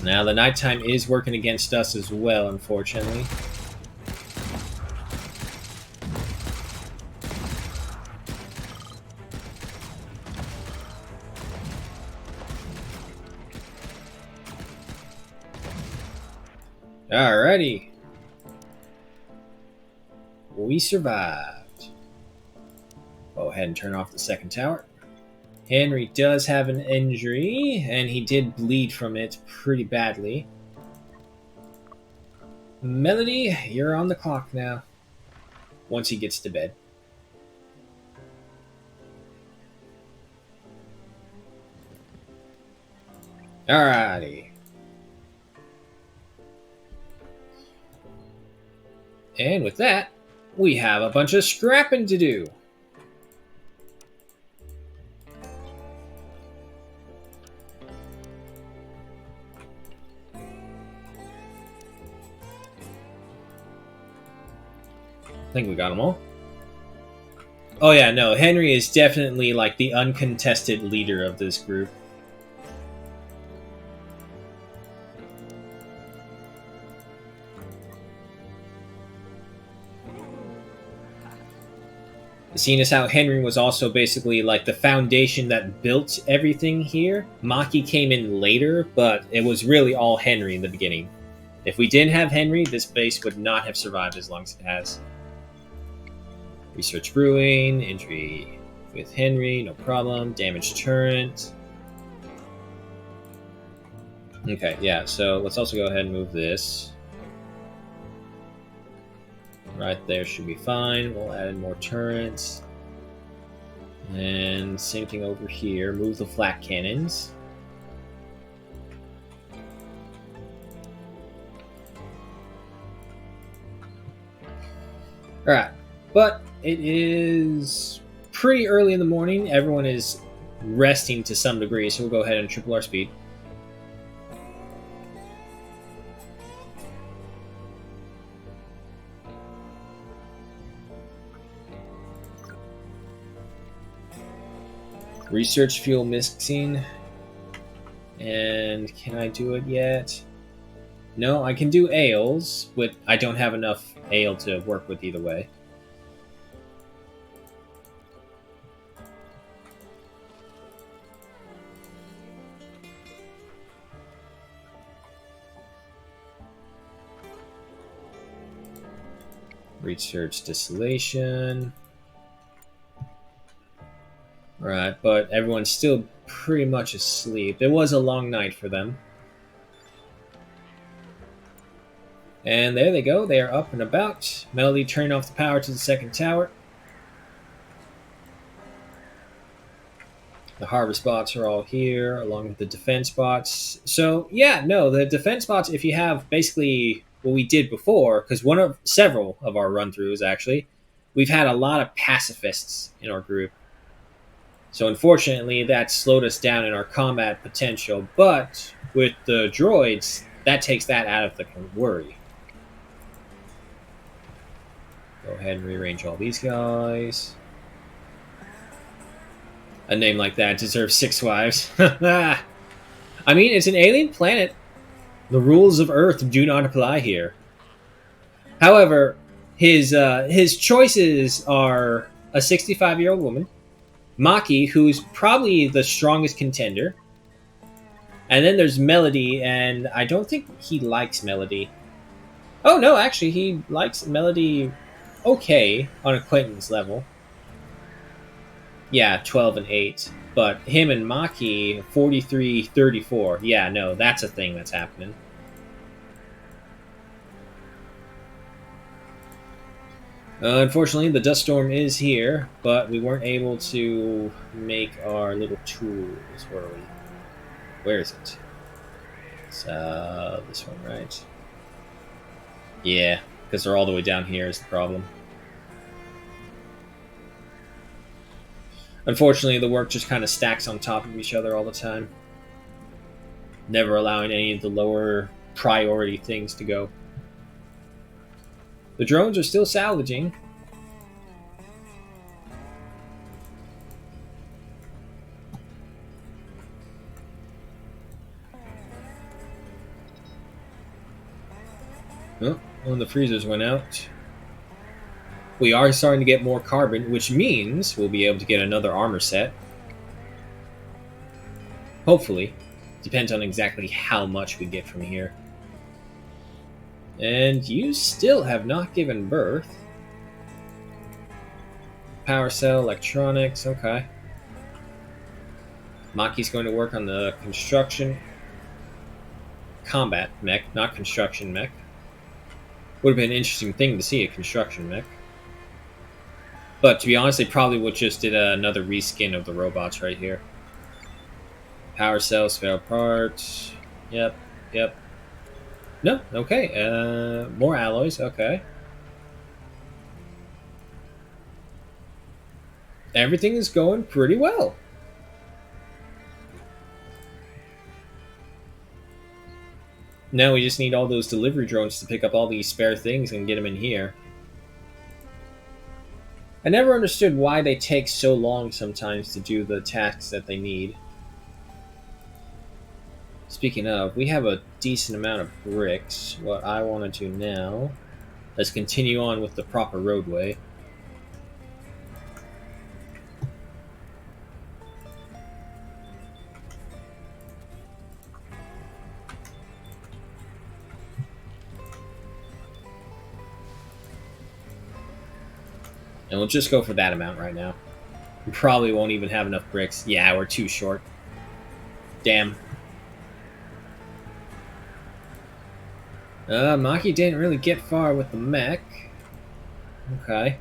Now the nighttime is working against us as well, unfortunately. Alrighty. We survived. Go ahead and turn off the second tower. Henry does have an injury, and he did bleed from it pretty badly. Melody, you're on the clock now. Once he gets to bed. Alrighty. And with that, we have a bunch of scrapping to do. I think we got them all. Oh yeah, no, Henry is definitely like the uncontested leader of this group. Seeing as how Henry was also basically like the foundation that built everything here, Maki came in later, but it was really all Henry in the beginning. If we didn't have Henry, this base would not have survived as long as it has. Research brewing, injury with Henry, no problem. Damaged turret. Okay, yeah, so let's also go ahead and move this. Right there should be fine. We'll add in more turrets. And same thing over here. Move the flak cannons. Alright, but it is pretty early in the morning. Everyone is resting to some degree, so we'll go ahead and triple our speed. Research fuel mixing. And can I do it yet? No, I can do ales, but I don't have enough ale to work with either way. Research distillation. Right, but everyone's still pretty much asleep. It was a long night for them. And there they go. They are up and about. Melody turned off the power to the second tower. The harvest bots are all here, along with the defense bots. So, yeah, no, the defense bots, if you have basically what we did before, because one of several of our run-throughs, actually, we've had a lot of pacifists in our group. So, unfortunately, that slowed us down in our combat potential. But with the droids, that takes that out of the worry. Go ahead and rearrange all these guys. A name like that deserves 6 wives. I mean, it's an alien planet. The rules of Earth do not apply here. However, his choices are a 65-year-old woman, Maki, who's probably the strongest contender, and then there's Melody, and I don't think he likes Melody. Oh no, actually, he likes Melody okay on acquaintance level. Yeah, 12 and 8. But him and Maki, 43, 34. Yeah, no, that's a thing that's happening. Unfortunately, the dust storm is here, but we weren't able to make our little tools, were we? Where is it? It's this one, right? Yeah, because they're all the way down here is the problem. Unfortunately, the work just kind of stacks on top of each other all the time, never allowing any of the lower priority things to go. The drones are still salvaging. Oh, when the freezers went out. We are starting to get more carbon, which means we'll be able to get another armor set. Hopefully. Depends on exactly how much we get from here. And you still have not given birth. Power cell, electronics, okay. Maki's going to work on the construction. Combat mech, not construction mech. Would have been an interesting thing to see, a construction mech. But to be honest, they probably would just did another reskin of the robots right here. Power cell, spare parts. Yep, yep. No, okay. More alloys, okay. Everything is going pretty well. Now we just need all those delivery drones to pick up all these spare things and get them in here. I never understood why they take so long sometimes to do the tasks that they need. Speaking of, we have a decent amount of bricks. What I want to do now is continue on with the proper roadway. And we'll just go for that amount right now. We probably won't even have enough bricks. Yeah, we're too short. Damn. Maki didn't really get far with the mech. Okay.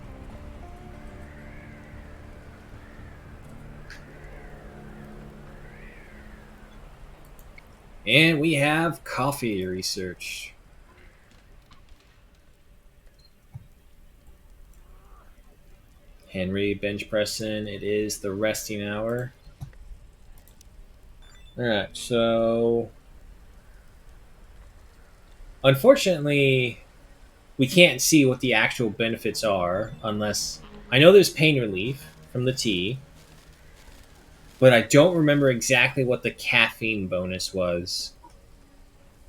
And we have coffee research. Henry bench pressing. It is the resting hour. Alright, so unfortunately, we can't see what the actual benefits are unless... I know there's pain relief from the tea, but I don't remember exactly what the caffeine bonus was.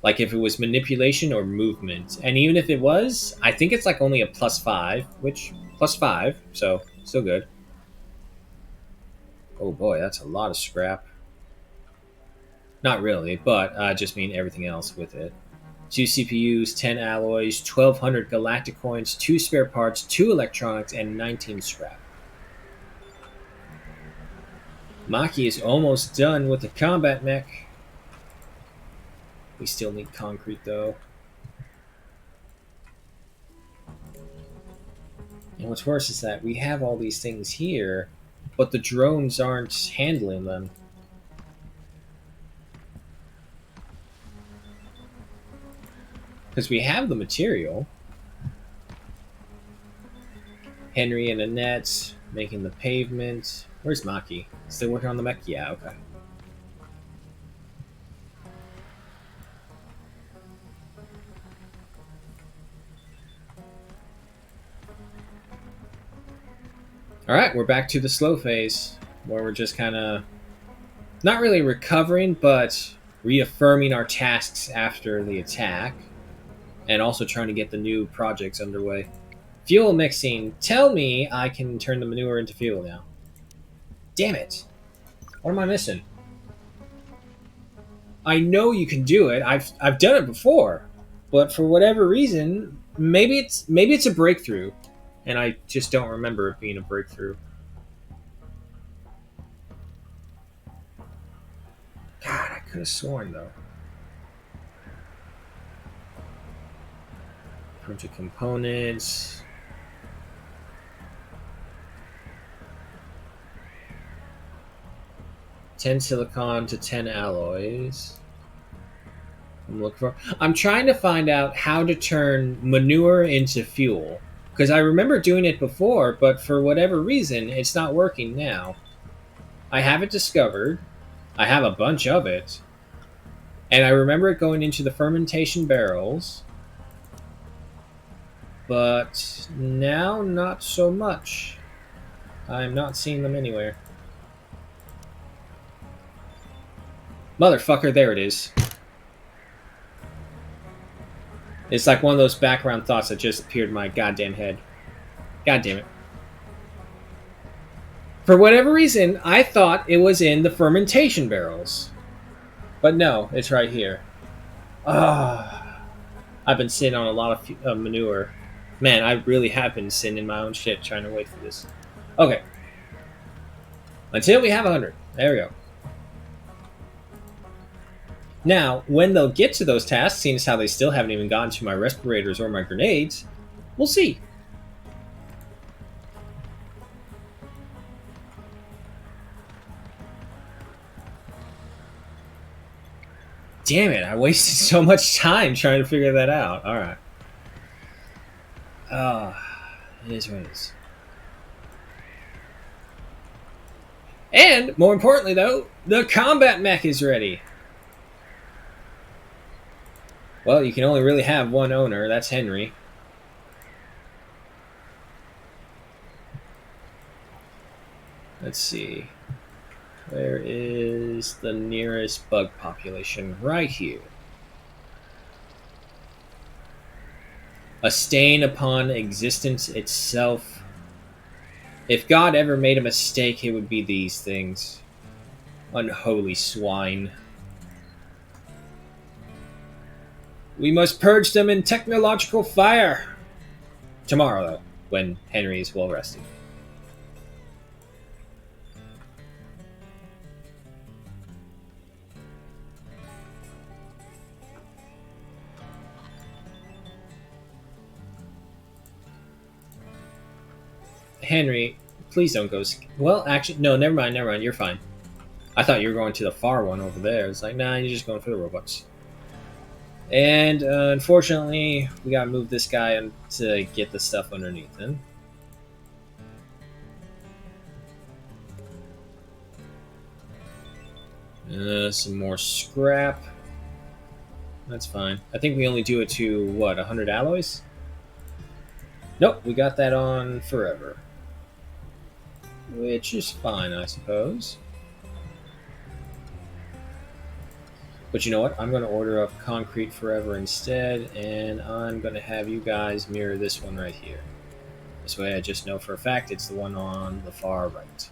Like if it was manipulation or movement. And even if it was, I think it's like only a +5, which +5, so still good. Oh boy, that's a lot of scrap. Not really, but I just mean everything else with it. 2 CPUs, 10 alloys, 1,200 galactic coins, 2 spare parts, 2 electronics, and 19 scrap. Maki is almost done with the combat mech. We still need concrete, though. And what's worse is that we have all these things here, but the drones aren't handling them. Because we have the material. Henry and Annette making the pavement. Where's Maki? Still working on the mech? Yeah, okay. Alright, we're back to the slow phase, where we're just kind of not really recovering, but reaffirming our tasks after the attack, and also trying to get the new projects underway. Fuel mixing. Tell me I can turn the manure into fuel now. Damn it. What am I missing? I know you can do it. I've done it before, but for whatever reason, maybe it's a breakthrough, and I just don't remember it being a breakthrough. God, I could have sworn though. Printed components. $10 silicon to 10 alloys. I'm trying to find out how to turn manure into fuel. Because I remember doing it before, but for whatever reason, it's not working now. I have it discovered. I have a bunch of it. And I remember it going into the fermentation barrels. But now, not so much. I'm not seeing them anywhere. Motherfucker, there it is. It's like one of those background thoughts that just appeared in my goddamn head. God damn it. For whatever reason, I thought it was in the fermentation barrels. But no, it's right here. Ah, I've been sitting on a lot of manure. Man, I really have been sitting in my own shit trying to wait for this. Okay. Until we have 100. There we go. Now, when they'll get to those tasks, seeing as how they still haven't even gotten to my respirators or my grenades, we'll see. Damn it, I wasted so much time trying to figure that out. Alright. It is what it is. And, more importantly though, the combat mech is ready. Well, you can only really have one owner. That's Henry. Let's see. Where is the nearest bug population? Right here. A stain upon existence itself. If God ever made a mistake, it would be these things. Unholy swine. We must purge them in technological fire. Tomorrow, though, when Henry is well rested. Henry, please don't go. Well, actually, no, never mind, You're fine. I thought you were going to the far one over there. It's like, nah, you're just going for the robots. And unfortunately, we gotta move this guy to get the stuff underneath him. Some more scrap. That's fine. I think we only do it to, what, 100 alloys? Nope, we got that on forever. Which is fine, I suppose. But you know what? I'm going to order up concrete forever instead, and I'm going to have you guys mirror this one right here. This way I just know for a fact it's the one on the far right.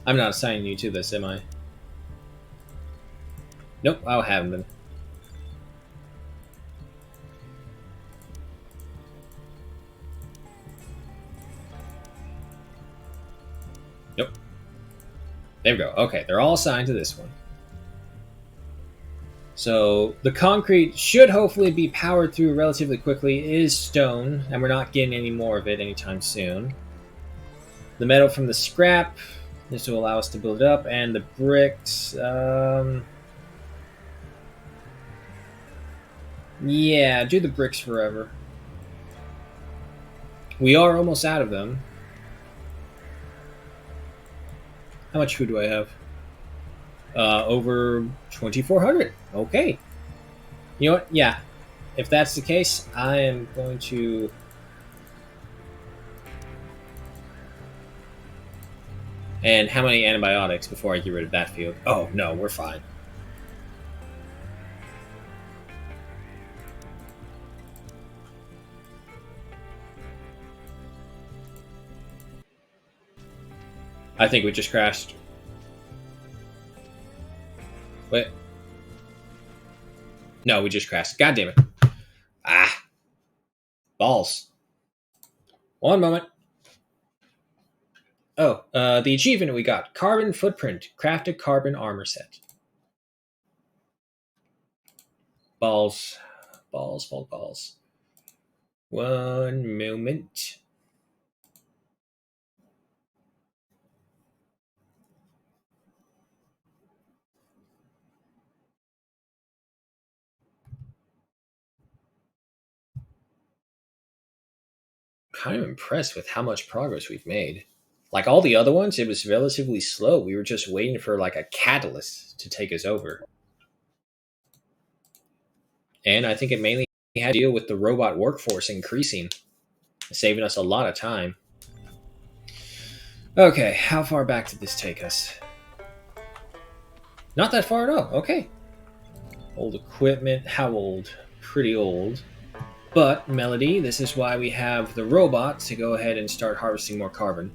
I'm not assigning you to this, am I? Nope, I'll have them. Nope. There we go. Okay, they're all assigned to this one. So the concrete should hopefully be powered through relatively quickly. It is stone, and we're not getting any more of it anytime soon. The metal from the scrap, this will allow us to build it up, and the bricks, yeah, do the bricks forever. We are almost out of them. How much food do I have? Over 2,400. Okay. You know what? Yeah. If that's the case, I am going to... And how many antibiotics before I get rid of that field? Oh, no, we're fine. I think we just crashed. Wait. No, we just crashed. God damn it. Ah. Balls. One moment. Oh, the achievement we got. Carbon footprint. Crafted carbon armor set. Balls. Balls, balls, balls. One moment. Kind of impressed with how much progress we've made. Like all the other ones, it was relatively slow. We were just waiting for like a catalyst to take us over. And I think it mainly had to deal with the robot workforce increasing, saving us a lot of time. Okay, how far back did this take us? Not that far at all. Okay. Old equipment. How old? Pretty old. But, Melody, this is why we have the robot to go ahead and start harvesting more carbon.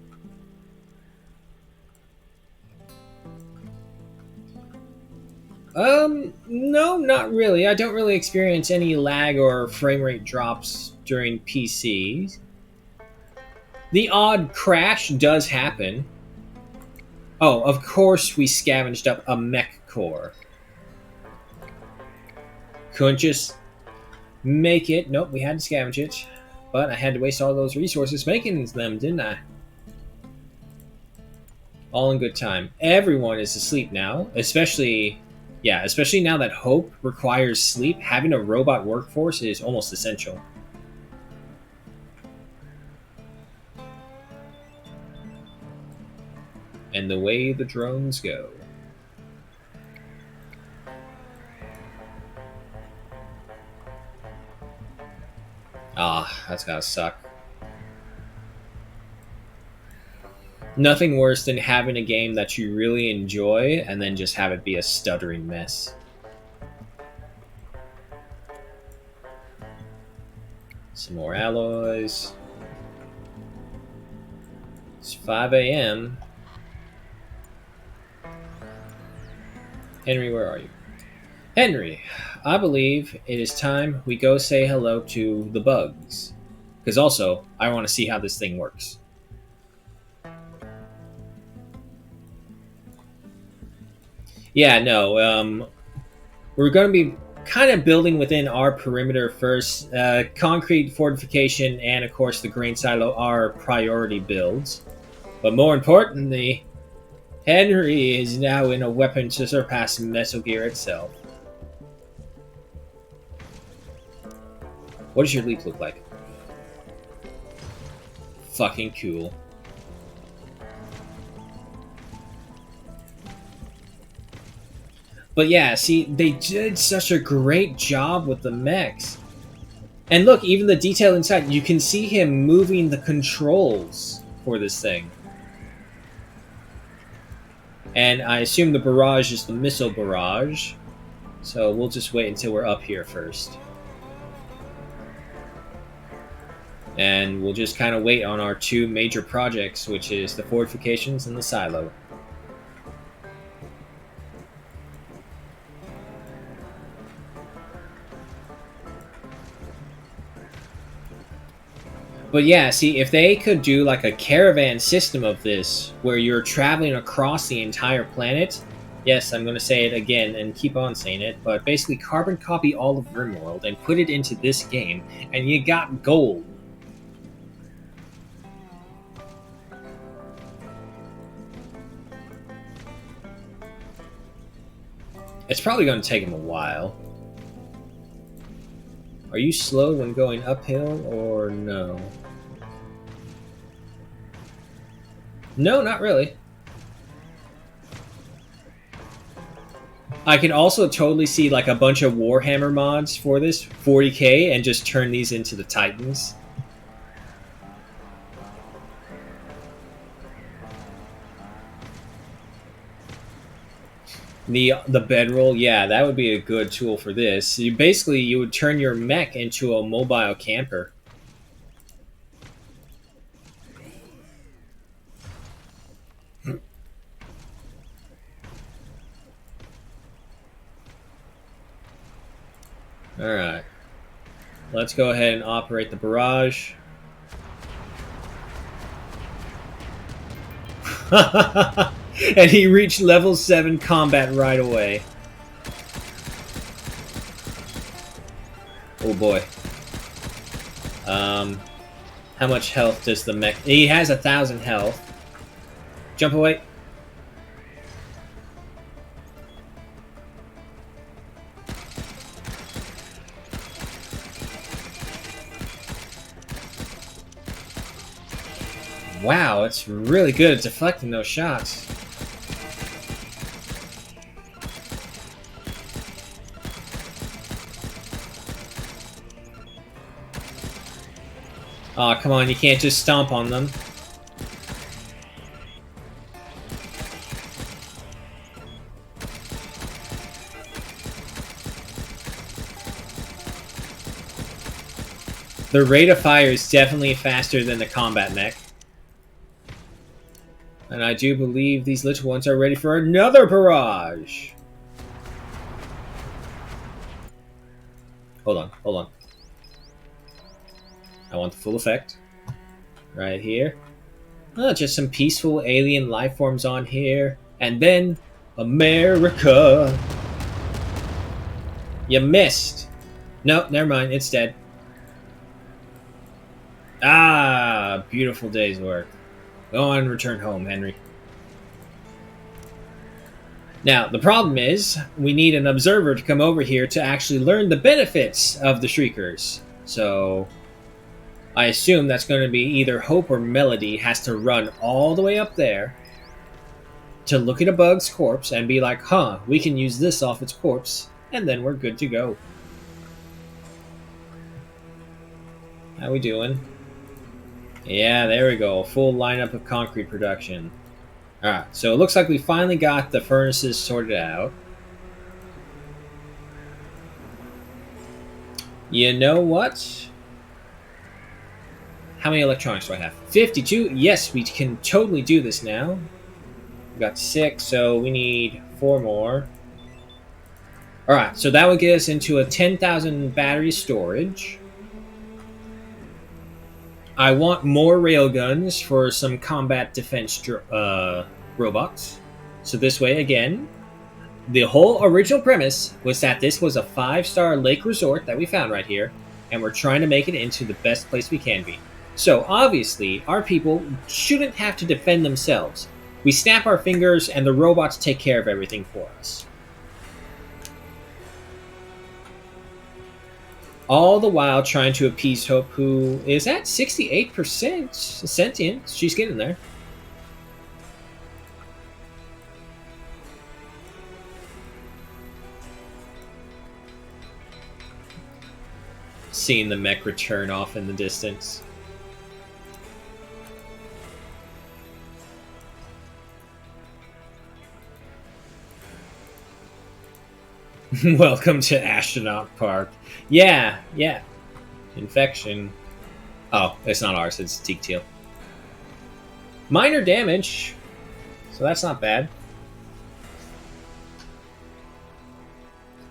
No, not really. I don't really experience any lag or frame rate drops during PCs. The odd crash does happen. Oh, of course we scavenged up a mech core. Couldn't just make it. Nope, we had to scavenge it. But I had to waste all those resources making them, didn't I? All in good time. Everyone is asleep now, especially now that Hope requires sleep. Having a robot workforce is almost essential. And the way the drones go. Ah, that's gotta suck. Nothing worse than having a game that you really enjoy and then just have it be a stuttering mess. Some more alloys. It's 5 a.m. Henry, where are you? Henry, I believe it is time we go say hello to the bugs. Because also, I want to see how this thing works. Yeah, no, we're going to be kind of building within our perimeter first. Concrete fortification and, of course, the grain silo are priority builds. But more importantly, Henry is now in a weapon to surpass Metal Gear itself. What does your leap look like? Fucking cool. But yeah, see, they did such a great job with the mechs. And look, even the detail inside, you can see him moving the controls for this thing. And I assume the barrage is the missile barrage. So we'll just wait until we're up here first. And we'll just kind of wait on our two major projects, which is the fortifications and the silo. But yeah, see, if they could do like a caravan system of this, where you're traveling across the entire planet, yes, I'm going to say it again and keep on saying it, but basically carbon copy all of RimWorld and put it into this game, and you got gold. It's probably going to take him a while. Are you slow when going uphill, or no? No, not really. I can also totally see like a bunch of Warhammer mods for this, 40k, and just turn these into the Titans. The bedroll, yeah, that would be a good tool for this. You would turn your mech into a mobile camper. Alright. Let's go ahead and operate the barrage. And he reached level 7 combat right away. Oh boy. How much health does the mech... He has 1,000 health. Jump away. Wow, it's really good at deflecting those shots. Aw, oh, come on, you can't just stomp on them. The rate of fire is definitely faster than the combat mech. And I do believe these little ones are ready for another barrage. Hold on, hold on. I want the full effect. Right here. Oh, just some peaceful alien life forms on here. And then, America. You missed. No, never mind, it's dead. Ah, beautiful day's work. Go on and return home, Henry. Now, the problem is, we need an observer to come over here to actually learn the benefits of the Shriekers. So, I assume that's going to be either Hope or Melody has to run all the way up there to look at a bug's corpse and be like, huh, we can use this off its corpse, and then we're good to go. How we doing? Yeah, there we go. Full lineup of concrete production. Alright, so it looks like we finally got the furnaces sorted out. You know what? How many electronics do I have? 52? Yes, we can totally do this now. We got 6, so we need 4 more. Alright, so that would get us into a 10,000 battery storage. I want more railguns for some combat defense robots. So this way, again, the whole original premise was that this was a 5-star lake resort that we found right here, and we're trying to make it into the best place we can be. So obviously, our people shouldn't have to defend themselves. We snap our fingers and the robots take care of everything for us. All the while trying to appease Hope, who is at 68% sentient. She's getting there. Seeing the mech return off in the distance. Welcome to Astronaut Park. Yeah. Infection. Oh, it's not ours, it's Teak Teal. Minor damage, so that's not bad.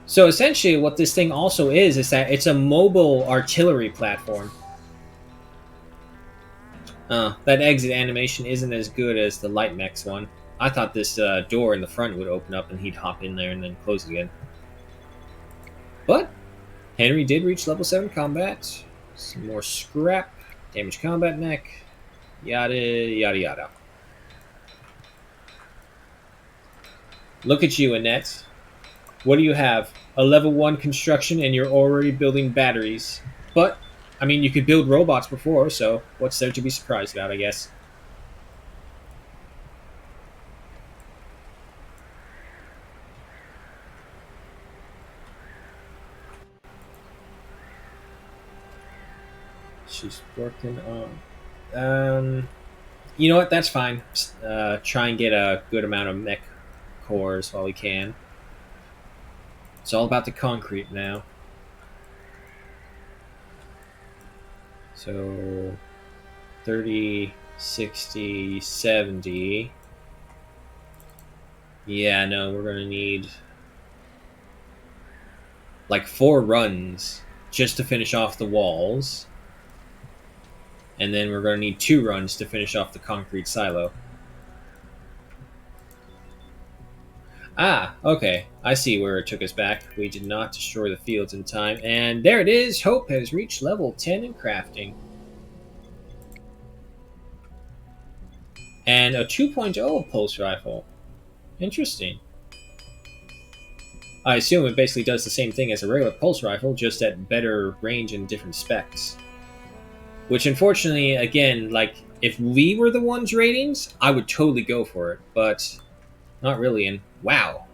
So essentially what this thing also is that it's a mobile artillery platform. That exit animation isn't as good as the light mech's one. I thought this door in the front would open up and he'd hop in there and then close again. But Henry did reach level 7 combat. Some more scrap. Damage combat mech. Yada, yada, yada. Look at you, Annette. What do you have? A level 1 construction and you're already building batteries. But, I mean, you could build robots before, so what's there to be surprised about, I guess? She's working on... you know what? That's fine. Try and get a good amount of mech cores while we can. It's all about the concrete now. So 30, 60, 70. Yeah, no, we're gonna need like 4 runs just to finish off the walls. And then we're gonna need 2 runs to finish off the concrete silo. Ah, okay. I see where it took us back. We did not destroy the fields in time. And there it is. Hope has reached level 10 in crafting. And a 2.0 pulse rifle. Interesting. I assume it basically does the same thing as a regular pulse rifle, just at better range and different specs. Which, unfortunately, again, like, if we were the ones ratings, I would totally go for it. But not really, and wow.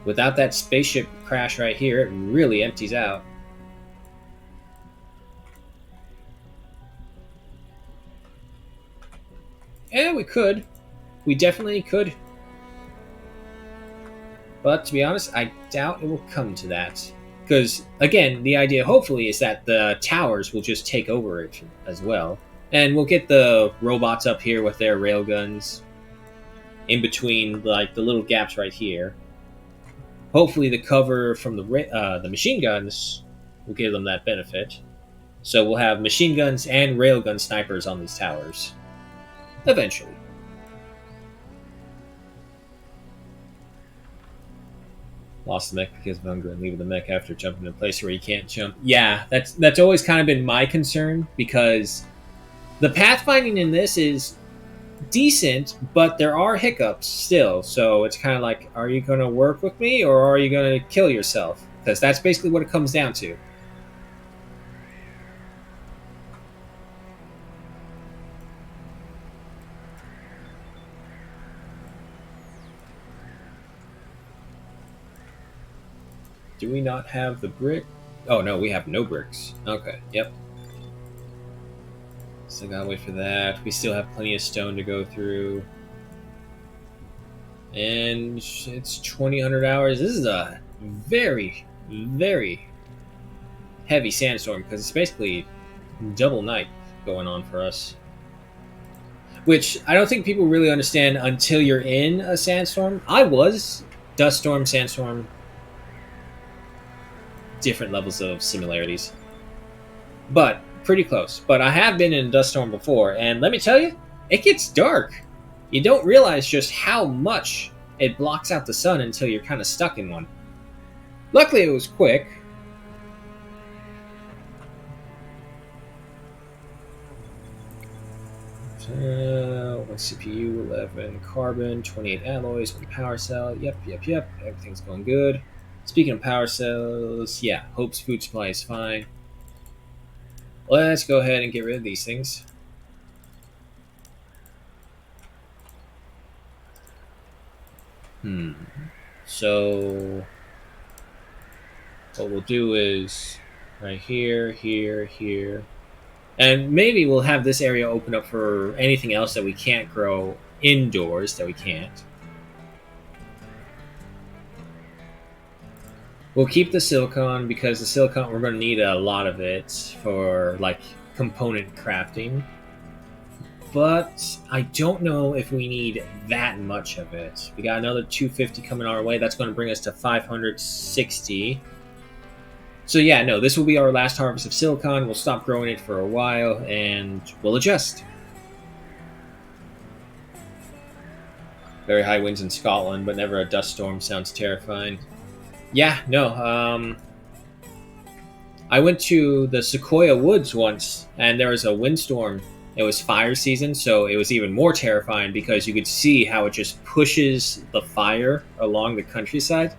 Without that spaceship crash right here, it really empties out. Yeah, we could. We definitely could. But to be honest, I doubt it will come to that. Because, again, the idea hopefully is that the towers will just take over it as well. And we'll get the robots up here with their railguns in between, like, the little gaps right here. Hopefully the cover from the machine guns will give them that benefit. So we'll have machine guns and railgun snipers on these towers. Eventually. Lost the mech because of hunger and leaving the mech after jumping in a place where you can't jump. Yeah, that's always kind of been my concern, because the pathfinding in this is decent, but there are hiccups still. So it's kind of like, are you going to work with me or are you going to kill yourself? Because that's basically what it comes down to. Do we not have the brick? Oh, no, we have no bricks. Okay, yep. Still gotta wait for that. We still have plenty of stone to go through. And it's 2000 hours. This is a very, very heavy sandstorm, because it's basically double night going on for us. Which I don't think people really understand until you're in a sandstorm. I was. Dust storm, sandstorm, different levels of similarities. But pretty close. But I have been in a dust storm before, and let me tell you, it gets dark. You don't realize just how much it blocks out the sun until you're kind of stuck in one. Luckily, it was quick. One CPU, 11 carbon, 28 alloys, 1 power cell. Yep. Everything's going good. Speaking of power cells, yeah, Hope's food supply is fine. Let's go ahead and get rid of these things. So what we'll do is right here, here. And maybe we'll have this area open up for anything else that we can't grow indoors that we can't. We'll keep the silicon, because the silicon, we're going to need a lot of it for, like, component crafting. But I don't know if we need that much of it. We got another 250 coming our way. That's going to bring us to 560. So yeah, no, this will be our last harvest of silicon. We'll stop growing it for a while, and we'll adjust. Very high winds in Scotland, but never a dust storm sounds terrifying. Yeah, no. I went to the Sequoia Woods once, and there was a windstorm. It was fire season, so it was even more terrifying because you could see how it just pushes the fire along the countryside.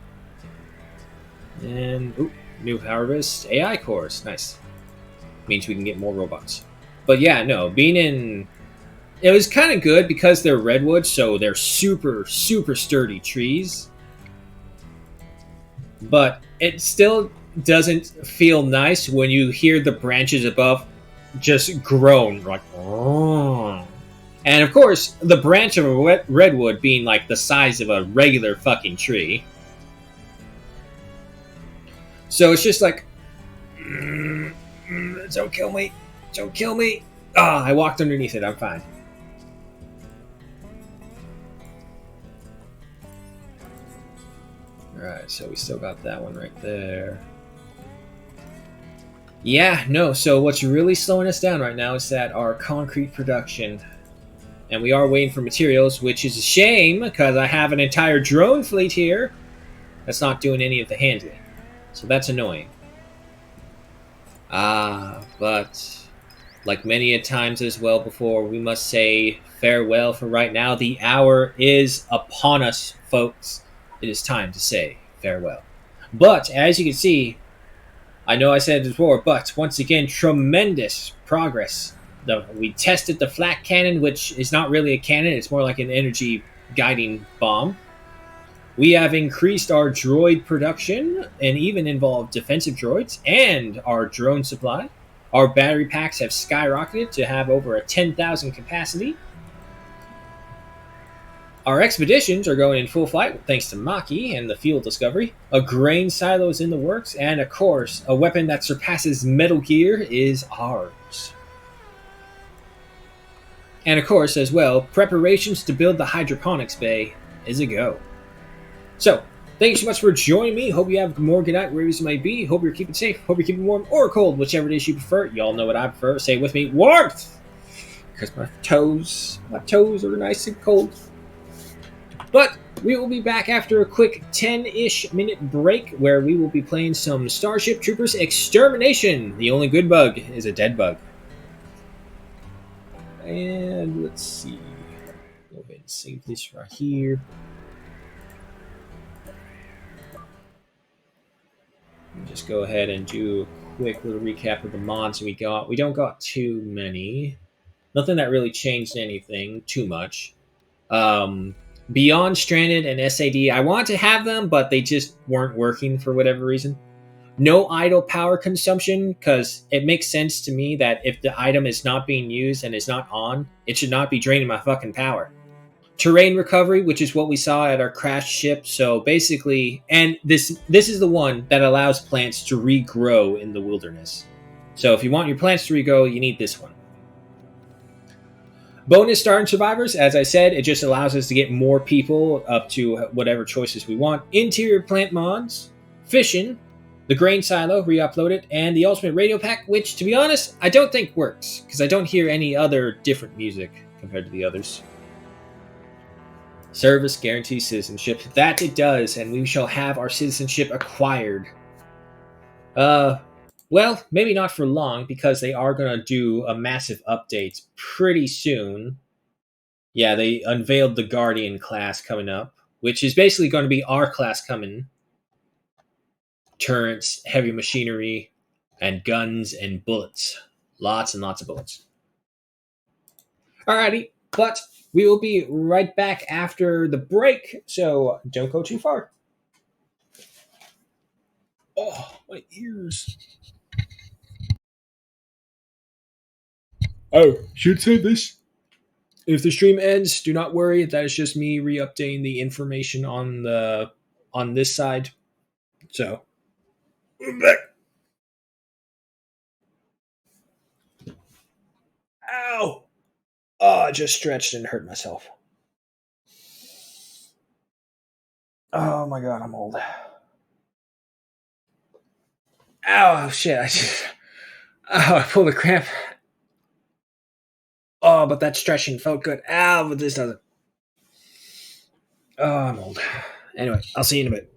And ooh, new harvest AI cores, nice. Means we can get more robots. But yeah, no, being in it was kind of good because they're redwoods, so they're super sturdy trees. But it still doesn't feel nice when you hear the branches above just groan like. "Oh." And of course, the branch of a redwood being like the size of a regular fucking tree, so it's just like, don't kill me, don't kill me. Ah, I walked underneath it. I'm fine. All right, so we still got that one right there. Yeah, no. So what's really slowing us down right now is that our concrete production, and we are waiting for materials, which is a shame because I have an entire drone fleet here that's not doing any of the handling. So that's annoying. But like many a times as well before, we must say farewell for right now. The hour is upon us, folks. It is time to say farewell. But as you can see, I know I said it before, but once again, tremendous progress. We tested the flak cannon, which is not really a cannon, it's more like an energy guiding bomb. We have increased our droid production and even involved defensive droids and our drone supply. Our battery packs have skyrocketed to have over a 10,000 capacity. Our expeditions are going in full flight thanks to Maki and the fuel discovery. A grain silo is in the works, and of course, a weapon that surpasses Metal Gear is ours. And of course, as well, preparations to build the hydroponics bay is a go. So, thank you so much for joining me. Hope you have more good night wherever you may be. Hope you're keeping safe. Hope you're keeping warm or cold, whichever it is you prefer. Y'all know what I prefer. Say it with me, warmth! Because my toes are nice and cold. But we will be back after a quick 10-ish minute break where we will be playing some Starship Troopers Extermination. The only good bug is a dead bug. And let's see. Go ahead and save this right here. Just go ahead and do a quick little recap of the mods we got. We don't got too many. Nothing that really changed anything too much. Beyond Stranded and SAD, I wanted to have them, but they just weren't working for whatever reason. No idle power consumption, because it makes sense to me that if the item is not being used and is not on, it should not be draining my fucking power. Terrain recovery, which is what we saw at our crashed ship. So basically, and this is the one that allows plants to regrow in the wilderness. So if you want your plants to regrow, you need this one. Bonus starting survivors, as I said, it just allows us to get more people up to whatever choices we want. Interior plant mods, fishing, the grain silo re-uploaded, and the ultimate radio pack, which to be honest, I don't think works because I don't hear any other different music compared to the others. Service guarantees citizenship. That it does, and we shall have our citizenship acquired. Well, maybe not for long because they are going to do a massive update pretty soon. Yeah, they unveiled the Guardian class coming up, which is basically going to be our class coming. Turrets, heavy machinery, and guns and bullets. Lots and lots of bullets. Alrighty, but we will be right back after the break, so don't go too far. Oh, my ears. Oh, should say this. If the stream ends, do not worry. That is just me re-updating the information on this side. So, I'm back. Ow! Oh, I just stretched and hurt myself. Oh my god, I'm old. Ow, shit! I pulled a cramp. Oh, but that stretching felt good. Ow, but this doesn't. Oh, I'm old. Anyway, I'll see you in a bit.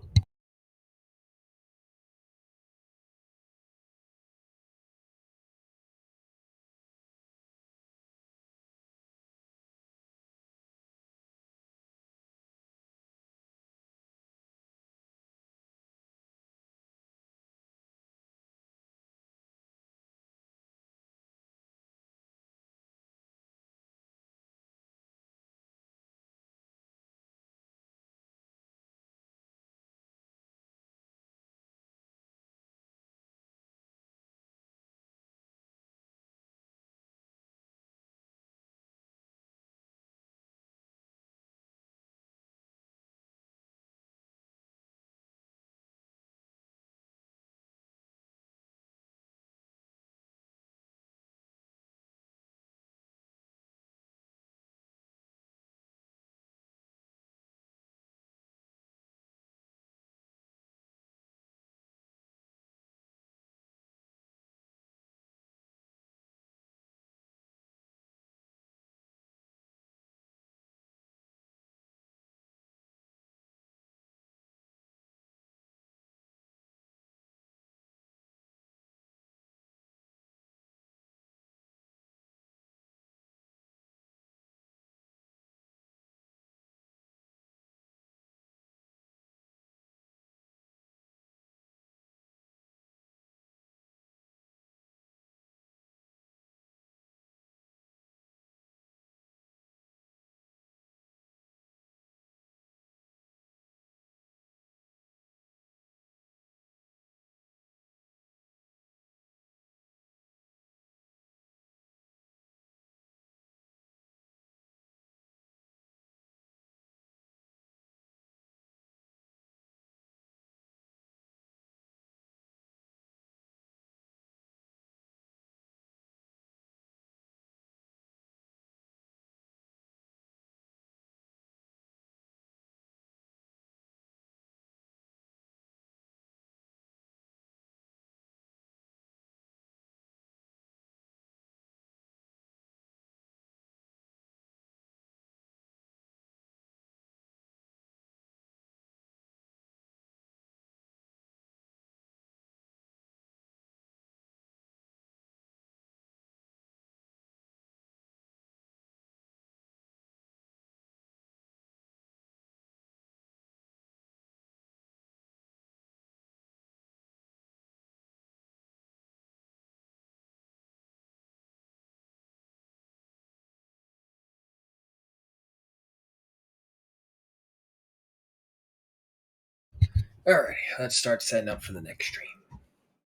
Alrighty, let's start setting up for the next stream.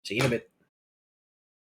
See you in a bit.